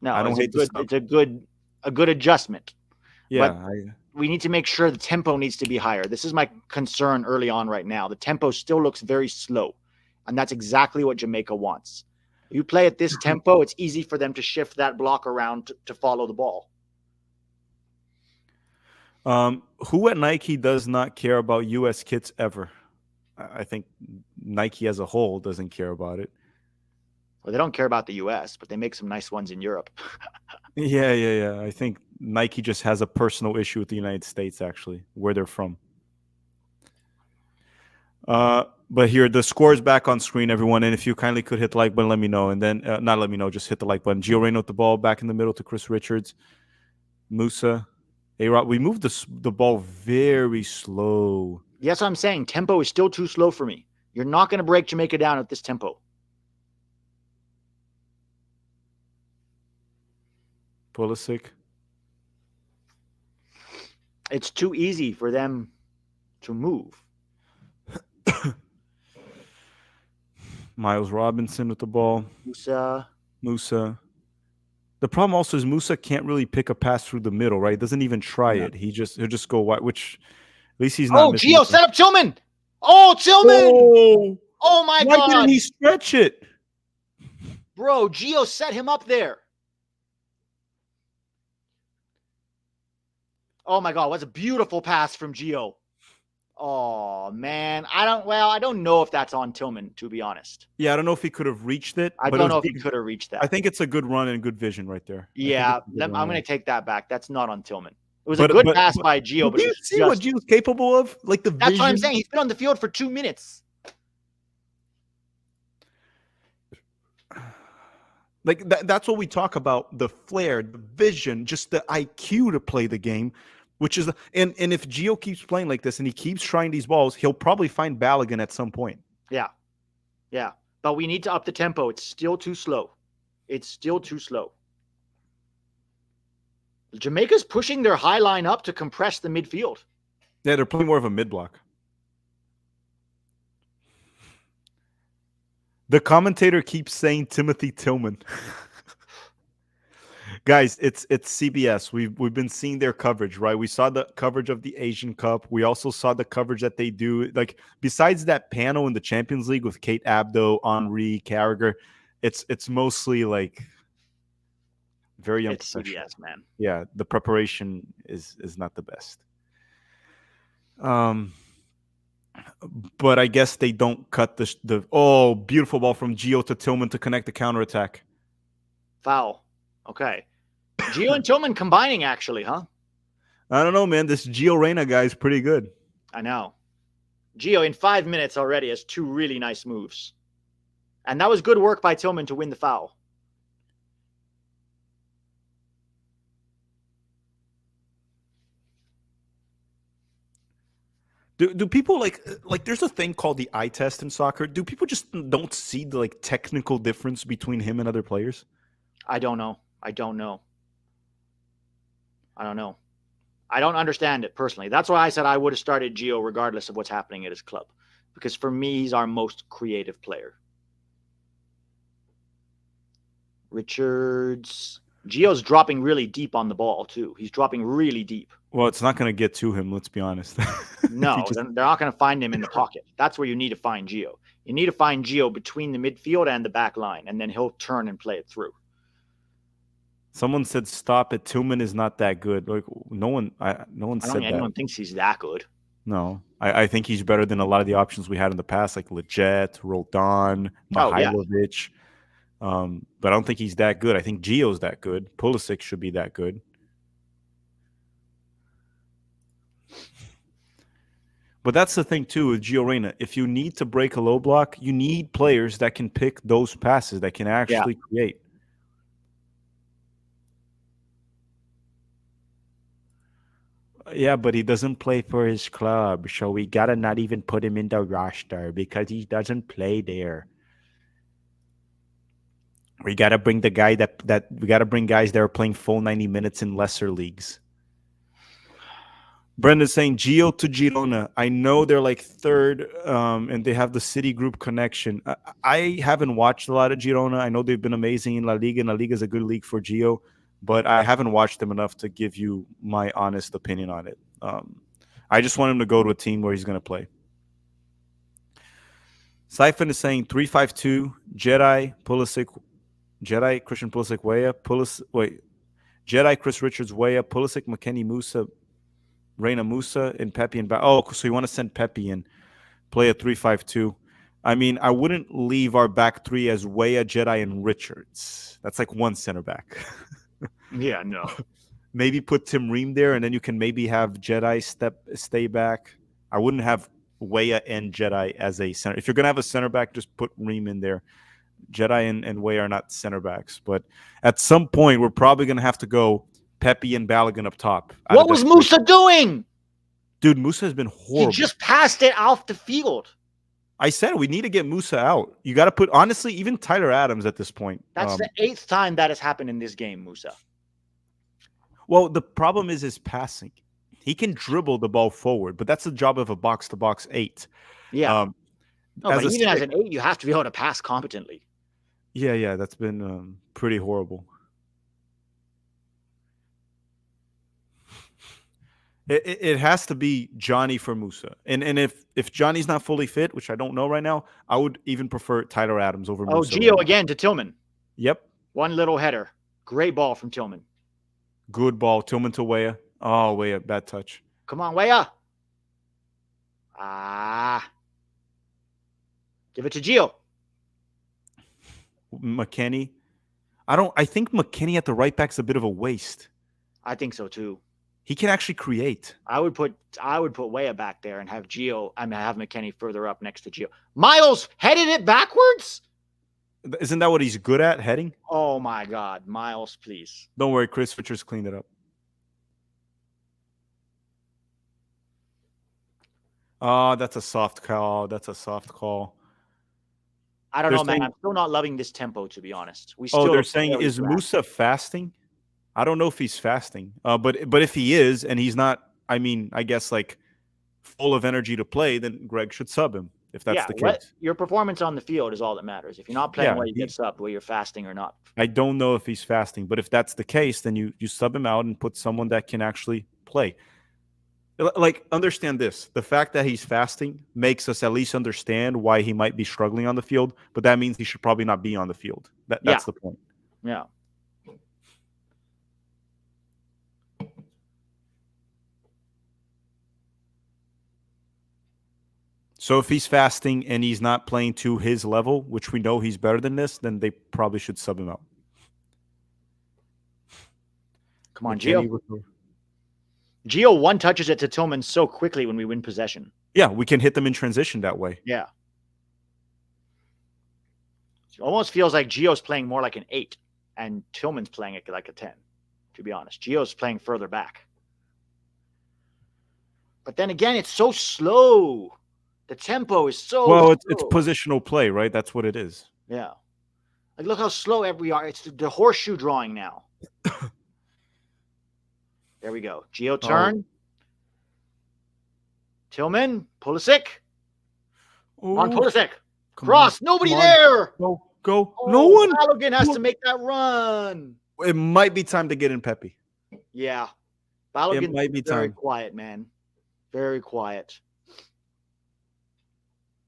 I don't hate the sub. It's a good adjustment. Yeah, but we need to make sure the tempo needs to be higher. This is my concern early on right now. The tempo still looks very slow, and that's exactly what Jamaica wants. You play at this tempo, it's easy for them to shift that block around to follow the ball. Who at Nike does not care about U.S. kits ever? I think Nike as a whole doesn't care about it. Well, they don't care about the U.S., but they make some nice ones in Europe. Yeah. I think Nike just has a personal issue with the United States, actually, where they're from. But here, the score is back on screen, everyone. And if you kindly could hit the like button, let me know. And then, not let me know, just hit the like button. Gio Reyna with the ball back in the middle to Chris Richards. Musa. A-Rod. We moved the ball very slow. Yes, I'm saying tempo is still too slow for me. You're not going to break Jamaica down at this tempo. Pulisic. It's too easy for them to move. Miles Robinson with the ball. Musa. The problem also is Musa can't really pick a pass through the middle, right? Doesn't even try it. He'll just go wide, which at least he's not missing. Gio, set up Tillman. Oh, Tillman. Oh my God. Why didn't he stretch it? Bro, Gio set him up there. Oh my God, what's a beautiful pass from Gio. Oh man, I don't know if that's on Tillman, to be honest. Yeah, I don't know if he could have reached it. I don't know if he could have reached that. I think it's a good run and good vision right there. Yeah, I'm going to take that back. That's not on Tillman. It was a good pass by Gio. But you see what Gio's capable of? Like the That's what I'm saying. He's been on the field for 2 minutes. Like that's what we talk about: the flair, the vision, just the IQ to play the game. Which is, and if Gio keeps playing like this and he keeps trying these balls, he'll probably find Balogun at some point. Yeah. But we need to up the tempo. It's still too slow. Jamaica's pushing their high line up to compress the midfield. Yeah, they're playing more of a mid block. The commentator keeps saying Timothy Tillman. Guys, it's CBS. We've been seeing their coverage, right? We saw the coverage of the Asian Cup. We also saw the coverage that they do. Like, besides that panel in the Champions League with Kate Abdo, Henri, Carragher, it's mostly like very unprofessional. It's CBS, man. Yeah, the preparation is not the best. But I guess they don't cut the beautiful ball from Gio to Tillman to connect the counterattack. Foul. Okay. Gio and Tillman combining, actually, huh? I don't know, man. This Gio Reyna guy is pretty good. I know. Gio, in 5 minutes already, has 2 really nice moves. And that was good work by Tillman to win the foul. Do people like there's a thing called the eye test in soccer? Do people just don't see the technical difference between him and other players? I don't know. I don't understand it personally. That's why I said I would have started Gio regardless of what's happening at his club. Because for me, he's our most creative player. Richards. Gio's dropping really deep on the ball, too. He's dropping really deep. Well, it's not going to get to him, let's be honest. No, they're not going to find him in the pocket. That's where you need to find Gio. You need to find Gio between the midfield and the back line, and then he'll turn and play it through. Someone said stop it. Tillman is not that good. Like no one said that. I don't think anyone thinks he's that good. No, I think he's better than a lot of the options we had in the past, like Leggett, Roldan, Mihailovic. But I don't think he's that good. I think Gio's that good. Pulisic should be that good. But that's the thing too with Gio Reyna. If you need to break a low block, you need players that can pick those passes, that can actually create. Yeah, but he doesn't play for his club, so we gotta not even put him in the roster because he doesn't play there. We gotta bring the guy that we gotta bring guys that are playing full 90 minutes in lesser leagues. Brendan's saying Gio to Girona. I know they're like third, and they have the City Group connection. I haven't watched a lot of Girona. I know they've been amazing in La Liga, and La Liga is a good league for Gio, but I haven't watched them enough to give you my honest opinion on it. I just want him to go to a team where he's going to play. Siphon is saying 3-5-2, Jedi, Christian Pulisic, Weah, Jedi, Chris Richards, Weah, Pulisic, McKennie, Musa, Reyna, Musa, and Pepe and so you want to send Pepe in, play a 3-5-2. I mean, I wouldn't leave our back three as Weah, Jedi, and Richards. That's like one center back. Yeah, no. Maybe put Tim Ream there, and then you can maybe have Jedi stay back. I wouldn't have Weah and Jedi as a center. If you're gonna have a center back, just put Reem in there. Jedi and Weah are not center backs, but at some point we're probably gonna have to go Pepe and Balogun up top. What was Musa doing? Dude, Musa has been horrible. He just passed it off the field. I said we need to get Musa out. You got to put, honestly, even Tyler Adams at this point. That's the 8th time that has happened in this game, Musa. Well, the problem is his passing. He can dribble the ball forward, but that's the job of a box-to-box 8. Yeah. No, but even as an 8, you have to be able to pass competently. Yeah, that's been pretty horrible. It has to be Johnny for Musa. And if Johnny's not fully fit, which I don't know right now, I would even prefer Tyler Adams over Musa. Oh, Gio again to Tillman. Yep. One little header. Great ball from Tillman. Good ball. Tillman to Weah. Oh, Weah, bad touch. Come on, Weah. Give it to Gio. McKennie. I think McKennie at the right back's a bit of a waste. I think so too. He can actually create. I would put Weah back there and have have McKennie further up next to Gio. Miles headed it backwards? Isn't that what he's good at, heading? Oh my God. Miles, please. Don't worry, Chris Fitcher's cleaned it up. Oh, that's a soft call. That's a soft call. I don't know, man. I'm still not loving this tempo, to be honest. They're saying, is Musa fasting? I don't know if he's fasting, but if he is and he's not, I mean, I guess like full of energy to play, then Greg should sub him if that's the case. Your performance on the field is all that matters. If you're not playing well, you get subbed, whether you're fasting or not. I don't know if he's fasting, but if that's the case, then you sub him out and put someone that can actually play. Like, understand this. The fact that he's fasting makes us at least understand why he might be struggling on the field, but that means he should probably not be on the field. That's the point. Yeah. So if he's fasting and he's not playing to his level, which we know he's better than this, then they probably should sub him out. Come on, Gio. Gio one touches it to Tillman so quickly when we win possession. Yeah, we can hit them in transition that way. Yeah. It almost feels like Gio's playing more like an 8 and Tillman's playing it like a 10, to be honest. Gio's playing further back. But then again, it's so slow. The tempo is so slow. It's positional play, right? That's what it is. Yeah. Like, look how slow we are. It's the horseshoe drawing now. There we go. Gio turn. Tillman. Pulisic. On Pulisic. Cross. Nobody there. Go. Oh, no one. Balogun has to make that run. It might be time to get in Pepe. Yeah. Balogun might be very time. Quiet, man. Very quiet.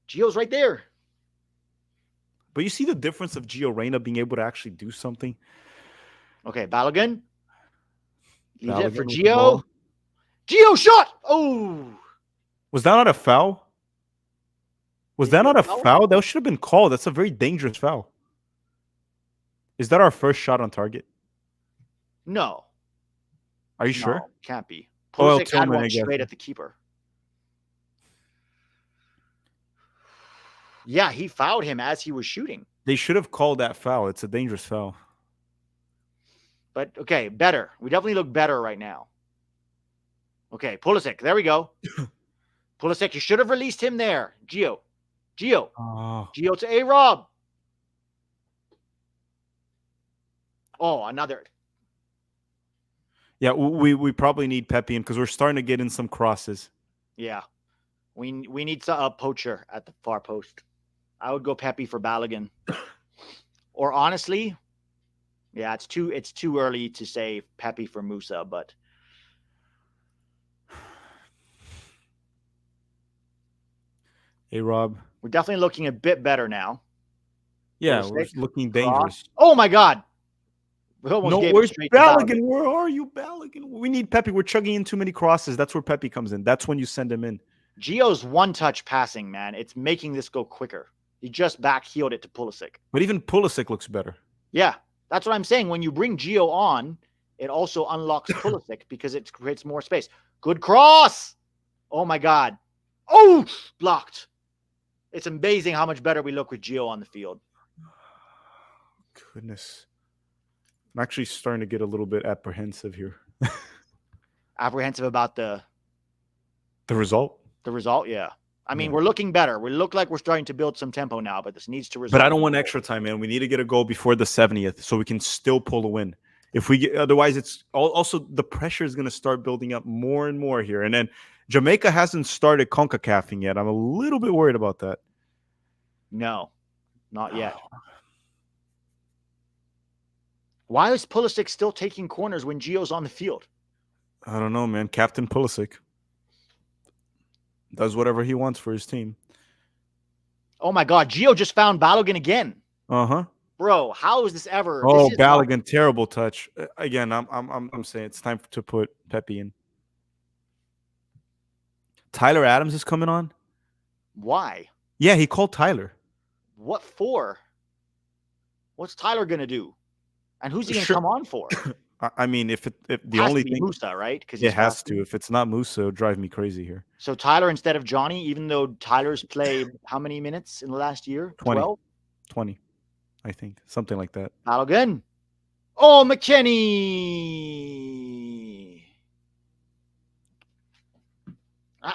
Gio's right there. But you see the difference of Gio Reyna being able to actually do something? Okay, Balogun. Leave it for Gio. Gio shot! Oh! Was that not a foul? Was that not a foul? That should have been called. That's a very dangerous foul. Is that our first shot on target? No. Are you sure? Can't be. Pulisic had one straight at the keeper. Yeah, he fouled him as he was shooting. They should have called that foul. It's a dangerous foul. But, okay, better. We definitely look better right now. Okay, Pulisic. There we go. Pulisic, you should have released him there. Gio. Oh. Gio to A-Rob. Oh, another. Yeah, we probably need Pepe in because we're starting to get in some crosses. Yeah. We need a poacher at the far post. I would go Pepe for Balogun. Or honestly, yeah, it's too early to say Pepe for Musa, but Hey, Rob. We're definitely looking a bit better now. Yeah, we're looking dangerous. Oh my God. We almost gave where's it straight Balogun? Where are you, Balogun? We need Pepe. We're chugging in too many crosses. That's where Pepe comes in. That's when you send him in. Gio's one-touch passing, man. It's making this go quicker. He just back-heeled it to Pulisic. But even Pulisic looks better. Yeah, that's what I'm saying. When you bring Gio on, it also unlocks Pulisic because it creates more space. Good cross! Oh, my God. Oh, blocked. It's amazing how much better we look with Gio on the field. Goodness. I'm actually starting to get a little bit apprehensive here. Apprehensive about the result? The result, yeah. I mean, Yeah. we're looking better. We look like we're starting to build some tempo now, but this needs to result. But I don't want extra time, man. We need to get a goal before the 70th so we can still pull a win. If we get, otherwise, it's also the pressure is going to start building up more and more here. And then Jamaica hasn't started CONCACAFing yet. I'm a little bit worried about that. No, not yet. Why is Pulisic still taking corners when Gio's on the field? I don't know, man. Captain Pulisic does whatever he wants for his team. Oh my God, Gio just found Balogun again. Uh-huh. Bro, how is this ever? Oh, This Balogun, terrible touch. Again, I'm saying it's time to put Pepe in. Tyler Adams is coming on. Why? Yeah, he called Tyler. What for? What's Tyler gonna do? And who's he gonna come on for? I mean, if the has only to be thing Musa, right? Because it has to. If it's not Musa, it'll drive me crazy here. So Tyler instead of Johnny, even though Tyler's played how many minutes in the last year? 12? 20, I think. Something like that. Balogun. Oh, McKenny.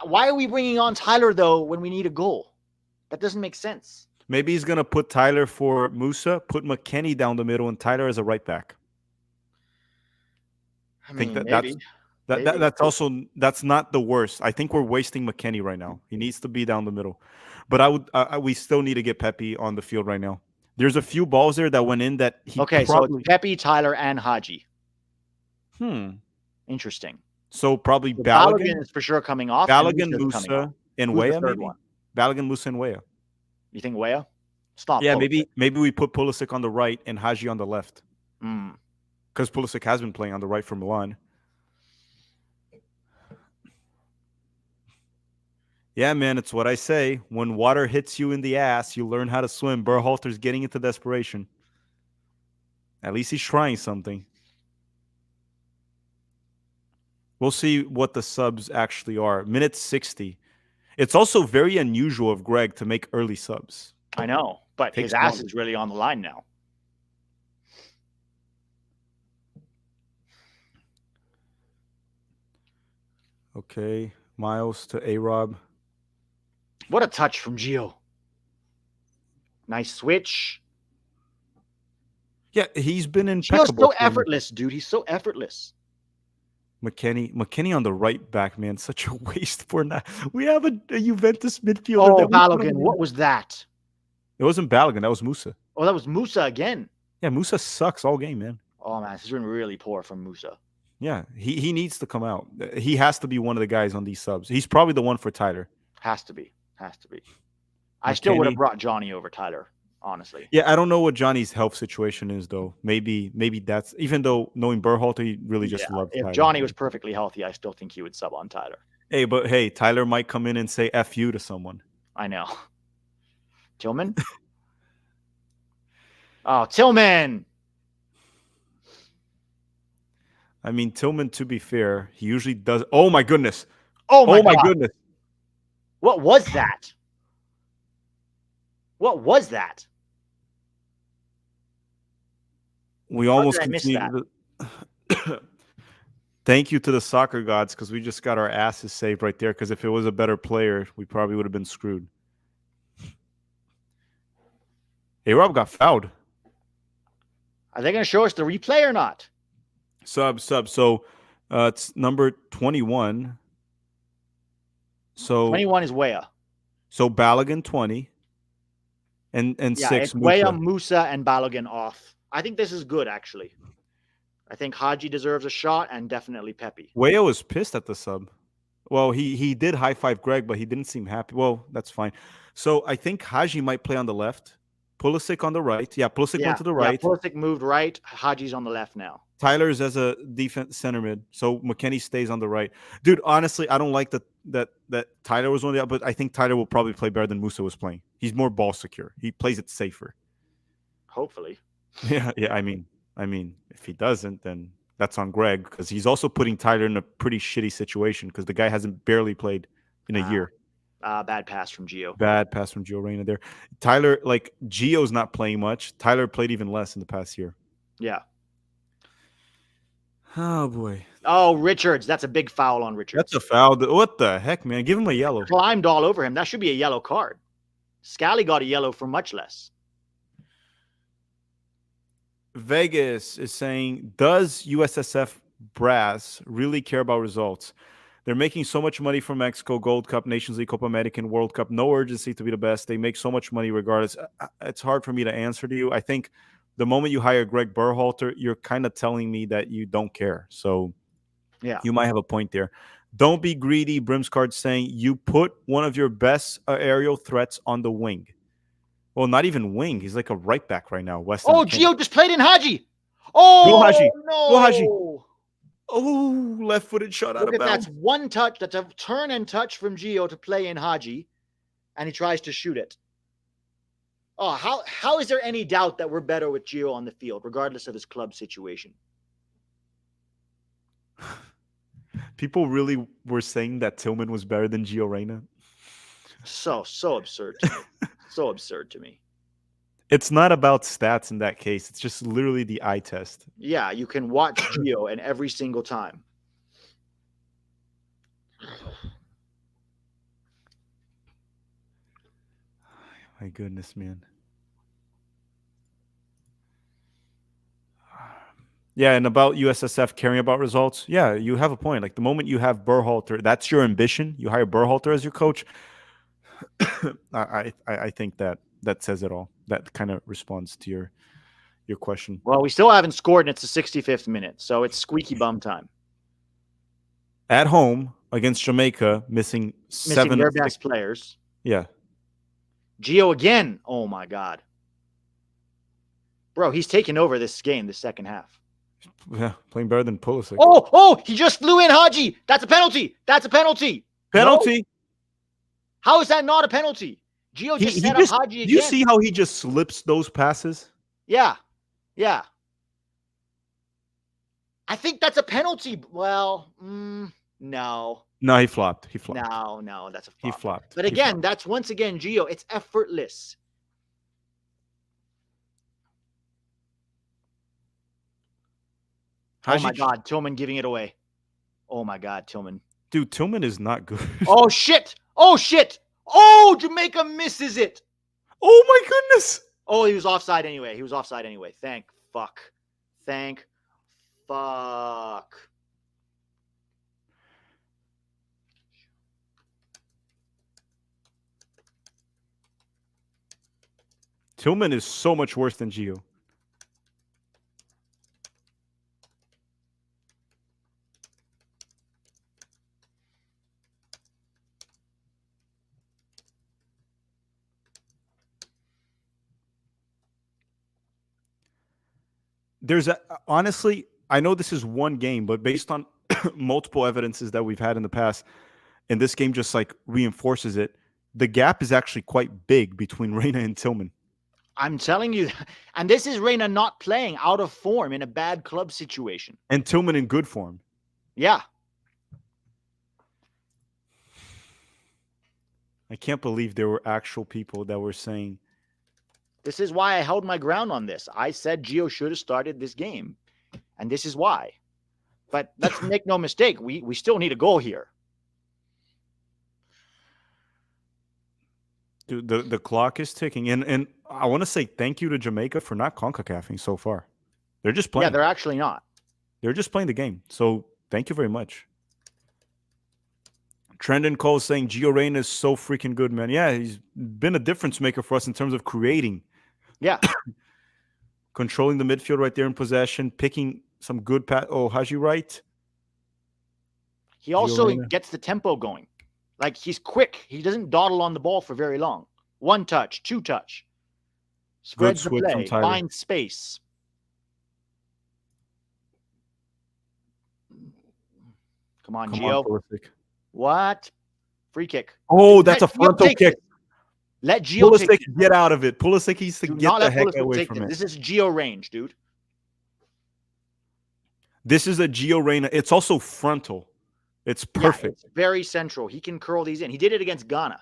Why are we bringing on Tyler, though, when we need a goal? That doesn't make sense. Maybe he's going to put Tyler for Musa, put McKenny down the middle, and Tyler as a right back. I mean, think maybe. That's not the worst. I think we're wasting McKenny right now. He needs to be down the middle. But we still need to get Pepe on the field right now. There's a few balls there that went in that he so it's Pepe, Tyler, and Haji. Interesting. So probably Balogun is for sure coming off. Balogun, Musa, and Weah, maybe? Balogun, Musa, and Weah. You think Weah? Stop. Yeah, maybe we put Pulisic on the right and Haji on the left. Because Pulisic has been playing on the right for Milan. Yeah, man, it's what I say. When water hits you in the ass, you learn how to swim. Berhalter's getting into desperation. At least he's trying something. We'll see what the subs actually are. Minute 60. It's also very unusual of Greg to make early subs. I know, but his ass is really on the line now. Okay, Miles to A-Rob. What a touch from Gio. Nice switch. Yeah, he's been impeccable. Gio's so effortless, dude. He's so effortless. McKenny on the right back, man. Such a waste for now. We have a Juventus midfielder. Oh, Balogun. What was that? It wasn't Balogun. That was Musa. Oh, that was Musa again. Yeah, Musa sucks all game, man. Oh, man. This has been really poor from Musa. Yeah, he needs to come out. He has to be one of the guys on these subs. He's probably the one for Tyler. Has to be. I still would have brought Johnny over Tyler, honestly. Yeah, I don't know what Johnny's health situation is, though. Maybe that's, even though knowing Berhalter, he really just loves If Tyler. Johnny was perfectly healthy, I still think he would sub on Tyler. Hey, Tyler might come in and say F you to someone. I know. Tillman? Oh, Tillman! I mean, Tillman, to be fair, he usually does. Oh, my goodness. Oh, my goodness. What was that? We almost continued. Thank you to the soccer gods, because we just got our asses saved right there, because if it was a better player, we probably would have been screwed. Hey, Rob got fouled. Are they going to show us the replay or not? Sub. So it's number 21. So 21 is Weah. So Balogun 20. And 6. It's Weah, Musa, and Balogun off. I think this is good, actually. I think Haji deserves a shot, and definitely Pepe. Weah was pissed at the sub. Well, he did high-five Greg, but he didn't seem happy. Well, that's fine. So I think Haji might play on the left. Pulisic on the right. Yeah, Pulisic went to the right. Pulisic moved right. Haji's on the left now. Tyler's as a defense center mid. So McKenny stays on the right. Dude, honestly, I don't like that Tyler was on the, but I think Tyler will probably play better than Musa was playing. He's more ball secure. He plays it safer. Hopefully. Yeah. I mean, if he doesn't, then that's on Greg, because he's also putting Tyler in a pretty shitty situation, because the guy hasn't barely played in a year. Bad pass from Gio. Bad pass from Gio Reyna there. Tyler, like Gio's not playing much. Tyler played even less in the past year. Yeah. Oh boy. Oh, Richards. That's a big foul on Richards. That's a foul. What the heck, man? Give him a yellow. Climbed all over him. That should be a yellow card. Scally got a yellow for much less. Vegas is saying, does USSF brass really care about results? They're making so much money from Mexico, Gold Cup, Nations League, Copa American, World Cup. No urgency to be the best. They make so much money regardless. It's hard for me to answer to you. I think the moment you hire Greg Berhalter, you're kind of telling me that you don't care. So yeah, you might have a point there. Don't be greedy. Brimscard saying you put one of your best aerial threats on the wing. Well, not even wing. He's like a right back right now. Weston. Oh, Gio just played in Haji. Oh, go Haji. No. Go Haji. Oh, left-footed shot out of bounds. That's one touch. That's a turn and touch from Gio to play in Haji, and he tries to shoot it. Oh, how is there any doubt that we're better with Gio on the field, regardless of his club situation? People really were saying that Tillman was better than Gio Reyna. So absurd to me. So absurd to me. It's not about stats in that case. It's just literally the eye test. Yeah, you can watch Gio and every single time. My goodness, man. Yeah, and about USSF caring about results, yeah, you have a point. Like the moment you have Berhalter, that's your ambition. You hire Berhalter as your coach. I think that says it all. That kind of responds to your question. Well, we still haven't scored, and it's the 65th minute, so it's squeaky bum time. At home against Jamaica, missing their best players. Yeah. Gio again. Oh my God, bro, he's taking over this game, the second half. Yeah, playing better than Pulisic. Oh, he just flew in Haji. That's a penalty. That's a penalty. Penalty. No? How is that not a penalty? Gio just set up Haji again. Do you see how he just slips those passes? Yeah. I think that's a penalty. Well, no. No, he flopped. No, that's a flop. He flopped. But again, that's once again Gio. It's effortless. Oh my God, Tillman giving it away. Oh my God, Tillman. Dude, Tillman is not good. Oh shit! Oh, Jamaica misses it. Oh my goodness. Oh, he was offside anyway. Thank fuck. Tillman is so much worse than Gio. Honestly, I know this is one game, but based on multiple evidences that we've had in the past, and this game just like reinforces it, the gap is actually quite big between Reyna and Tillman. I'm telling you, and this is Reyna not playing, out of form, in a bad club situation. And Tillman in good form. Yeah. I can't believe there were actual people that were saying. This is why I held my ground on this. I said Gio should have started this game, and this is why. But let's make no mistake, we still need a goal here. Dude, the clock is ticking, and I want to say thank you to Jamaica for not CONCACAFing so far. They're just playing. Yeah, they're actually not. They're just playing the game. So thank you very much. Trendon Cole saying Gio Reyna is so freaking good, man. Yeah, he's been a difference maker for us in terms of creating. Yeah. Controlling the midfield right there in possession, picking some good pass. Oh, Haji Wright. He also gets the tempo going. Like, he's quick. He doesn't dawdle on the ball for very long. One touch, two touch. Spreads the play, finds space. Come on, Gio. What? Free kick. Oh, that's a frontal kick. Let Gio Pulisic get out of it. Pulisic needs to get the heck away from it. This is Gio range, dude. This is a Gio Reyna. It's also frontal. It's perfect. Yeah, it's very central. He can curl these in. He did it against Ghana.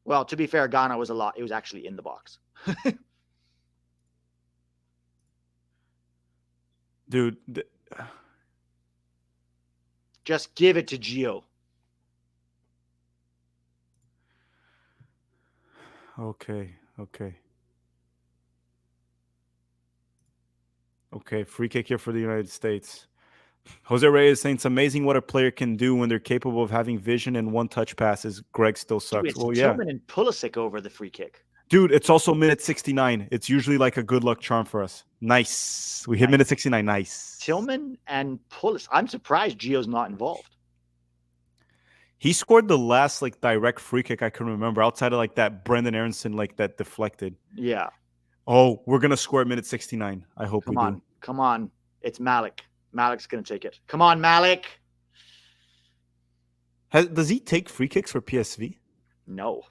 Well, to be fair, Ghana was a lot. It was actually in the box. Dude. Just give it to Gio. Okay. Okay, free kick here for the United States. Jose Reyes is saying it's amazing what a player can do when they're capable of having vision and one-touch passes. Greg still sucks. It's Well, yeah. Tillman and Pulisic over the free kick. Dude, it's also minute 69. It's usually like a good luck charm for us. Nice. We hit minute 69. Nice. Tillman and Pulisic. I'm surprised Gio's not involved. He scored the last like direct free kick I can remember outside of like that Brendan Aronson like that deflected. Yeah. Oh, we're going to score at minute 69. I hope we do. Come on. It's Malik. Malik's going to take it. Come on, Malik. Does he take free kicks for PSV? No.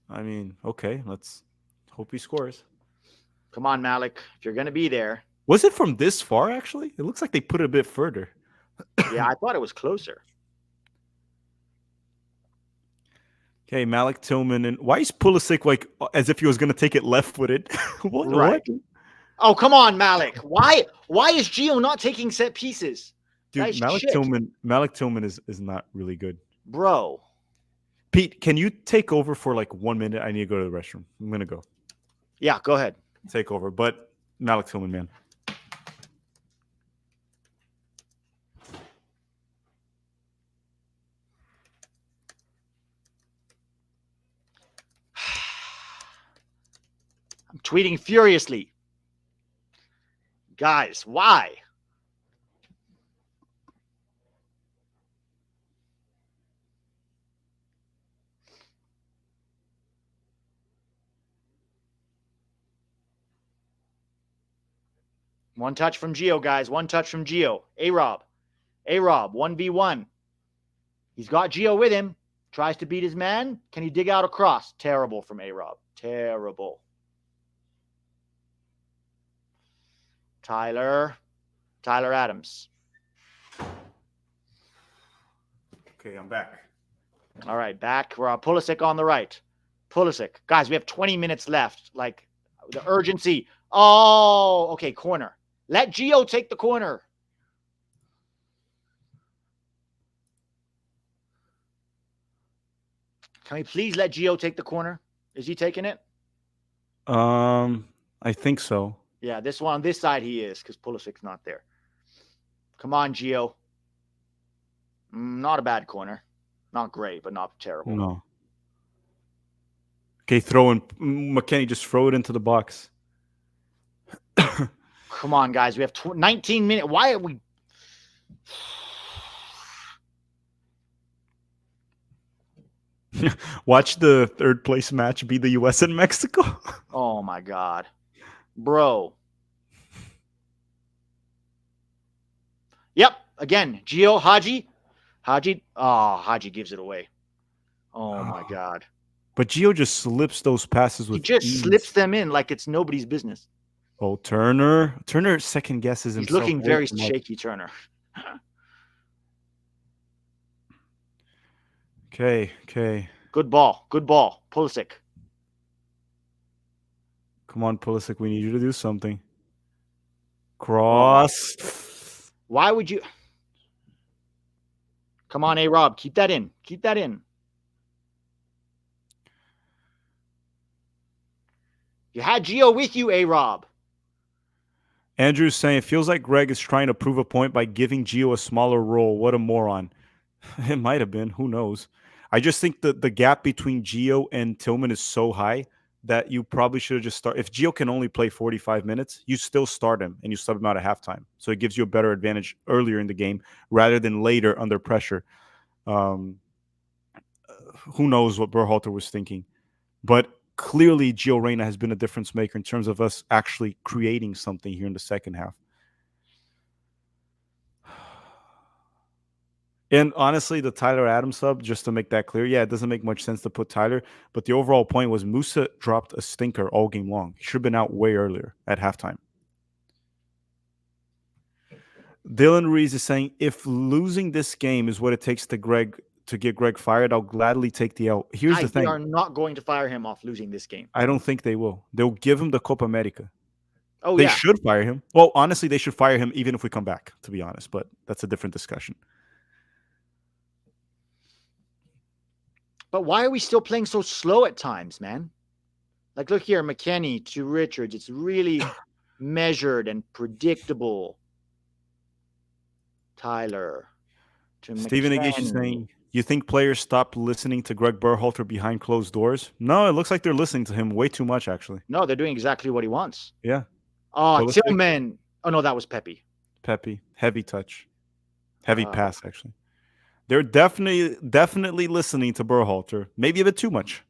I mean, okay, let's hope he scores. Come on, Malik. If you're going to be there. Was it from this far, actually? It looks like they put it a bit further. Yeah, I thought it was closer. Okay, Malik Tillman. And why is Pulisic like as if he was going to take it left-footed? What? Oh, come on, Malik. Why is Gio not taking set pieces? Dude, Malik Tillman is not really good. Bro. Pete, can you take over for like 1 minute? I need to go to the restroom. I'm going to go. Yeah, go ahead. Take over. But Malik Tillman, man. I'm tweeting furiously. Guys, why? One touch from Gio, guys. One touch from Gio. A-Rob, 1v1. He's got Gio with him. Tries to beat his man. Can he dig out a cross? Terrible from A-Rob. Terrible. Tyler Adams. Okay, I'm back. All right, back. We're on Pulisic on the right. Pulisic. Guys, we have 20 minutes left. Like, the urgency. Oh, okay, corner. Let Gio take the corner. Can we please let Gio take the corner? Is he taking it? I think so. Yeah, this one on this side he is because Pulisic's not there. Come on, Gio. Not a bad corner. Not great, but not terrible. No. Okay, McKennie, just throw it into the box. Come on, guys. We have 19 minutes. Why are we... Watch the third place match be the U.S. and Mexico. Oh, my God. Bro. Yep. Again, Gio, Haji. Oh, Haji gives it away. Oh, my God. But Gio just slips those passes with ease. Slips them in like it's nobody's business. Oh, Turner second guesses himself. He's looking very shaky, Turner. Okay. Good ball. Pulisic. Come on, Pulisic. We need you to do something. Cross. Why would you... Come on, A-Rob. Keep that in. You had Gio with you, A-Rob. Andrew's saying it feels like Greg is trying to prove a point by giving Gio a smaller role. What a moron. It might have been. Who knows? I just think that the gap between Gio and Tillman is so high that you probably should have just started. If Gio can only play 45 minutes, you still start him and you sub him out at halftime. So it gives you a better advantage earlier in the game rather than later under pressure. Who knows what Berhalter was thinking. But clearly, Gio Reyna has been a difference maker in terms of us actually creating something here in the second half. And honestly, the Tyler Adams sub, just to make that clear, yeah, it doesn't make much sense to put Tyler. But the overall point was Musa dropped a stinker all game long. He should have been out way earlier at halftime. Dylan Rees is saying, if losing this game is what it takes to get Greg fired, I'll gladly take the L. Here's the They thing. are not going to fire him off losing this game. I don't think they will. They'll give him the Copa America. Oh, They yeah. should fire him. Well, honestly, they should fire him even if we come back, to be honest. But that's a different discussion. But why are we still playing so slow at times, man? Like, look here, McKennie to Richards. It's really measured and predictable. Tyler to Stephen Igish is saying, you think players stop listening to Greg Berhalter behind closed doors? No, it looks like they're listening to him way too much, actually. No, they're doing exactly what he wants. Yeah. Oh, Pulisic. Tillman. Oh, no, that was Pepe. Heavy touch. Heavy pass, actually. They're definitely listening to Berhalter. Maybe a bit too much.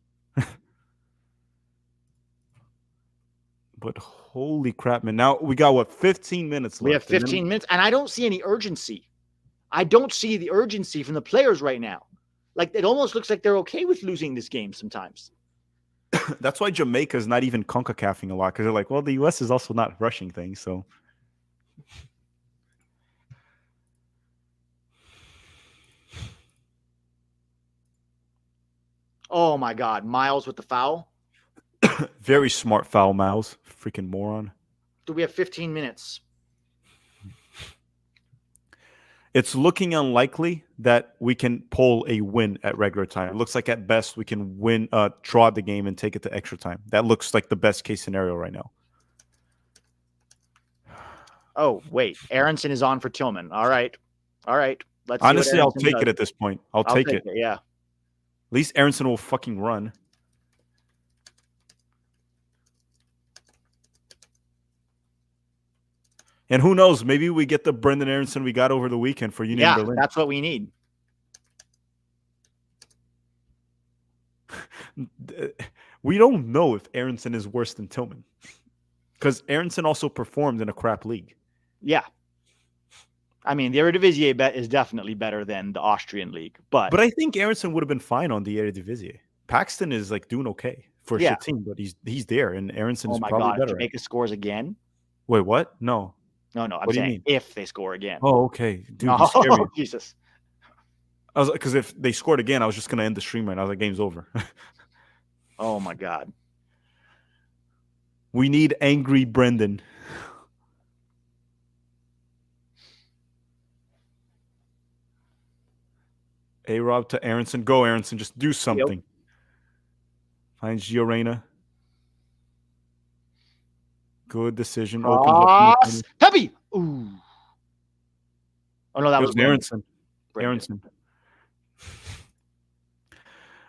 But holy crap, man. Now we got, what, 15 minutes left? We have 15 minutes, and I don't see any urgency. I don't see the urgency from the players right now. Like, it almost looks like they're okay with losing this game sometimes. That's why Jamaica is not even CONCACAFing a lot, because they're like, well, the U.S. is also not rushing things, so. Oh, my God. Miles with the foul. Very smart foul, Miles. Freaking moron. Do we have 15 minutes? It's looking unlikely that we can pull a win at regular time. It looks like at best we can win, draw the game and take it to extra time. That looks like the best case scenario right now. Oh, wait. Aronson is on for Tillman. All right. Let's Honestly, I'll see take it at this point. I'll take it. Yeah. At least Aronson will fucking run. And who knows? Maybe we get the Brendan Aronson we got over the weekend for Union Berlin. That's what we need. We don't know if Aronson is worse than Tillman, because Aronson also performed in a crap league. Yeah. I mean, the Eredivisie bet is definitely better than the Austrian league, but I think Aronson would have been fine on the Eredivisie. Paxton is like doing okay for a shit team, but he's there, and Aronson is probably better. Jamaica scores again. Wait, what? No. I'm saying if they score again. Oh, okay, dude. Oh, Jesus. I was, because if they scored again, I was just gonna end the stream right now. I was like, game's over. Oh my God. We need angry Brendan. A-Rob to Aronson. Go, Aronson. Just do something. Yep. Finds Gio Reyna. Good decision. Opens up. Pepe! Ooh. Oh, no, that was Aronson. Aronson.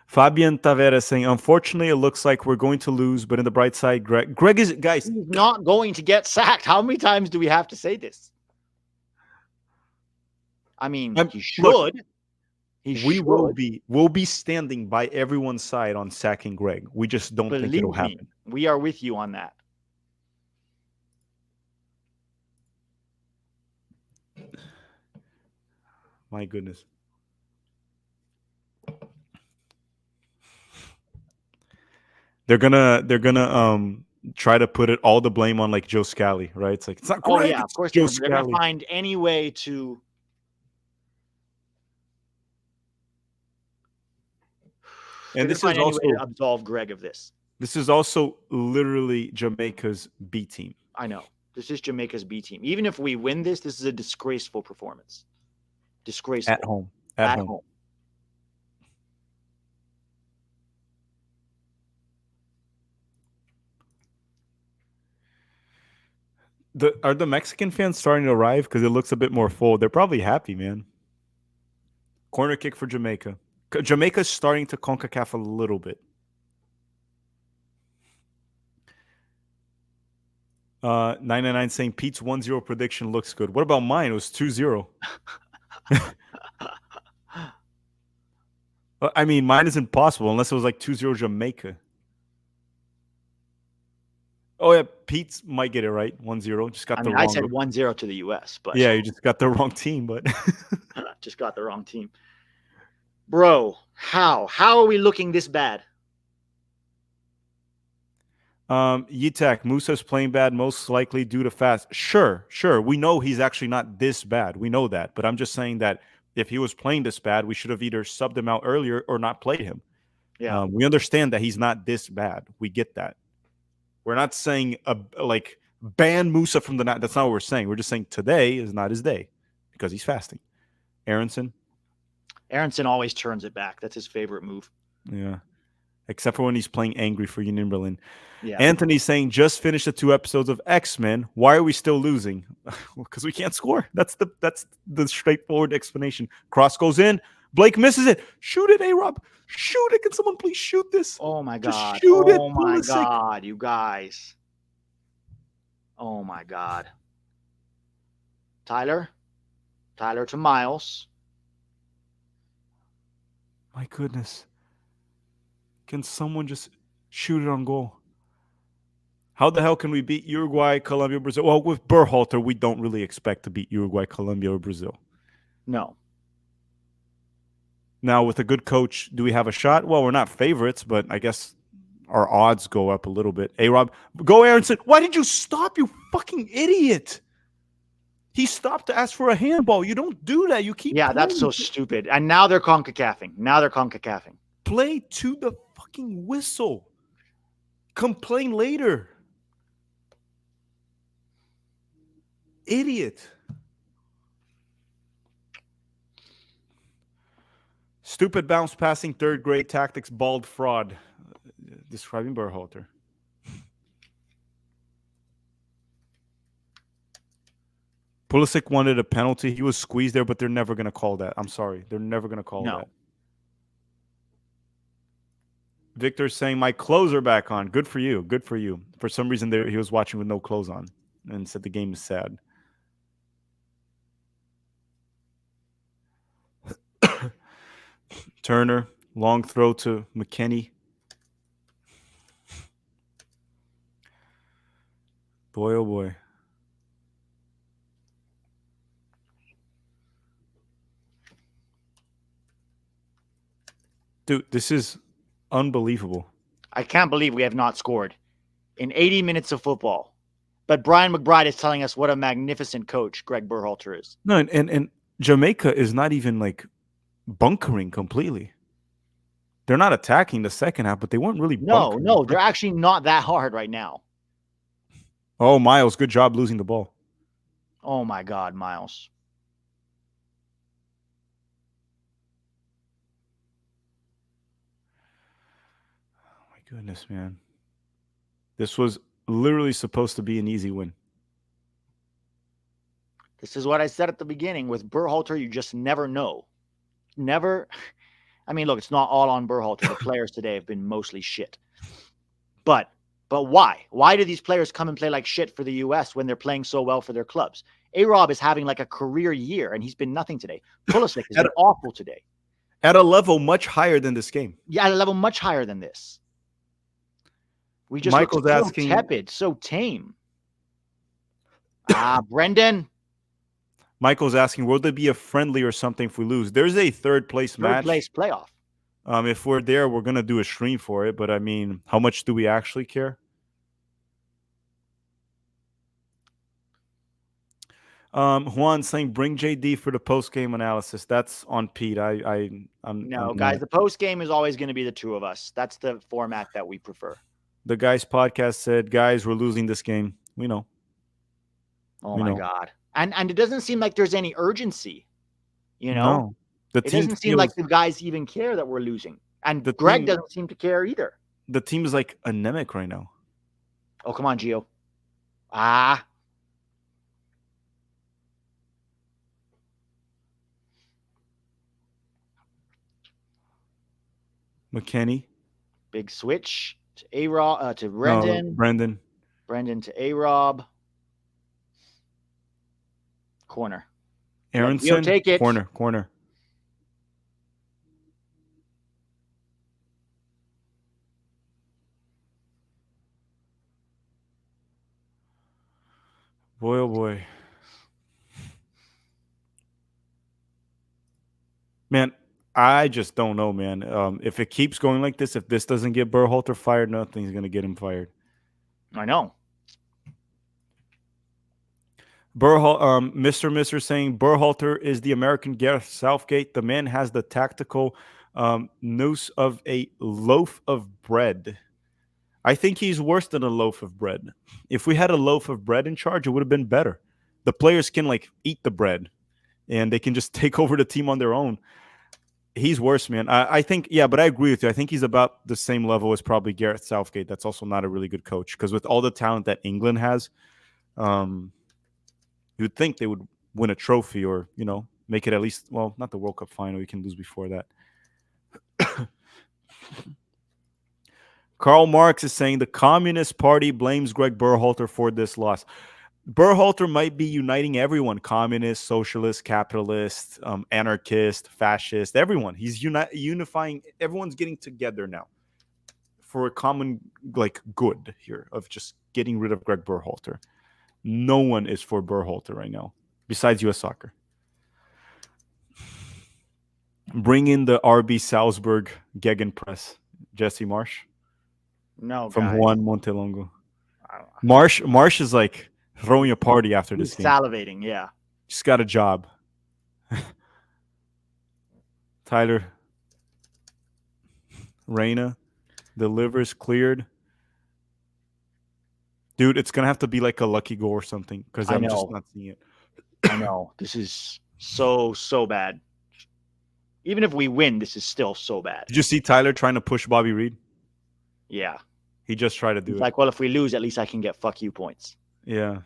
Fabian Tavares saying, unfortunately, it looks like we're going to lose, but in the bright side, Greg is, guys. He's not going to get sacked. How many times do we have to say this? I mean, he should. Look, we'll be standing by everyone's side on sacking Greg. We just don't think it'll happen. We are with you on that. My goodness. They're gonna try to put all the blame on like Joe Scally, right? It's like, it's not Greg. Oh yeah, of course they're gonna find any way to. And this is also to absolve Greg of this. This is also literally Jamaica's B team. I know. This is Jamaica's B team. Even if we win this is a disgraceful performance. Disgraceful. At home. At home. Are the Mexican fans starting to arrive? Because it looks a bit more full. They're probably happy, man. Corner kick for Jamaica. Jamaica's starting to CONCACAF a little bit. 99 saying Pete's 1-0 prediction looks good. What about mine? It was 2-0. I mean, mine is impossible unless it was like 2-0 Jamaica. Oh, yeah, Pete might get it right. 1-0. Just got the wrong. I said 1-0 to the U.S., but yeah, you just got the wrong team, but just got the wrong team. Bro, how are we looking this bad? Yitak, Musa's playing bad, most likely due to fast. Sure, sure. We know he's actually not this bad. We know that. But I'm just saying that if he was playing this bad, we should have either subbed him out earlier or not played him. Yeah. We understand that he's not this bad. We get that. We're not saying like ban Musa from the night. That's not what we're saying. We're just saying today is not his day because he's fasting. Aronson? Aronson always turns it back. That's his favorite move. Yeah. Except for when he's playing angry for Union Berlin. Yeah. Anthony's saying, just finished the 2 episodes of X-Men. Why are we still losing? Because we can't score. That's the straightforward explanation. Cross goes in. Blake misses it. Shoot it, A-Rob. Shoot it. Can someone please shoot this? Oh my Just God. shoot it, Oh my Pulisic. God, you guys. Oh my God. Tyler to Miles. My goodness. Can someone just shoot it on goal? How the hell can we beat Uruguay, Colombia, Brazil? Well, with Berhalter, we don't really expect to beat Uruguay, Colombia, or Brazil. No. Now, with a good coach, do we have a shot? Well, we're not favorites, but I guess our odds go up a little bit. A-Rob, go Aronson. Why did you stop, you fucking idiot? He stopped to ask for a handball. You don't do that. You keep Yeah, that's so stupid. And now they're CONCACAFing. Play to the fucking whistle. Complain later. Idiot. Stupid bounce passing, third grade tactics, bald fraud. Describing Berhalter. Pulisic wanted a penalty. He was squeezed there, but they're never going to call that. I'm sorry. They're never going to call that. Victor's saying, my clothes are back on. Good for you. Good for you. For some reason, he was watching with no clothes on and said the game is sad. Turner, long throw to McKennie. Boy, oh boy. Dude, this is unbelievable. I can't believe we have not scored in 80 minutes of football. But Brian McBride is telling us what a magnificent coach Greg Berhalter is. No, and Jamaica is not even like bunkering completely. They're not attacking the second half, but they weren't really bunkering. No, they're actually not that hard right now. Oh, Miles, good job losing the ball. Oh my God, Miles. Oh my goodness, man. This was literally supposed to be an easy win. This is what I said at the beginning. With Berhalter, you just never know. Never. I mean, look, it's not all on Berhalter. The players today have been mostly shit. But why? Why do these players come and play like shit for the U.S. when they're playing so well for their clubs? A-Rob is having like a career year, and he's been nothing today. Pulisic has been awful today. At a level much higher than this game. Yeah, at a level much higher than this. We just Michael's look so asking, tepid, so tame. Brendan. Michael's asking, will there be a friendly or something if we lose? There's a third place match. Third place playoff. If we're there, we're going to do a stream for it. But, I mean, how much do we actually care? Juan saying, bring JD for the post-game analysis. That's on Pete. I'm guys, the post-game is always going to be the two of us. That's the format that we prefer. The guys' podcast said, guys, we're losing this game. We know. Oh, my God. And it doesn't seem like there's any urgency, you know? No. It doesn't seem like the guys even care that we're losing. And Greg doesn't seem to care either. The team is like anemic right now. Oh, come on, Gio. McKennie. Big switch to A-Rob, to Brendan. No, Brendan. Brendan to A-Rob. Corner. Aronson. Take it. Corner. Boy, oh boy. Man, I just don't know, man. If it keeps going like this, if this doesn't get Berhalter fired, nothing's going to get him fired. I know. Mr. saying Berhalter is the American Gareth Southgate. The man has the tactical noose of a loaf of bread. I think he's worse than a loaf of bread. If we had a loaf of bread in charge, it would have been better. The players can like eat the bread and they can just take over the team on their own. He's worse, man. I think, yeah, but I agree with you. I think he's about the same level as probably Gareth Southgate. That's also not a really good coach because with all the talent that England has, um, you would think they would win a trophy or, make it at least, well, not the World Cup final. You can lose before that. Karl Marx is saying the Communist Party blames Greg Berhalter for this loss. Berhalter might be uniting everyone: communist, socialist, capitalist, anarchist, fascist, everyone. He's unifying. Everyone's getting together now for a common good here of just getting rid of Greg Berhalter. No one is for Berhalter right now besides U.S. Soccer. Bring in the RB Salzburg Gegenpress, Jesse Marsh. No, From guys. Juan Montelongo. Marsh is like throwing a party after this game. Salivating, yeah. Just got a job. Tyler Reyna delivers, cleared. Dude, it's gonna have to be like a lucky goal or something because I'm just not seeing it. I know. This is so bad. Even if we win, this is still so bad. Did you see Tyler trying to push Bobby Reed? Yeah. He just tried to do it. Like, well, if we lose, at least I can get fuck you points. Yeah.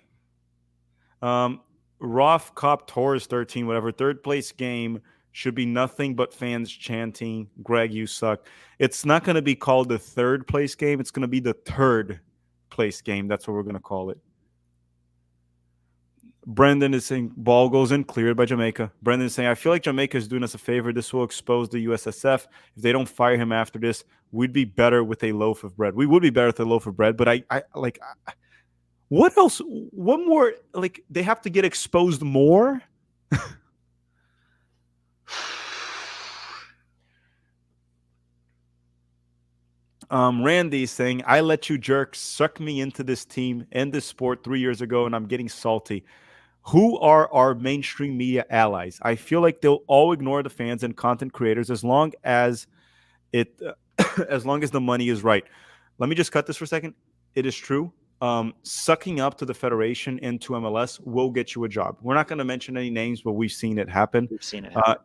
Roth Cop Torres 13, whatever. Third place game should be nothing but fans chanting, Greg, you suck. It's not going to be called the third place game. It's going to be the third place game. That's what we're going to call it. Brendan is saying ball goes in, cleared by Jamaica. Brendan is saying, I feel like Jamaica is doing us a favor. This will expose the USSF. If they don't fire him after this, we'd be better with a loaf of bread. We would be better with a loaf of bread, but what else? What more? Like, they have to get exposed more? Randy's saying, I let you jerks suck me into this team and this sport 3 years ago, and I'm getting salty. Who are our mainstream media allies? I feel like they'll all ignore the fans and content creators as long as as long as the money is right. Let me just cut this for a second. It is true. Sucking up to the federation and to MLS will get you a job. We're not going to mention any names, but we've seen it happen.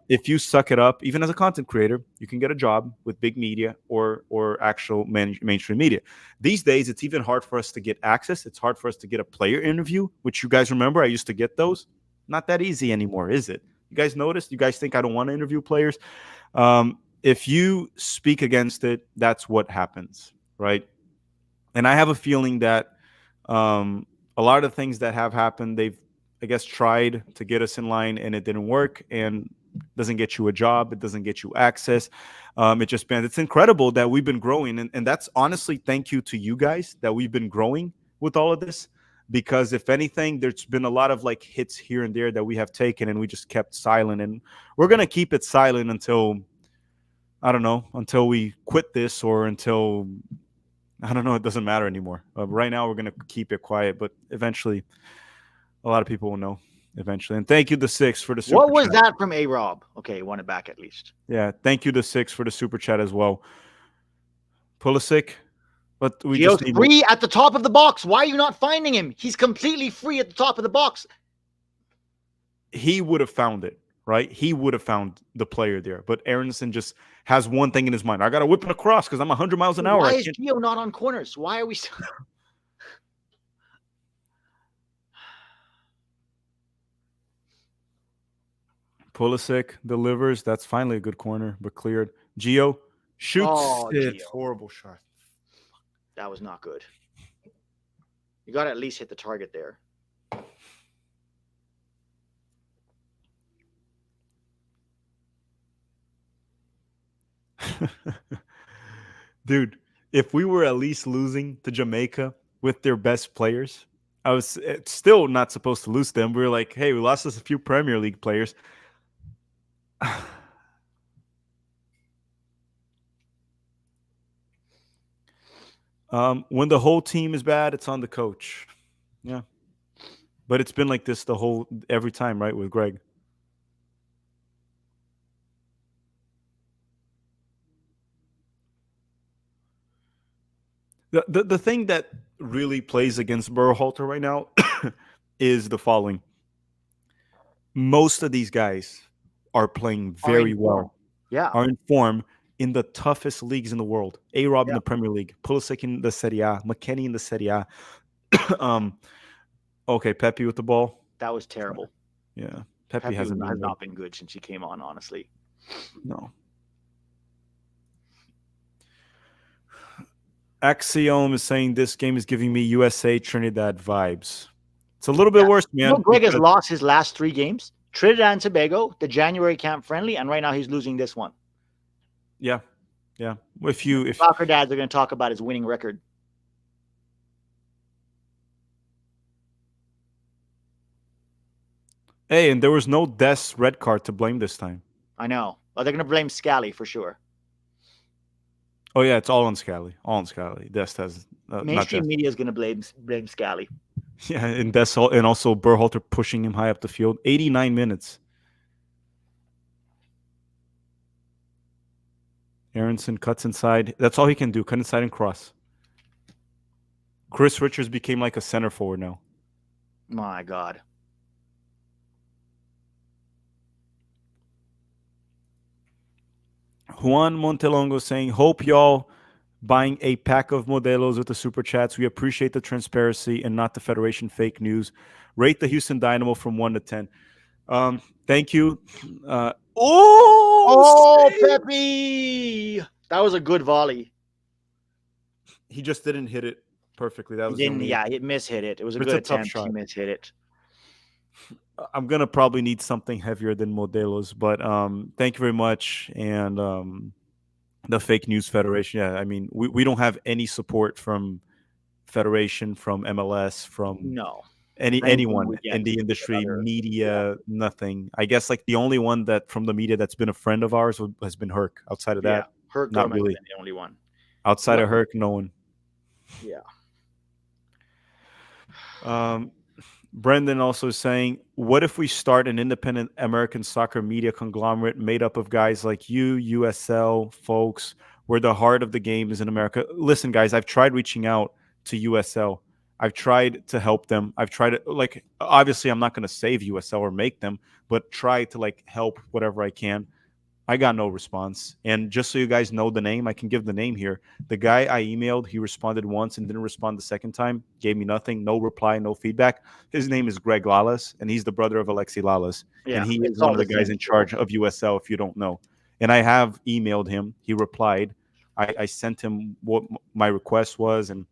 If you suck it up, even as a content creator, you can get a job with big media or actual mainstream media. These days, it's even hard for us to get access. It's hard for us to get a player interview, which you guys remember I used to get those. Not that easy anymore, is it? You guys noticed? You guys think I don't want to interview players? If you speak against it, that's what happens, right? And I have a feeling that a lot of the things that have happened, they've, I guess, tried to get us in line and it didn't work, and doesn't get you a job. It doesn't get you access. It's incredible that we've been growing. And that's honestly, thank you to you guys that we've been growing with all of this, because if anything, there's been a lot of like hits here and there that we have taken and we just kept silent, and we're going to keep it silent until, I don't know, until we quit this or until, I don't know, it doesn't matter anymore. Right now, we're going to keep it quiet, but eventually, a lot of people will know eventually. And thank you, the Six, for the super chat. What was chat. that from A-Rob? Okay, won it back at least. Yeah, thank you, the Six, for the super chat as well. Pulisic, but we Gio's just free at the top of the box. Why are you not finding him? He's completely free at the top of the box. He would have found it, right? He would have found the player there. But Aronson just has one thing in his mind. I got to whip it across because I'm 100 miles an hour. Why is Gio not on corners? Why are we still... Pulisic delivers. That's finally a good corner, but cleared. Gio shoots. Oh, it's Gio. Horrible shot. That was not good. You got to at least hit the target there. Dude, if we were at least losing to Jamaica with their best players, it's still not supposed to lose them. We were like, hey, we lost us a few Premier League players. When the whole team is bad, it's on the coach. Yeah, but it's been like this the whole every time, right? With Greg. The thing that really plays against Berhalter right now is the following: most of these guys are playing Are in very form. well, Yeah. are in form in the toughest leagues in the world. A Rob in Yeah. the Premier League, Pulisic in the Serie A, McKennie in the Serie A. um, okay, Pepe with the ball. That was terrible. Yeah, Pepe Pepe hasn't has been good. not been good since he came on, honestly. No. Axiom is saying this game is giving me USA Trinidad vibes. It's a little bit Yeah. worse, You know, man, Greg has because lost his last 3 games. Trinidad and Tobago, the January camp friendly, and right now he's losing this one. yeah, yeah. If Soccer dads are going to talk about his winning record. hey, and there was no Des red card to blame this time. I know. Well, they're going to blame Scally for sure. Oh yeah, it's all on Scally. All on Scally. Des has not Des. Mainstream media is going to blame Scally. Yeah, and Des and also Berhalter pushing him high up the field. 89 minutes. Aronson cuts inside. That's all he can do. Cut inside and cross. Chris Richards became like a center forward now. My God. Juan Montelongo saying, hope y'all buying a pack of Modelos with the super chats. We appreciate the transparency and not the Federation fake news. Rate the Houston Dynamo from 1 to 10. Thank you. Oh, Pepe! That was a good volley. He just didn't hit it perfectly. That He was the didn't, only. yeah, it mishit it. It was a But it's good a tough attempt. shot. He mishit it. I'm gonna probably need something heavier than Modelos, but thank you very much. And the Fake News Federation. Yeah, I mean, we don't have any support from Federation, from MLS, from No. anyone we in get the is industry, another, media, nothing. I guess like the only one that from the media that's been a friend of ours has been Herc. Outside of that, Herc not Gomez has really. been the only one. Outside of Herc, no one. Yeah. Brendan also saying, what if we start an independent American soccer media conglomerate made up of guys like you, USL folks, where the heart of the game is in America? Listen, guys, I've tried reaching out to USL. I've tried to help them. I've tried to, like, obviously I'm not going to save USL or make them, but try to like help whatever I can. I got no response. And just so you guys know the name, I can give the name here. The guy I emailed, he responded once and didn't respond the second time, gave me nothing, no reply, no feedback. His name is Greg Lalas, and he's the brother of Alexi Lalas. Yeah, and he it's is one all of the the guys same in charge of USL, if you don't know. And I have emailed him. He replied. I sent him what my request was, and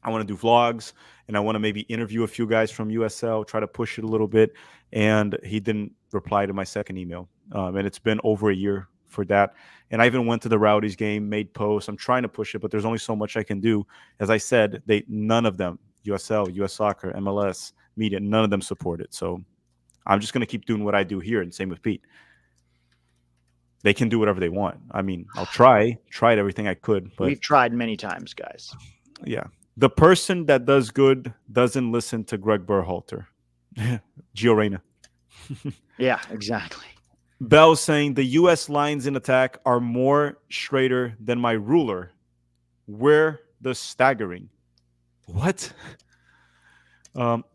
I want to do vlogs, and I want to maybe interview a few guys from USL, try to push it a little bit. And he didn't reply to my second email. And it's been over a year for that. And I even went to the Rowdies game, made posts. I'm trying to push it, but there's only so much I can do. As I said, none of them, USL, US Soccer, MLS, media, none of them support it. So I'm just going to keep doing what I do here, and same with Pete. They can do whatever they want. I mean, I'll tried everything I could. But we've tried many times, guys. Yeah. The person that does good doesn't listen to Greg Berhalter. Gio Reyna. Yeah, exactly. Bell saying the U.S. lines in attack are more straighter than my ruler. We're the staggering. What?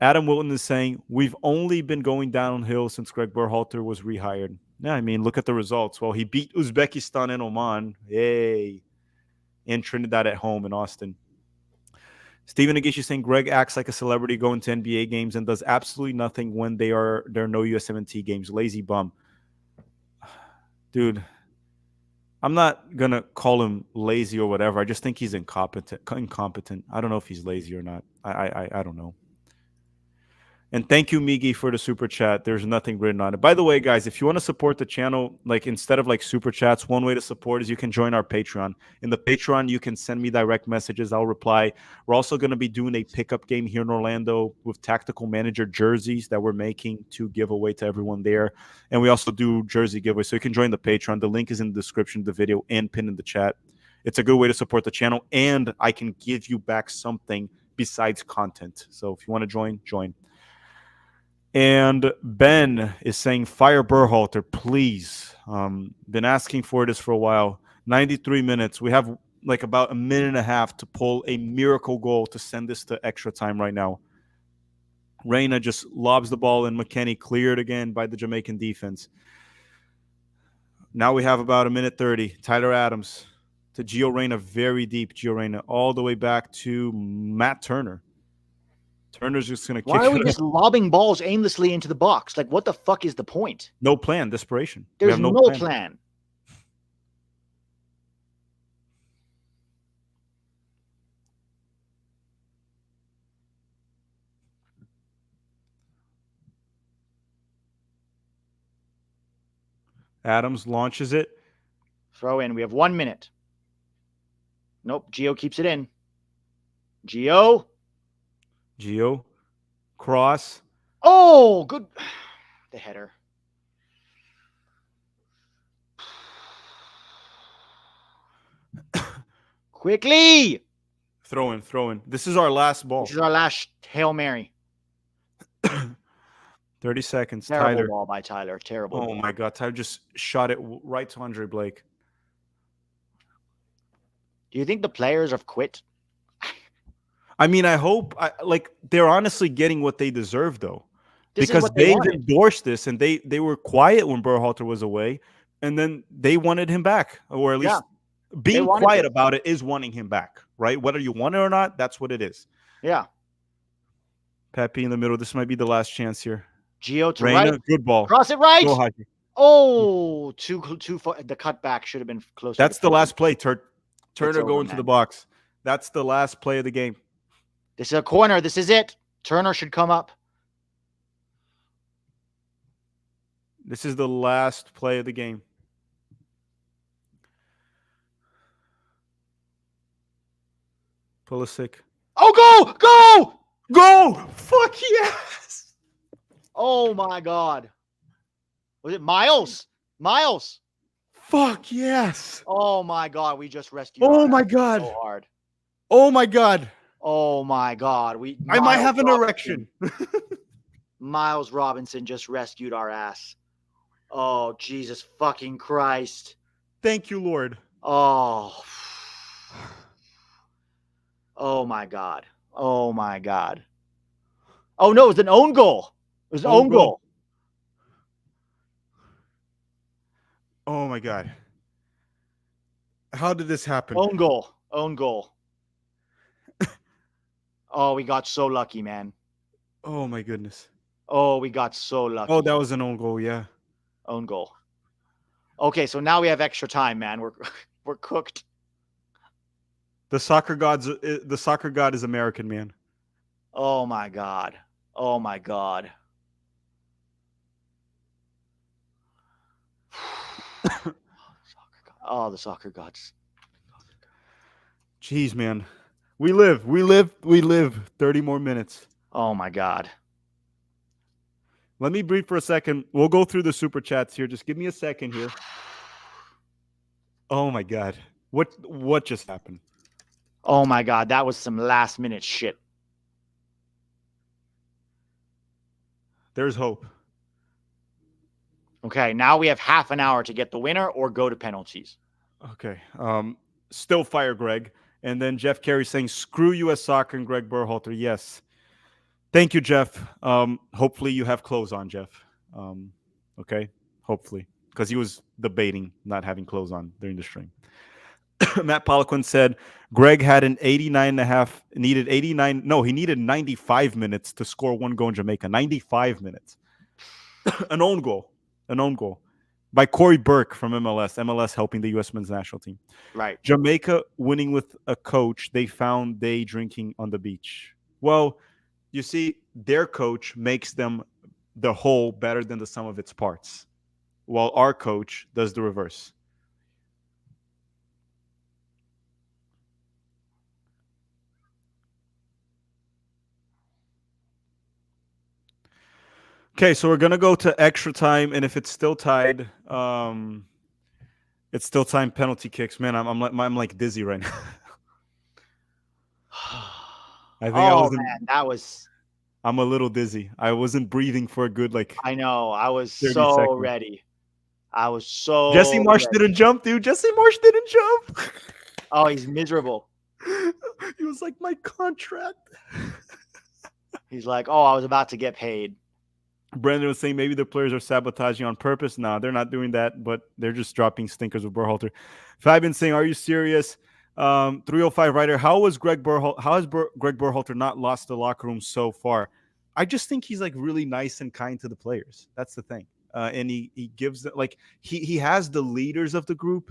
Adam Wilton is saying we've only been going downhill since Greg Berhalter was rehired. Yeah, I mean, look at the results. Well, he beat Uzbekistan and Oman. Yay. And Trinidad at home in Austin. Stephen Nagishi saying Greg acts like a celebrity going to NBA games and does absolutely nothing when there are no USMNT games. Lazy bum. Dude, I'm not going to call him lazy or whatever. I just think he's incompetent. I don't know if he's lazy or not. I don't know. And thank you, Migi, for the super chat. There's nothing written on it. By the way, guys, if you want to support the channel, like instead of like super chats, one way to support is you can join our Patreon. In the Patreon, you can send me direct messages. I'll reply. We're also going to be doing a pickup game here in Orlando with tactical manager jerseys that we're making to give away to everyone there. And we also do jersey giveaways. So you can join the Patreon. The link is in the description of the video and pinned in the chat. It's a good way to support the channel, and I can give you back something besides content. So if you want to join. And Ben is saying, fire Berhalter, please. Been asking for this for a while. 93 minutes. We have like about a minute and a half to pull a miracle goal to send this to extra time right now. Reyna just lobs the ball, and McKennie cleared again by the Jamaican defense. Now we have about a minute 30. Tyler Adams to Gio Reyna, very deep Gio Reyna, all the way back to Matt Turner. Turner's just going to kick. Why are we just lobbing balls aimlessly into the box? Like, what the fuck is the point? No plan, desperation. There's no plan. Adams launches it. Throw in. We have 1 minute. Nope. Gio keeps it in. Gio. Cross. Oh, good. The header. Quickly. Throw in. This is our last ball. This is our last Hail Mary. 30 seconds. Terrible Tyler. ball by Tyler. Terrible. Oh, my God. Tyler just shot it right to Andre Blake. Do you think the players have quit? I mean, I hope. They're honestly getting what they deserve, though. Because they've endorsed this, and they were quiet when Berhalter was away, and then they wanted him back, or at least being quiet about it is wanting him back, right? Whether you want it or not, that's what it is. Yeah. Pepe in the middle. This might be the last chance here. Gio to Reyna, right. good ball. Cross it right. Go, Haji. Oh, too far. The cutback should have been closer. That's the last play. Turner going to the box. That's the last play of the game. This is a corner. This is it. Turner should come up. This is the last play of the game. Pulisic. Oh, go! Fuck yes! Oh my God. Was it Miles? Fuck yes! Oh my God, we just rescued. Oh my God! So hard. Oh my God! Oh my God, I might have an erection. Miles Robinson just rescued our ass. Oh, Jesus fucking Christ. Thank you, Lord. Oh. Oh my God. Oh my God. Oh no, it was an own goal. It was an own goal. Oh my God. How did this happen? Own goal. Oh, we got so lucky, man. Oh my goodness. Oh, we got so lucky. Oh, that was an own goal, yeah. Own goal. Okay, so now we have extra time, man. We're cooked. The soccer god is American, man. Oh my God. Oh my God. Oh, the soccer gods. Jeez, man. We live. 30 more minutes. Oh my God. Let me breathe for a second. We'll go through the super chats here. Just give me a second here. Oh my God. What just happened? Oh my God. That was some last minute shit. There's hope. Okay, now we have half an hour to get the winner or go to penalties. Okay. Still fire Greg. And then Jeff Carey saying, screw U.S. Soccer and Greg Berhalter. Yes. Thank you, Jeff. Hopefully you have clothes on, Jeff. Okay? Hopefully. Because he was debating not having clothes on during the stream. Matt Poliquin said, Greg had an 89.5, he needed 95 minutes to score one goal in Jamaica. 95 minutes. An own goal by Corey Burke from MLS. MLS helping the U.S. men's national team. Right. Jamaica winning with a coach they found day drinking on the beach. Well, you see, their coach makes them the whole better than the sum of its parts, while our coach does the reverse. Okay, so we're going to go to extra time, and if it's still tied, It's still time. Penalty kicks, man. I'm like dizzy right now. I think I Oh wasn't. man, that was. I'm a little dizzy. I wasn't breathing for a good like I know. I was 30 so seconds. ready. I was Jesse so Marsh ready. didn't jump, dude. Jesse Marsh didn't jump. Oh, he's miserable. He was like, my contract. He's like, oh, I was about to get paid. Brandon was saying maybe the players are sabotaging on purpose. No, they're not doing that, but they're just dropping stinkers with Berhalter. Fabian saying, are you serious? 305 writer, how has Greg Berhalter not lost the locker room so far? I just think he's like really nice and kind to the players. That's the thing. And he gives them like he has the leaders of the group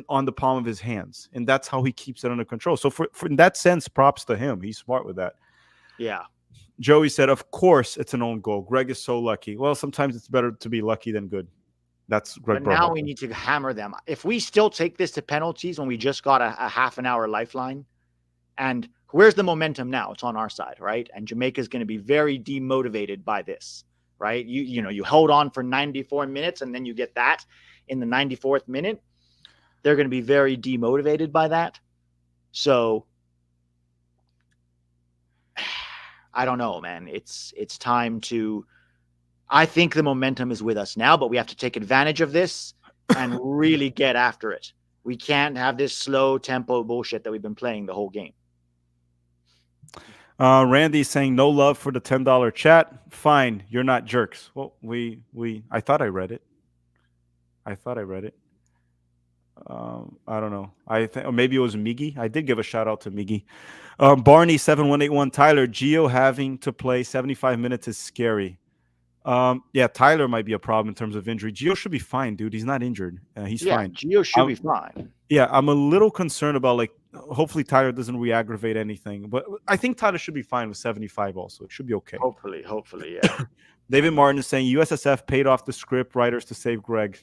on the palm of his hands, and that's how he keeps it under control. So for in that sense, props to him. He's smart with that. Yeah. Joey said, of course it's an own goal. Greg is so lucky. Well, sometimes it's better to be lucky than good. That's Greg But now Berhalter. we need to hammer them. If we still take this to penalties when we just got a half an hour lifeline, and where's the momentum now? It's on our side, right? And Jamaica is going to be very demotivated by this, right? You hold on for 94 minutes and then you get that in the 94th minute. They're going to be very demotivated by that. So I don't know, man. It's time to. I think the momentum is with us now, but we have to take advantage of this and really get after it. We can't have this slow tempo bullshit that we've been playing the whole game. Randy's saying no love for the $10 chat. Fine, you're not jerks. Well, I thought I read it. I don't know. I think maybe it was Miggy. I did give a shout out to Miggy. Barney 7181 Tyler Gio having to play 75 minutes is scary. Yeah, Tyler might be a problem in terms of injury. Gio should be fine, dude. He's not injured. He's fine. Gio should be fine. Yeah, I'm a little concerned about like hopefully Tyler doesn't re-aggravate anything, but I think Tyler should be fine with 75 also. It should be okay. Hopefully, yeah. David Martin is saying USSF paid off the script writers to save Greg.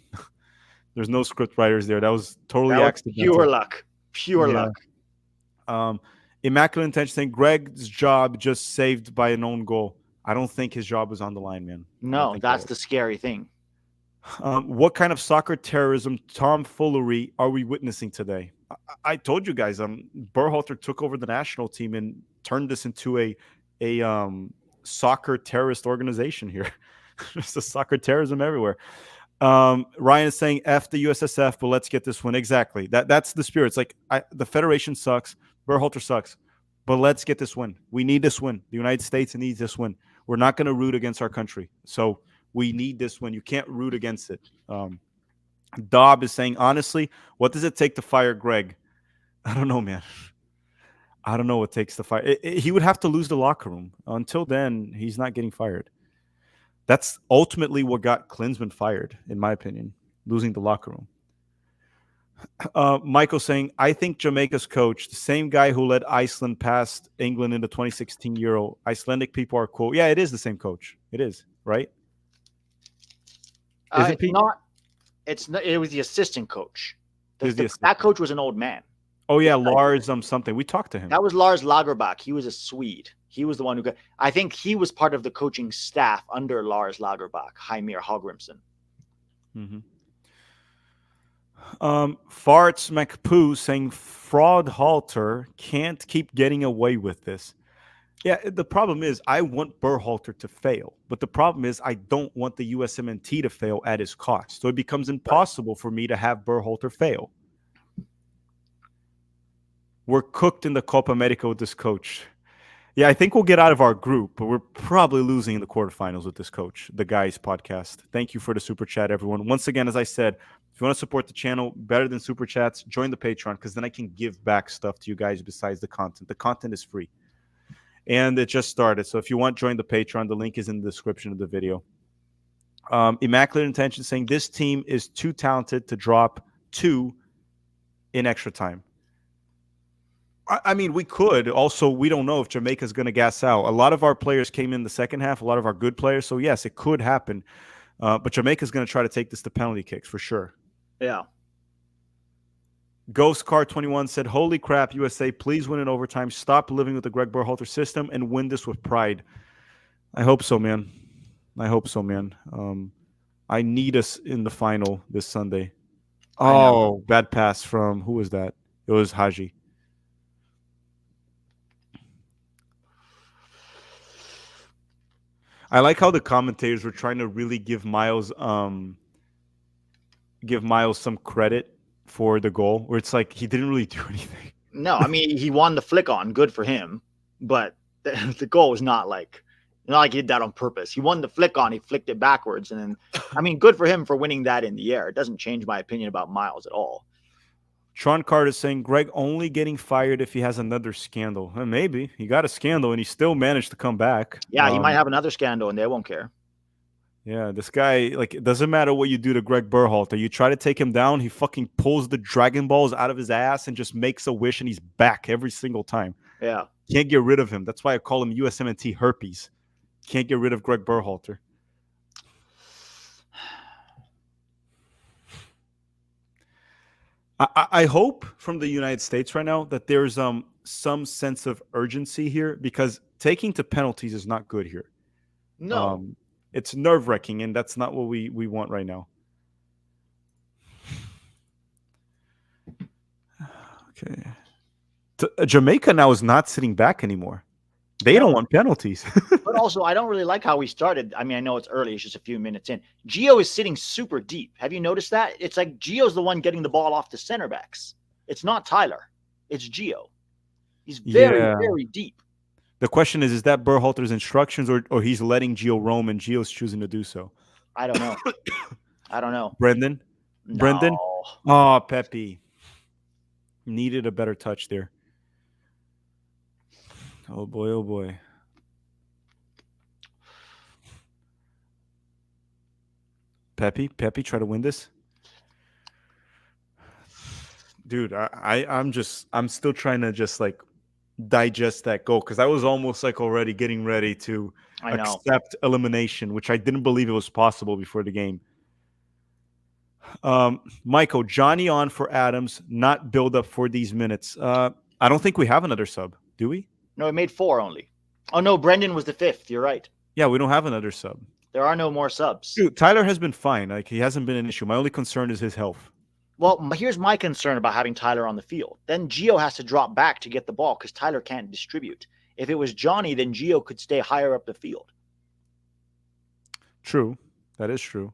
There's no script writers there. That was totally accidental. Pure luck. Immaculate Intention saying Greg's job just saved by an own goal. I don't think his job was on the line, man. No, that's the scary thing. What kind of soccer terrorism, tomfoolery are we witnessing today? I told you guys, Berhalter took over the national team and turned this into a soccer terrorist organization here. There's a soccer terrorism everywhere. Ryan is saying F the USSF, but let's get this one. Exactly. That's the spirit. It's like the Federation sucks. Berhalter sucks. But let's get this win. We need this win. The United States needs this win. We're not going to root against our country. So we need this win. You can't root against it. Dobb is saying, honestly, what does it take to fire Greg? I don't know, man. I don't know what it takes to fire. He would have to lose the locker room. Until then, he's not getting fired. That's ultimately what got Klinsmann fired, in my opinion, losing the locker room. Michael saying, I think Jamaica's coach, the same guy who led Iceland past England in the 2016 Euro, Icelandic people are cool. Yeah, it is the same coach. It is, right? It was the assistant coach. That coach was an old man. Oh, yeah, Lars something. We talked to him. That was Lars Lagerbäck. He was a Swede. He was the one who got. I think he was part of the coaching staff under Lars Lagerbäck, Heimir Hallgrimsson. Mm-hmm. Farts McPoo saying fraud halter can't keep getting away with this. Yeah, the problem is I want Berhalter to fail, but the problem is I don't want the USMNT to fail at his cost. So it becomes impossible for me to have Berhalter fail. We're cooked in the Copa America with this coach. Yeah, I think we'll get out of our group, but we're probably losing in the quarterfinals with this coach, the Guys podcast. Thank you for the super chat, everyone. Once again, as I said, if you want to support the channel better than super chats, join the Patreon because then I can give back stuff to you guys besides the content. The content is free. And it just started. So if you want, join the Patreon. The link is in the description of the video. Immaculate Intention saying this team is too talented to drop 2 in extra time. I mean, we could. Also, we don't know if Jamaica's going to gas out. A lot of our players came in the second half, a lot of our good players. So, yes, it could happen. But Jamaica's going to try to take this to penalty kicks for sure. Yeah. Ghost Car 21 said, holy crap, USA, please win in overtime. Stop living with the Greg Berhalter system and win this with pride. I hope so, man. I hope so, man. I need us in the final this Sunday. I know. Oh, bad pass from who was that? It was Haji. I like how the commentators were trying to really give Miles some credit for the goal, where it's like he didn't really do anything. No, I mean he won the flick on. Good for him, but the goal was not like he did that on purpose. He won the flick on. He flicked it backwards, and then I mean, good for him for winning that in the air. It doesn't change my opinion about Miles at all. Tron Carter saying Greg only getting fired if he has another scandal. Maybe he got a scandal and he still managed to come back. Yeah, he might have another scandal, and they won't care. Yeah, this guy, like, it doesn't matter what you do to Greg Berhalter. You try to take him down, he fucking pulls the Dragon Balls out of his ass and just makes a wish, and he's back every single time. Yeah. Can't get rid of him. That's why I call him USMNT herpes. Can't get rid of Greg Berhalter. I hope from the United States right now that there's some sense of urgency here, because taking to penalties is not good here. No. It's nerve-wracking, and that's not what we want right now. Okay. Jamaica now is not sitting back anymore. They don't want penalties. But also, I don't really like how we started. I mean, I know it's early. It's just a few minutes in. Gio is sitting super deep. Have you noticed that? It's like Gio's the one getting the ball off the center backs. It's not Tyler. It's Gio. He's very deep. The question is that Berhalter's instructions, or he's letting Gio roam and Gio's choosing to do so? I don't know. I don't know. Brendan? No. Brendan? Oh, Pepe. Needed a better touch there. Oh, boy, oh, boy. Pepe, try to win this. Dude, I'm still trying to just like digest that goal, because I was almost like already getting ready to accept elimination, which I didn't believe it was possible before the game. Michael, Johnny on for Adams, not build up for these minutes. I don't think we have another sub, do we? No, we made 4 only. Oh no, Brendan was the 5th. You're right. Yeah, we don't have another sub. There are no more subs. Dude, Tyler has been fine. Like, he hasn't been an issue. My only concern is his health. Well, here's my concern about having Tyler on the field. Then Gio has to drop back to get the ball because Tyler can't distribute. If it was Johnny, then Gio could stay higher up the field. True. That is true.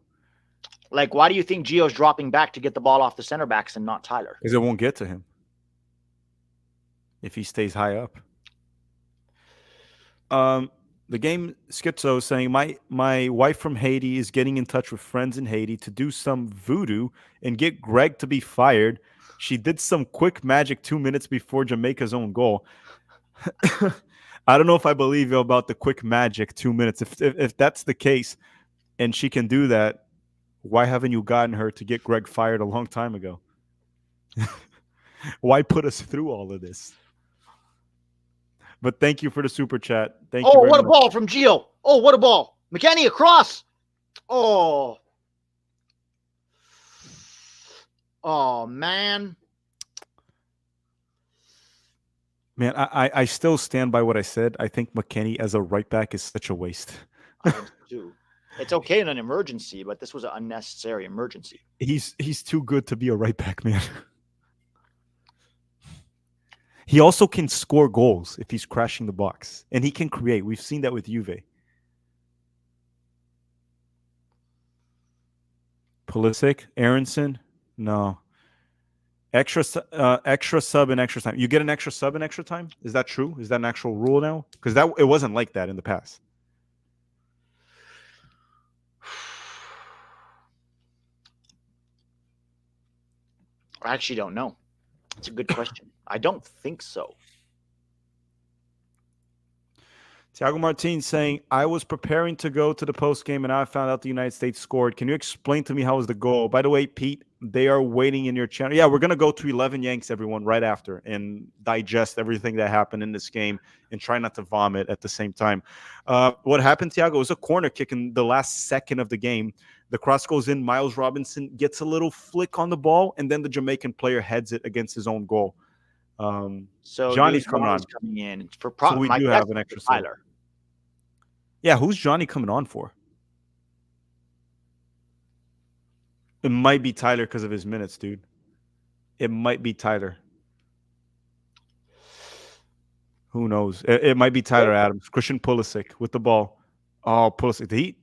Like, why do you think Gio's dropping back to get the ball off the center backs and not Tyler? Because it won't get to him if he stays high up. The game Schizo saying my wife from Haiti is getting in touch with friends in Haiti to do some voodoo and get Greg to be fired. She did some quick magic 2 minutes before Jamaica's own goal. I don't know if I believe you about the quick magic 2 minutes. If that's the case, and she can do that, why haven't you gotten her to get Greg fired a long time ago? Why put us through all of this? But thank you for the super chat. Thank you. Oh, what a ball from Gio. Oh, what a ball. McKennie across. Oh. Oh, man. Man, I still stand by what I said. I think McKennie as a right back is such a waste. I do. It's okay in an emergency, but this was an unnecessary emergency. He's too good to be a right back, man. He also can score goals if he's crashing the box, and he can create. We've seen that with Juve. Pulisic, Aronson, no. Extra sub and extra time. You get an extra sub and extra time? Is that true? Is that an actual rule now? Because it wasn't like that in the past. I actually don't know. It's a good question. I don't think so. Thiago Martin saying, I was preparing to go to the post game and I found out the United States scored. Can you explain to me how was the goal? By the way, Pete, they are waiting in your channel. Yeah, we're going to go to 11 Yanks, everyone, right after and digest everything that happened in this game and try not to vomit at the same time. What happened, Thiago, was a corner kick in the last second of the game. The cross goes in. Miles Robinson gets a little flick on the ball, and then the Jamaican player heads it against his own goal. So Johnny's coming in for so we do have an extra Tyler. Yeah, who's Johnny coming on for? It might be Tyler because of his minutes, dude. It might be Tyler. Who knows? It might be Tyler Adams. Christian Pulisic with the ball. Oh, Pulisic. Did he?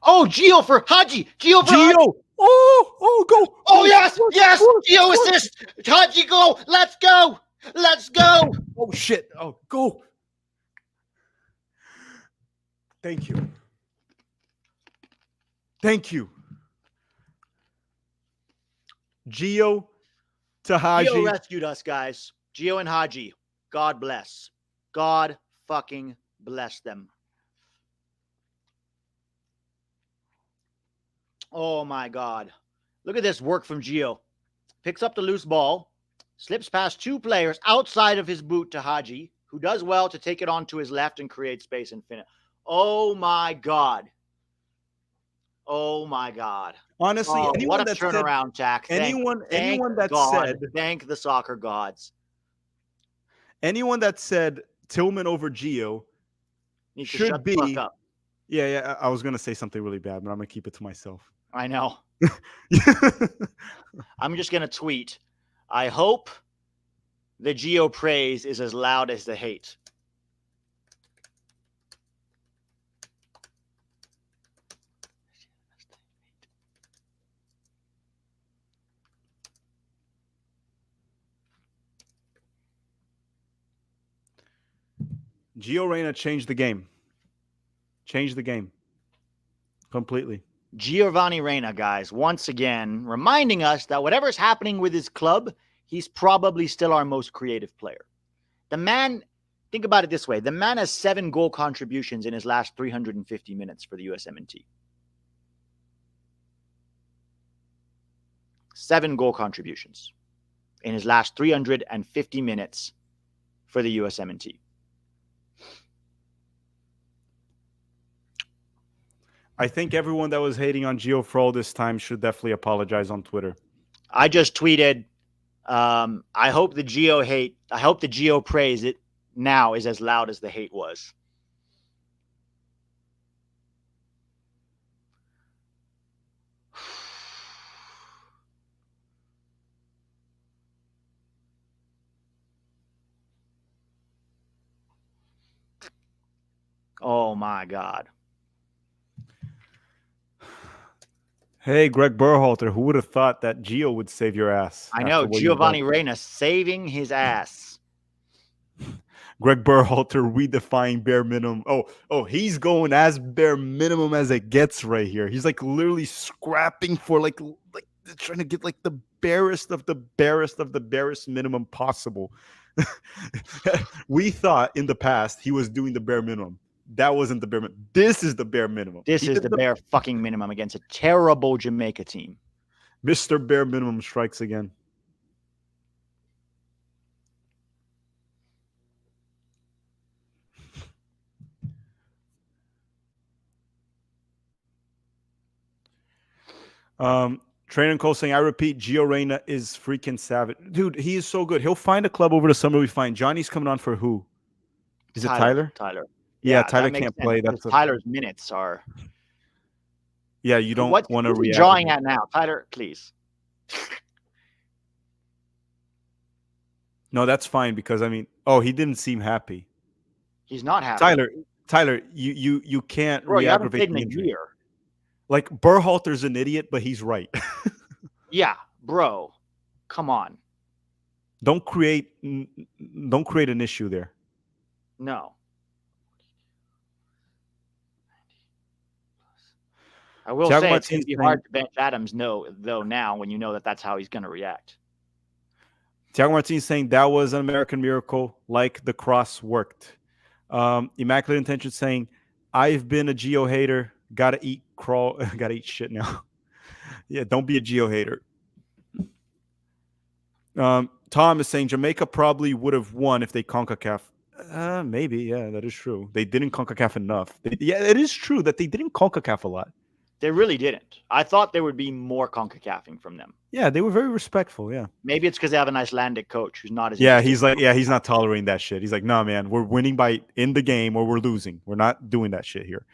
Oh, Gio for Haji. Gio for Haji. Gio. Oh, go. Oh, yes. Gio assist. Haji, go. Let's go. Oh, shit. Oh, go. Thank you. Gio to Haji. Gio rescued us, guys. Gio and Haji. God bless. God fucking bless them. Oh, my God. Look at this work from Gio. Picks up the loose ball, slips past two players outside of his boot to Haji, who does well to take it on to his left and create space and finish. Oh, my God. Honestly, anyone what a turnaround, Jack. Anyone that said, thank the soccer gods. Anyone that said Tillman over Gio should be. Fuck up. Yeah. I was gonna say something really bad, but I'm gonna keep it to myself. I know. I'm just gonna tweet. I hope the Gio praise is as loud as the hate. Gio Reyna changed the game. Completely. Giovanni Reyna, guys, once again, reminding us that whatever's happening with his club, he's probably still our most creative player. The man, think about it this way. The man has 7 goal contributions in his last 350 minutes for the USMNT. 7 goal contributions in his last 350 minutes for the USMNT. I think everyone that was hating on Gio for all this time should definitely apologize on Twitter. I just tweeted, I hope the Gio praise it now is as loud as the hate was. Oh my God. Hey, Greg Berhalter, who would have thought that Gio would save your ass? I know, Giovanni Reyna saving his ass. Greg Berhalter redefining bare minimum. Oh, he's going as bare minimum as it gets right here. He's like literally scrapping for like trying to get like the barest of the barest minimum possible. We thought in the past he was doing the bare minimum. That wasn't the bare minimum. This is the bare minimum. This is the bare fucking minimum against a terrible Jamaica team. Mr. Bare Minimum strikes again. Trainer Cole saying, I repeat, Gio Reyna is freaking savage. Dude, he is so good. He'll find a club over the summer we find. Johnny's coming on for who? Is it Tyler? Tyler. Yeah, Tyler can't play. That's Tyler's minutes are. Yeah, you don't want to react. Drawing at now, Tyler, please. No, that's fine because I mean, he didn't seem happy. He's not happy. Tyler, you can't re-aggravate the injury. Like Berhalter's an idiot, but he's right. Yeah, bro, come on. Don't create an issue there. No. I will say it's going to be hard to bench Adams, though, now when you know that that's how he's going to react. Thiago Martinez saying that was an American miracle, like the cross worked. Immaculate Intention saying, I've been a Gio hater. Gotta eat shit now. Yeah, don't be a Gio hater. Tom is saying Jamaica probably would have won if they CONCACAF. Maybe, yeah, that is true. They didn't CONCACAF enough. It is true that they didn't CONCACAF a lot. They really didn't. I thought there would be more CONCACAFing from them. Yeah, they were very respectful, yeah. Maybe it's because they have an Icelandic coach who's not as... Yeah, he's not tolerating that shit. He's like, nah, man, we're winning by in the game or we're losing. We're not doing that shit here.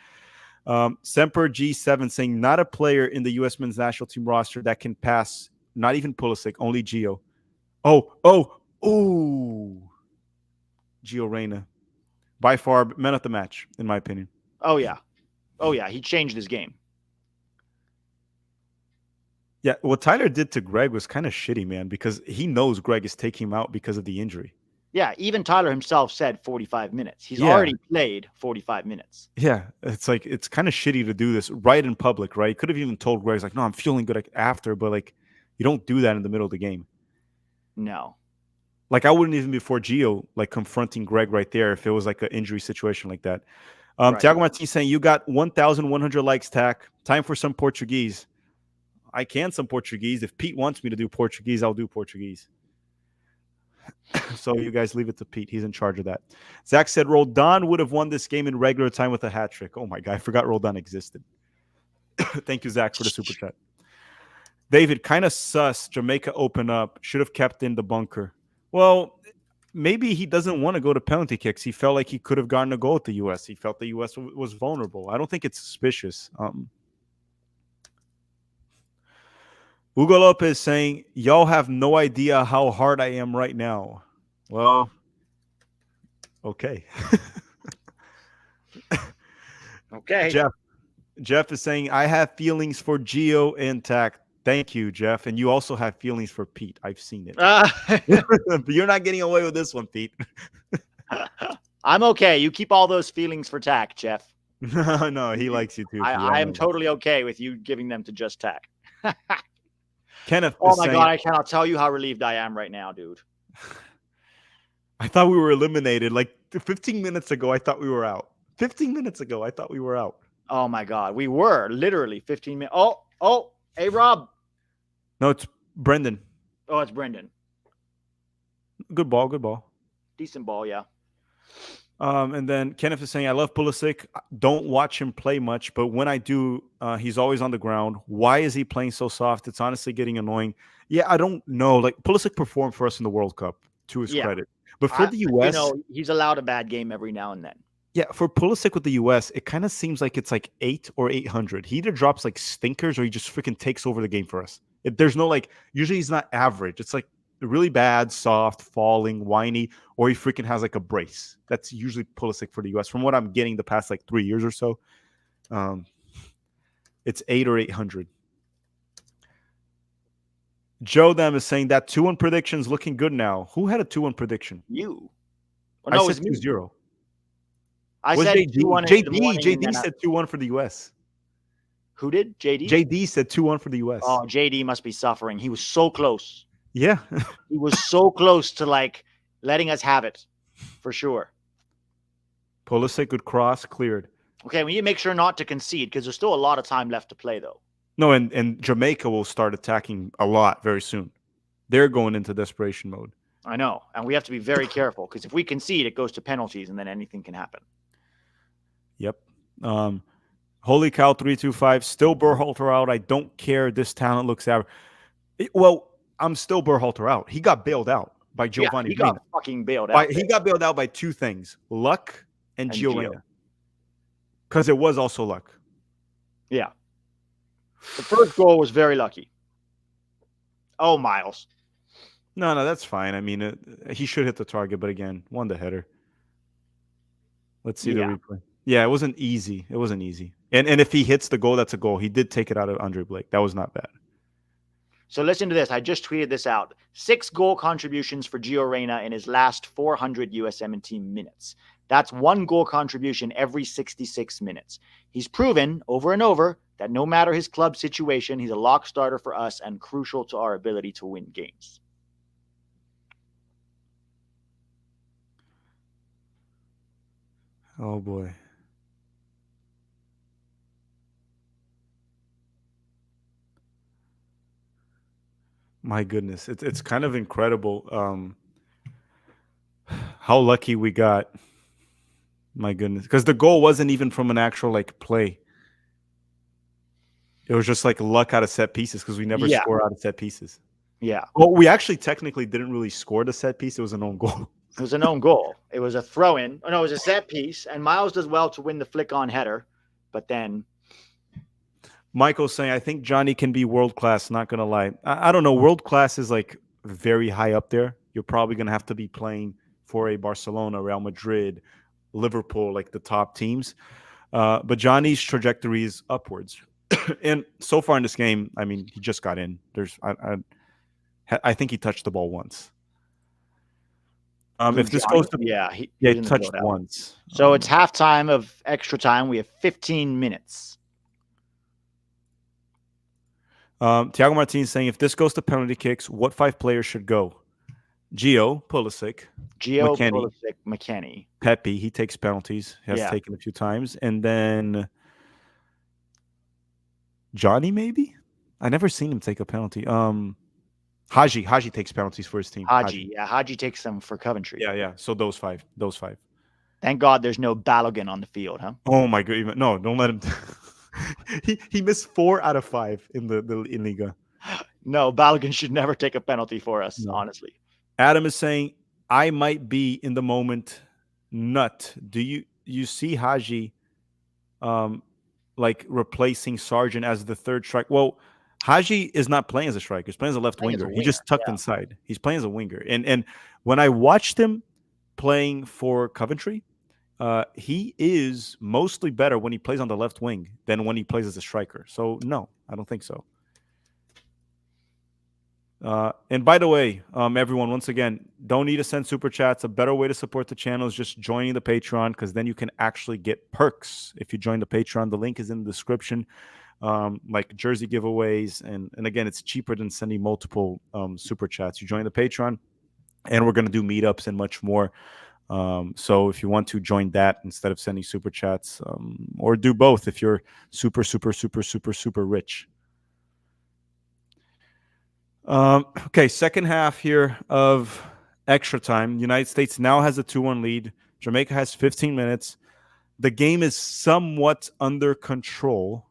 Semper G7 saying not a player in the U.S. men's national team roster that can pass, not even Pulisic, only Gio. Oh, Gio Reyna. By far, man of the match, in my opinion. Oh, yeah. He changed his game. Yeah, what Tyler did to Greg was kind of shitty, man, because he knows Greg is taking him out because of the injury. Yeah, even Tyler himself said 45 minutes. He's already played 45 minutes. Yeah, it's like it's kind of shitty to do this right in public, right? Could have even told Greg, like, no, I'm feeling good after, but like, you don't do that in the middle of the game. No. Like, I wouldn't even before Gio, like, confronting Greg right there if it was like an injury situation like that. Right. Thiago Martins saying, you got 1,100 likes, Tac. Time for some Portuguese. I can some Portuguese. If Pete wants me to do Portuguese, I'll do Portuguese. So you guys leave it to Pete. He's in charge of that. Zach said Roldan would have won this game in regular time with a hat trick. Oh my God, I forgot Roldan existed. Thank you, Zach, for the super chat. David, kind of sus. Jamaica open up. Should have kept in the bunker. Well, maybe he doesn't want to go to penalty kicks. He felt like he could have gotten a goal at the U.S. He felt the U.S. was vulnerable. I don't think it's suspicious. Hugo Lopez saying, y'all have no idea how hard I am right now. Well, okay. Okay. Jeff is saying, I have feelings for Gio and Tac. Thank you, Jeff. And you also have feelings for Pete. I've seen it. But you're not getting away with this one, Pete. I'm okay. You keep all those feelings for Tac, Jeff. No, he likes you too. I am totally okay with you giving them to just Tac. Kenneth, oh my God, I cannot tell you how relieved I am right now, dude. I thought we were eliminated. Like 15 minutes ago, I thought we were out. 15 minutes ago, I thought we were out. Oh my God, we were literally 15 minutes. Oh, hey, Rob. No, it's Brendan. Oh, it's Brendan. Good ball. Decent ball, yeah. And then Kenneth is saying, I love Pulisic. Don't watch him play much, but when I do, he's always on the ground. Why is he playing so soft? It's honestly getting annoying. Yeah, I don't know. Like, Pulisic performed for us in the World Cup, to his credit. But for the U.S., he's allowed a bad game every now and then. Yeah, for Pulisic with the U.S., it kind of seems like it's like 8 or 800. He either drops like stinkers or he just freaking takes over the game for us. There's no like, usually he's not average. It's like really bad, soft, falling, whiny, or he freaking has like a brace. That's usually Pulisic for the U.S. From what I'm getting the past like 3 years or so, it's 8 or 800. Joe Them is saying that 2-1 prediction is looking good now. Who had a 2-1 prediction? You. Well, no, I said 2-0. I said JD said 2-1 for the U.S. Who did? JD? JD said 2-1 for the U.S. Oh, JD must be suffering. He was so close. Yeah. He was so close to like letting us have it for sure. Pulisic, good cross, cleared. Okay, we need to make sure not to concede because there's still a lot of time left to play though. No, and Jamaica will start attacking a lot very soon. They're going into desperation mode. I know. And we have to be very careful because if we concede, it goes to penalties and then anything can happen. Yep. Holy cow, 325. Still Berhalter out. I don't care. This talent looks average. Well, I'm still Berhalter out. He got bailed out by Giovanni. He got fucking bailed out. He got bailed out by two things: luck and Gio. Because it was also luck. Yeah. The first goal was very lucky. Oh, Miles. No, that's fine. I mean, he should hit the target, but again, won the header. Let's see the replay. Yeah, it wasn't easy. And if he hits the goal, that's a goal. He did take it out of Andre Blake. That was not bad. So listen to this. I just tweeted this out. 6 goal contributions for Gio Reyna in his last 400 USMNT minutes. That's 1 goal contribution every 66 minutes. He's proven over and over that no matter his club situation, he's a lock starter for us and crucial to our ability to win games. Oh, boy. My goodness. It's kind of incredible how lucky we got. My goodness. Because the goal wasn't even from an actual, like, play. It was just, like, luck out of set pieces because we never score out of set pieces. Yeah. Well, we actually technically didn't really score the set piece. It was an own goal. It was an own goal. It was a throw-in. Oh, no, it was a set piece. And Miles does well to win the flick-on header. But then Michael's saying, I think Johnny can be world class. Not gonna lie, I don't know. World class is like very high up there. You're probably gonna have to be playing for a Barcelona, Real Madrid, Liverpool, like the top teams. But Johnny's trajectory is upwards, and so far in this game, I mean, he just got in. I think he touched the ball once. If this Johnny, goes to yeah, he yeah, he was in the touched shootout. once. So it's halftime of extra time. We have 15 minutes. Thiago Martinez saying, if this goes to penalty kicks, what 5 players should go? Gio, Pulisic, Gio, McKennie, Pulisic, McKennie. Pepe. He takes penalties. He has taken a few times, and then Johnny. Maybe I never seen him take a penalty. Haji takes penalties for his team. Haji takes them for Coventry. Yeah. So those five. Thank God there's no Balogun on the field, huh? Oh my god! No, don't let him. he missed 4 out of 5 in the in Liga. No, Balogun should never take a penalty for us, No. honestly. Adam is saying, I might be in the moment nut. Do you see Haji like replacing Sargent as the third strike? Well, Haji is not playing as a striker. He's playing as a left winger. He just tucked inside. He's playing as a winger. And when I watched him playing for Coventry, he is mostly better when he plays on the left wing than when he plays as a striker. So no, I don't think so. And by the way, everyone, once again, don't need to send super chats. A better way to support the channel is just joining the Patreon, because then you can actually get perks if you join the Patreon. The link is in the description, like jersey giveaways. And again, it's cheaper than sending multiple super chats. You join the Patreon, and we're going to do meetups and much more. So if you want to join that instead of sending super chats, or do both if you're super rich. Okay, second half here of extra time. The United States now has a 2-1 lead. Jamaica has 15 minutes. The game is somewhat under control.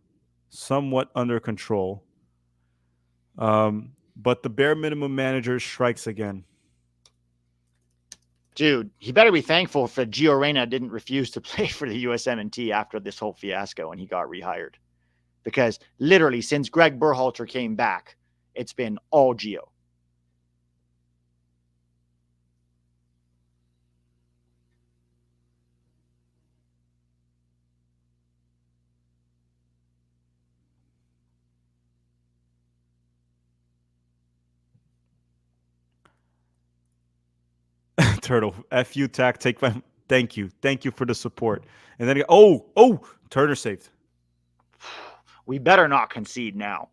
But the bare minimum manager strikes again. Dude, he better be thankful for Gio Reyna didn't refuse to play for the USMNT after this whole fiasco and he got rehired. Because literally, since Greg Berhalter came back, it's been all Gio. Turtle, F you, tack, take my. Thank you for the support. And then, Turner saved. We better not concede now.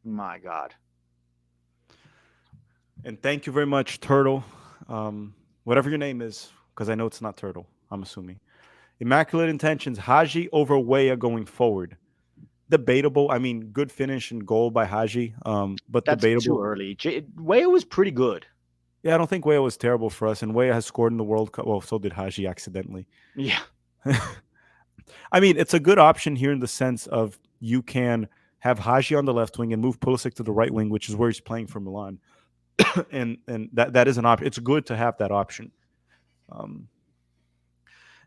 My God. And thank you very much, Turtle. Whatever your name is, because I know it's not Turtle, I'm assuming. Immaculate intentions, Haji over Weah going forward. Debatable. I mean, good finish and goal by Haji, but that's debatable. Too early. Weah was pretty good. Yeah, I don't think Weah was terrible for us, and Weah has scored in the World Cup. Well, so did Haji accidentally. Yeah. I mean, it's a good option here in the sense of you can have Haji on the left wing and move Pulisic to the right wing, which is where he's playing for Milan. and that is an option. It's good to have that option.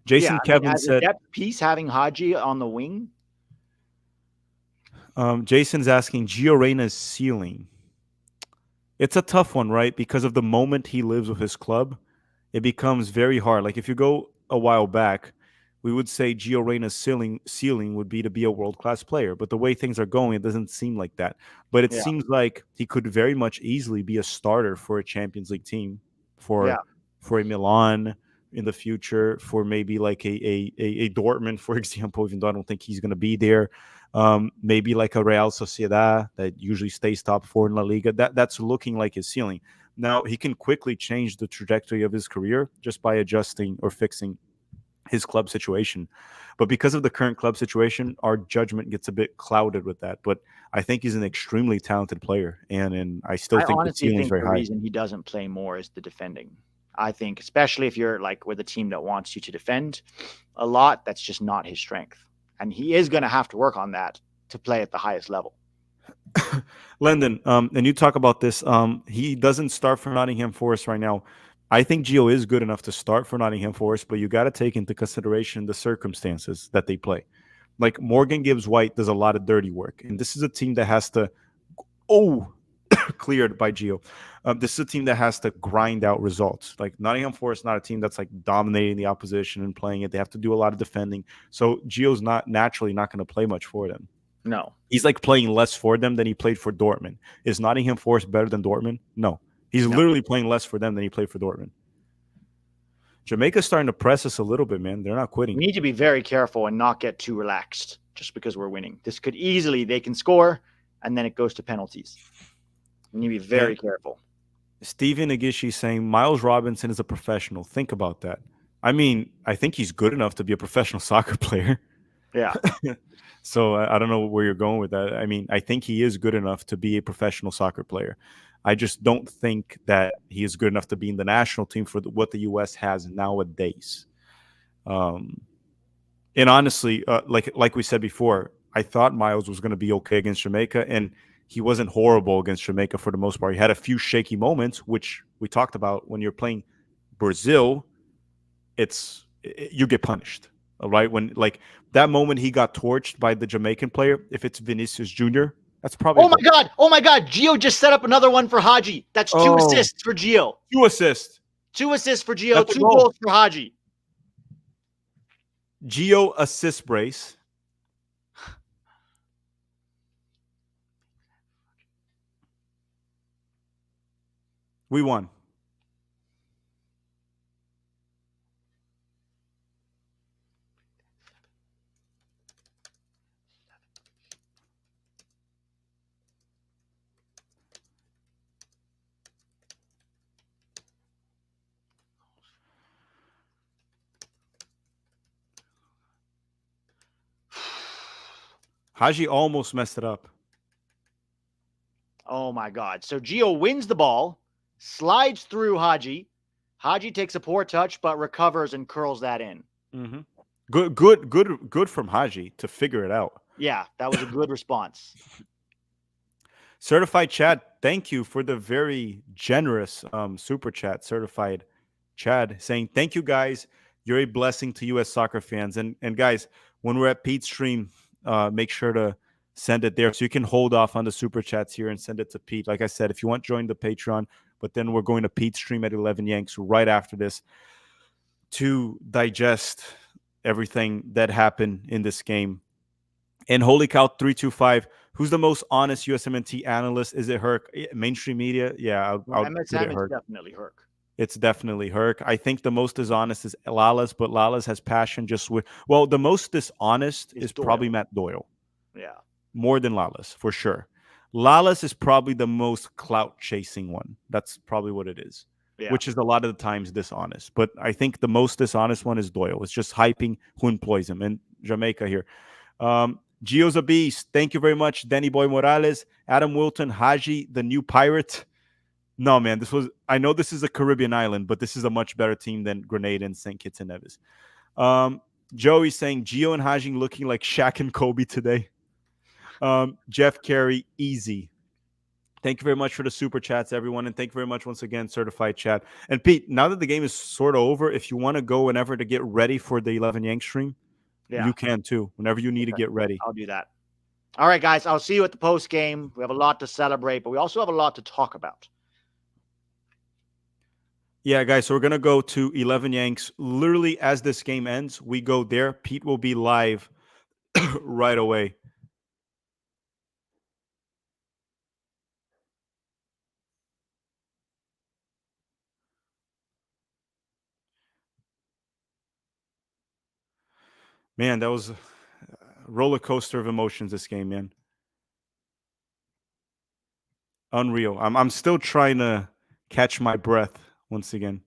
Jason Kevin said, a depth piece having Haji on the wing. Jason's asking Gio Reyna's ceiling. It's a tough one, right? Because of the moment he lives with his club, it becomes very hard. Like if you go a while back, we would say Gio Reyna's ceiling would be to be a world-class player. But the way things are going, it doesn't seem like that. But it seems like he could very much easily be a starter for a Champions League team, for a Milan in the future, for maybe like a Dortmund, for example, even though I don't think he's going to be there. Maybe like a Real Sociedad that usually stays top 4 in La Liga. That's looking like his ceiling. Now, he can quickly change the trajectory of his career just by adjusting or fixing his club situation. But because of the current club situation, our judgment gets a bit clouded with that. But I think he's an extremely talented player, and I still think the ceiling is very high. The reason he doesn't play more is the defending. I think, especially if you're like with a team that wants you to defend a lot, that's just not his strength. And he is going to have to work on that to play at the highest level. Lendon, and you talk about this. He doesn't start for Nottingham Forest right now. I think Gio is good enough to start for Nottingham Forest, but you got to take into consideration the circumstances that they play. Like Morgan Gibbs White does a lot of dirty work, and this is a team that has to. Oh, cleared by Gio. This is a team that has to grind out results. Like Nottingham Forest, not a team that's like dominating the opposition and playing it. They have to do a lot of defending. So Gio's not naturally not going to play much for them. No. He's like playing less for them than he played for Dortmund. Is Nottingham Forest better than Dortmund? No. He's literally playing less for them than he played for Dortmund. Jamaica's starting to press us a little bit, man. They're not quitting. We need to be very careful and not get too relaxed just because we're winning. This could easily, they can score, and then it goes to penalties. We need to be very careful. Steven Agishi saying Miles Robinson is a professional. Think about that. I mean, I think he's good enough to be a professional soccer player. Yeah. So I don't know where you're going with that. I mean, I think he is good enough to be a professional soccer player. I just don't think that he is good enough to be in the national team for what the U.S. has nowadays. And honestly, like we said before, I thought Miles was going to be okay against Jamaica, and he wasn't horrible against Jamaica for the most part. He had a few shaky moments, which we talked about. When you're playing Brazil, you get punished. All right, when like that moment he got torched by the Jamaican player, if it's Vinicius Jr., that's probably Oh my god, Gio just set up another one for Haji. That's 2 assists for Gio. 2 assists. 2 assists for Gio, that's 2 goals for Haji. Gio assist brace. We won. Haji almost messed it up. Oh my god. So Gio wins the ball, slides through Haji. Haji takes a poor touch, but recovers and curls that in. Mm-hmm. Good from Haji to figure it out. Yeah, that was a good response. Certified Chad, thank you for the very generous super chat. Certified Chad saying, thank you guys. You're a blessing to U.S. soccer fans. And guys, when we're at Pete's stream, make sure to send it there so you can hold off on the super chats here and send it to Pete. Like I said, if you want, join the Patreon. But then we're going to Pete's stream at 11 Yanks right after this to digest everything that happened in this game. And Holy Cow 325, who's the most honest USMNT analyst? Is it Herc? Mainstream media? Yeah, I'll MSM is definitely Herc. It's definitely Herc. I think the most dishonest is Lala's, but Lala's has passion just with... Well, the most dishonest is probably Matt Doyle. Yeah. More than Lala's, for sure. Lala's is probably the most clout-chasing one. That's probably what it is. Yeah. Which is a lot of the times dishonest. But I think the most dishonest one is Doyle. It's just hyping who employs him. And Jamaica here. Gio's a beast. Thank you very much, Danny Boy Morales, Adam Wilton, Haji, the new pirate. No, man, I know this is a Caribbean island, but this is a much better team than Grenada and St. Kitts and Nevis. Joey saying Gio and Haji looking like Shaq and Kobe today. Jeff Carey, easy. Thank you very much for the super chats, everyone. And thank you very much once again, Certified Chat. And Pete, now that the game is sort of over, if you want to go whenever to get ready for the 11 Yank stream, you can too. Whenever you need to get ready. I'll do that. All right, guys. I'll see you at the post game. We have a lot to celebrate, but we also have a lot to talk about. Yeah, guys. So we're going to go to 11 Yanks. Literally, as this game ends, we go there. Pete will be live right away. Man, that was a roller coaster of emotions, this game, man. Unreal. I'm still trying to catch my breath once again.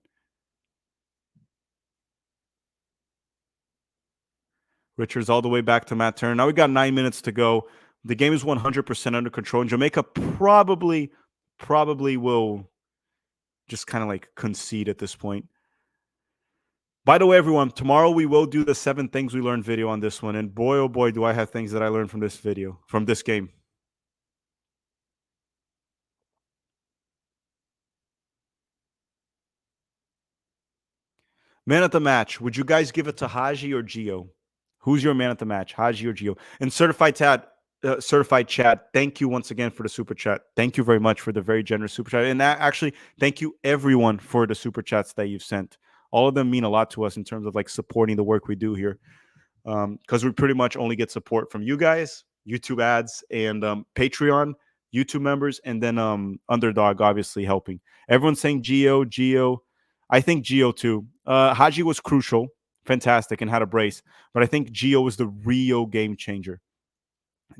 Richards all the way back to Matt Turner. Now we got 9 minutes to go. The game is 100% under control. And Jamaica probably will just kind of like concede at this point. By the way, everyone, tomorrow we will do the 7 things we learned video on this one. And boy, oh boy, do I have things that I learned from this video, from this game. Man at the match. Would you guys give it to Haji or Gio? Who's your man at the match, Haji or Gio? And certified chat. Thank you once again for the super chat. Thank you very much for the very generous super chat. And actually, thank you everyone for the super chats that you've sent. All of them mean a lot to us in terms of like supporting the work we do here. Because we pretty much only get support from you guys, YouTube ads, and Patreon, YouTube members, and then Underdog obviously helping. Everyone's saying Geo. I think Geo too. Haji was crucial, fantastic, and had a brace, but I think Geo was the real game changer.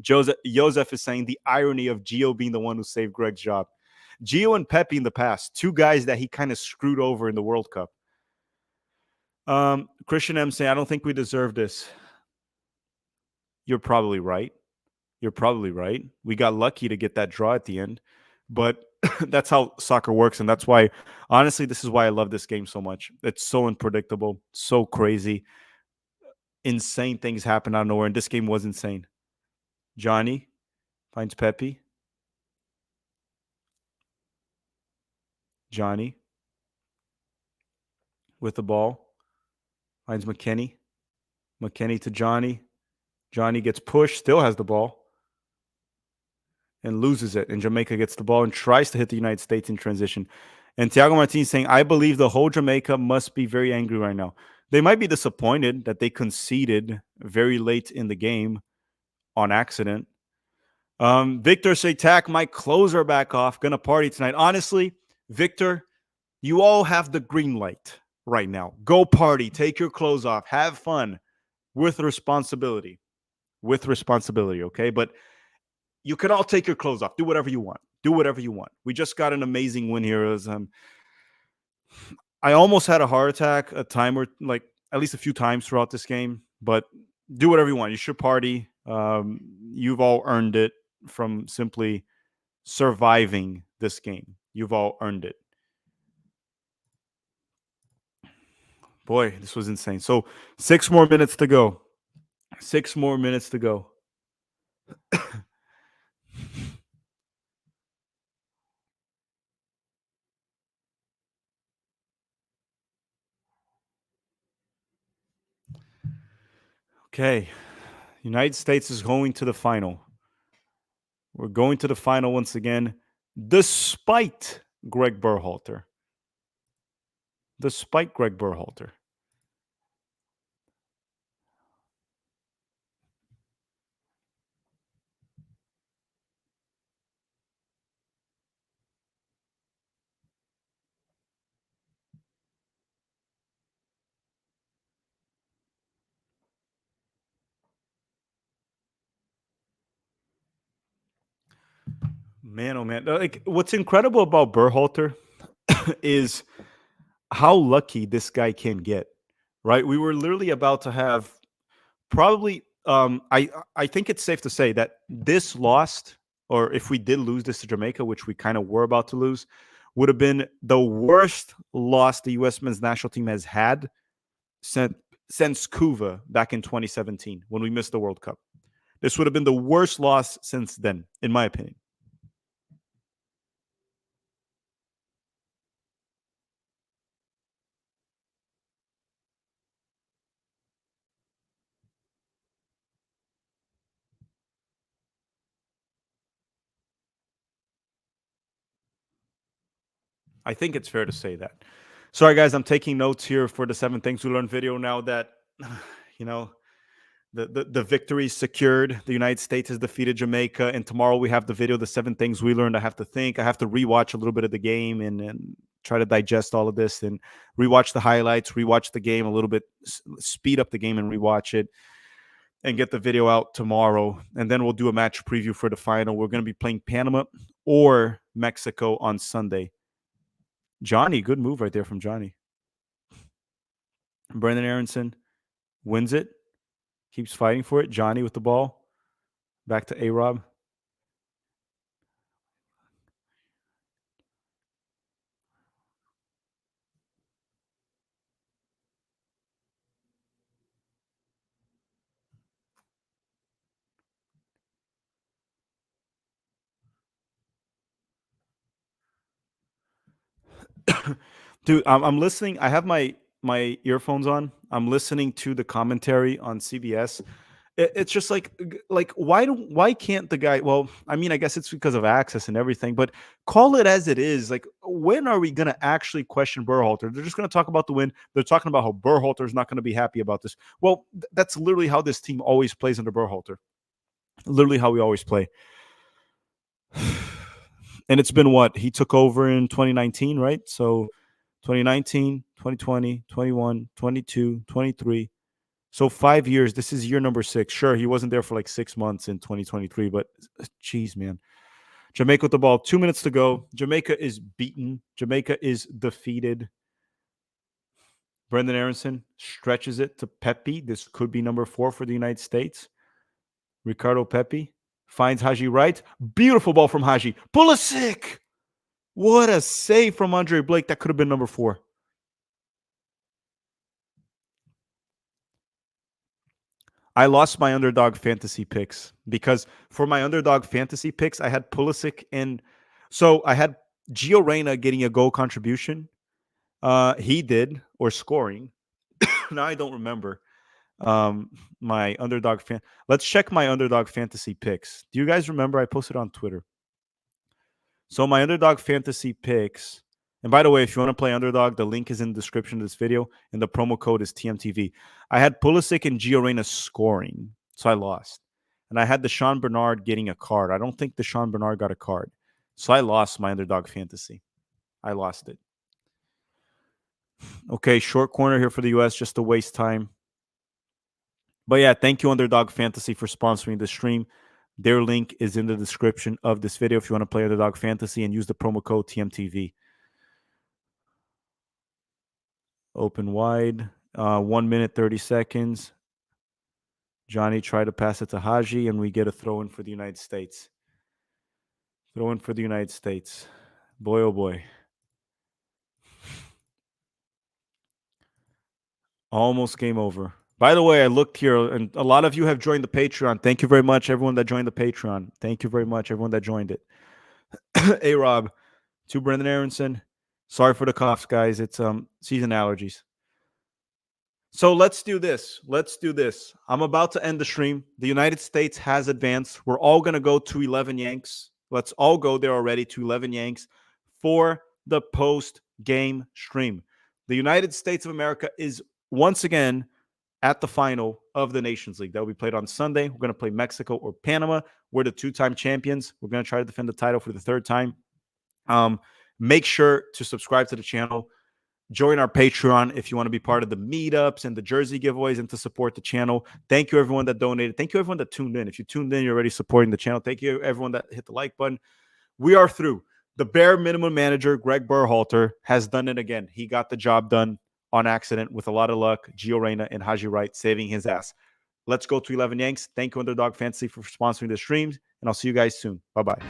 Joseph is saying the irony of Gio being the one who saved Greg's job. Gio and Pepe in the past, two guys that he kind of screwed over in the World Cup. Christian M saying, I don't think we deserve this. You're probably right. You're probably right. We got lucky to get that draw at the end, but that's how soccer works. And that's why, honestly, this is why I love this game so much. It's so unpredictable, so crazy. Insane things happen out of nowhere. And this game was insane. Johnny finds Pepe. Johnny with the ball finds McKennie. McKennie to Johnny. Johnny gets pushed, still has the ball, and loses it. And Jamaica gets the ball and tries to hit the United States in transition. And Thiago Martinez saying, I believe the whole Jamaica must be very angry right now. They might be disappointed that they conceded very late in the game on accident. Victor say, tack, my clothes are back off. Gonna party tonight. Honestly, Victor, you all have the green light right now. Go party. Take your clothes off. Have fun with responsibility. With responsibility, okay? But you can all take your clothes off. Do whatever you want. Do whatever you want. We just got an amazing win here. I almost had a heart attack a time or like at least a few times throughout this game, but do whatever you want. You should party. You've all earned it from simply surviving this game. You've all earned it. Boy, this was insane. So 6 more minutes to go. 6 more minutes to go. Okay. United States is going to the final. We're going to the final once again, despite Greg Berhalter. Despite Greg Berhalter. Man, oh man. Like, what's incredible about Berhalter is how lucky this guy can get, right? We were literally about to have probably I think it's safe to say that this lost, or if we did lose this to Jamaica, which we kind of were about to lose, would have been the worst loss the US men's national team has had since Cuba back in 2017 when we missed the World Cup. This would have been the worst loss since then, in my opinion. I think it's fair to say that. Sorry, guys, I'm taking notes here for the 7 things we learned video now that, you know, the victory is secured. The United States has defeated Jamaica. And tomorrow we have the video, the 7 things we learned. I have to think. I have to rewatch a little bit of the game and try to digest all of this and rewatch the highlights, rewatch the game a little bit, speed up the game and rewatch it and get the video out tomorrow. And then we'll do a match preview for the final. We're going to be playing Panama or Mexico on Sunday. Johnny, good move right there from Johnny. Brendan Aronson wins it, keeps fighting for it. Johnny with the ball. Back to A-Rob. Dude, I'm listening. I have my earphones on. I'm listening to the commentary on CBS. It's just like why can't the guy? Well, I mean, I guess it's because of access and everything, but call it as it is. Like, when are we gonna actually question Berhalter? They're just gonna talk about the win. They're talking about how Berhalter is not gonna be happy about this. Well, that's literally how this team always plays under Berhalter. Literally how we always play. And it's been what? He took over in 2019, right? So 2019, 2020, 21, 22, 23. So 5 years. This is year number 6. Sure, he wasn't there for like 6 months in 2023, but geez, man. Jamaica with the ball. 2 minutes to go. Jamaica is beaten. Jamaica is defeated. Brendan Aronson stretches it to Pepe. This could be number 4 for the United States. Ricardo Pepe finds Haji Wright. Beautiful ball from Haji. Pulisic. What a save from Andre Blake. That could have been number 4. I lost my underdog fantasy picks because for my underdog fantasy picks, I had Pulisic and so I had Gio Reyna getting a goal contribution. He did, or scoring. Now I don't remember my underdog fan. Let's check my underdog fantasy picks. Do you guys remember? I posted on Twitter. So my underdog fantasy picks. And by the way, if you want to play underdog, the link is in the description of this video, and the promo code is TMTV. I had Pulisic and Gio Reyna scoring, so I lost. And I had Deshaun Bernard getting a card. I don't think Deshaun Bernard got a card. So I lost my underdog fantasy. I lost it. Okay, short corner here for the U.S. just to waste time. But yeah, thank you, Underdog Fantasy, for sponsoring the stream. Their link is in the description of this video if you want to play Underdog Fantasy and use the promo code TMTV. Open wide. 1 minute, 30 seconds. Johnny tried to pass it to Haji, and we get a throw-in for the United States. Throw-in for the United States. Boy, oh boy. Almost game over. By the way, I looked here, and a lot of you have joined the Patreon. Thank you very much, everyone that joined the Patreon. Thank you very much, everyone that joined it. Hey, Rob. To Brendan Aronson. Sorry for the coughs, guys. It's season allergies. So let's do this. Let's do this. I'm about to end the stream. The United States has advanced. We're all going to go to 11 Yanks. Let's all go there already to 11 Yanks for the post-game stream. The United States of America is once again at the final of the Nations League. That will be played on Sunday. We're going to play Mexico or Panama. We're the 2-time champions. We're going to try to defend the title for the 3rd time. Make sure to subscribe to the channel. Join our Patreon if you want to be part of the meetups and the jersey giveaways and to support the channel. Thank you, everyone that donated. Thank you, everyone that tuned in. If you tuned in, you're already supporting the channel. Thank you, everyone that hit the like button. We are through. The bare minimum manager, Greg Berhalter, has done it again. He got the job done on accident with a lot of luck. Gio Reyna and Haji Wright saving his ass. Let's go to 11 Yanks. Thank you, Underdog Fantasy, for sponsoring the streams, and I'll see you guys soon. Bye-bye.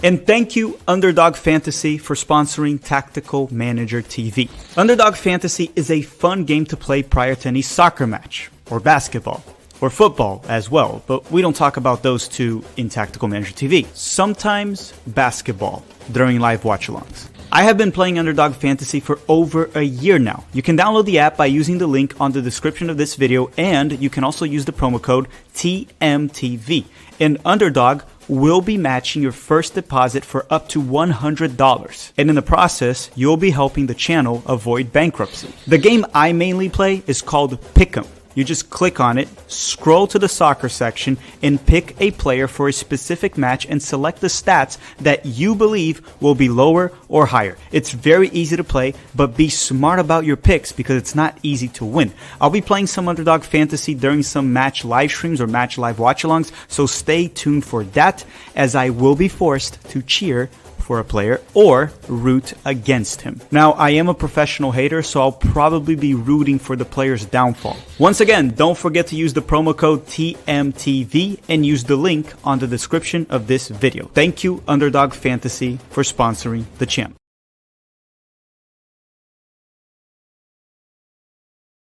And thank you, Underdog Fantasy, for sponsoring Tactical Manager TV. Underdog Fantasy is a fun game to play prior to any soccer match, or basketball, or football as well, but we don't talk about those two in Tactical Manager TV. Sometimes basketball during live watch-alongs. I have been playing Underdog Fantasy for over a year now. You can download the app by using the link on the description of this video, and you can also use the promo code TMTV. And Underdog will be matching your first deposit for up to $100. And in the process, you'll be helping the channel avoid bankruptcy. The game I mainly play is called Pick'em. You just click on it, scroll to the soccer section, and pick a player for a specific match and select the stats that you believe will be lower or higher. It's very easy to play, but be smart about your picks because it's not easy to win. I'll be playing some Underdog Fantasy during some match live streams or match live watch-alongs, so stay tuned for that, as I will be forced to cheer for a player or root against him. Now, I am a professional hater, so I'll probably be rooting for the player's downfall. Once again, don't forget to use the promo code TMTV and use the link on the description of this video. Thank you, Underdog Fantasy, for sponsoring the channel.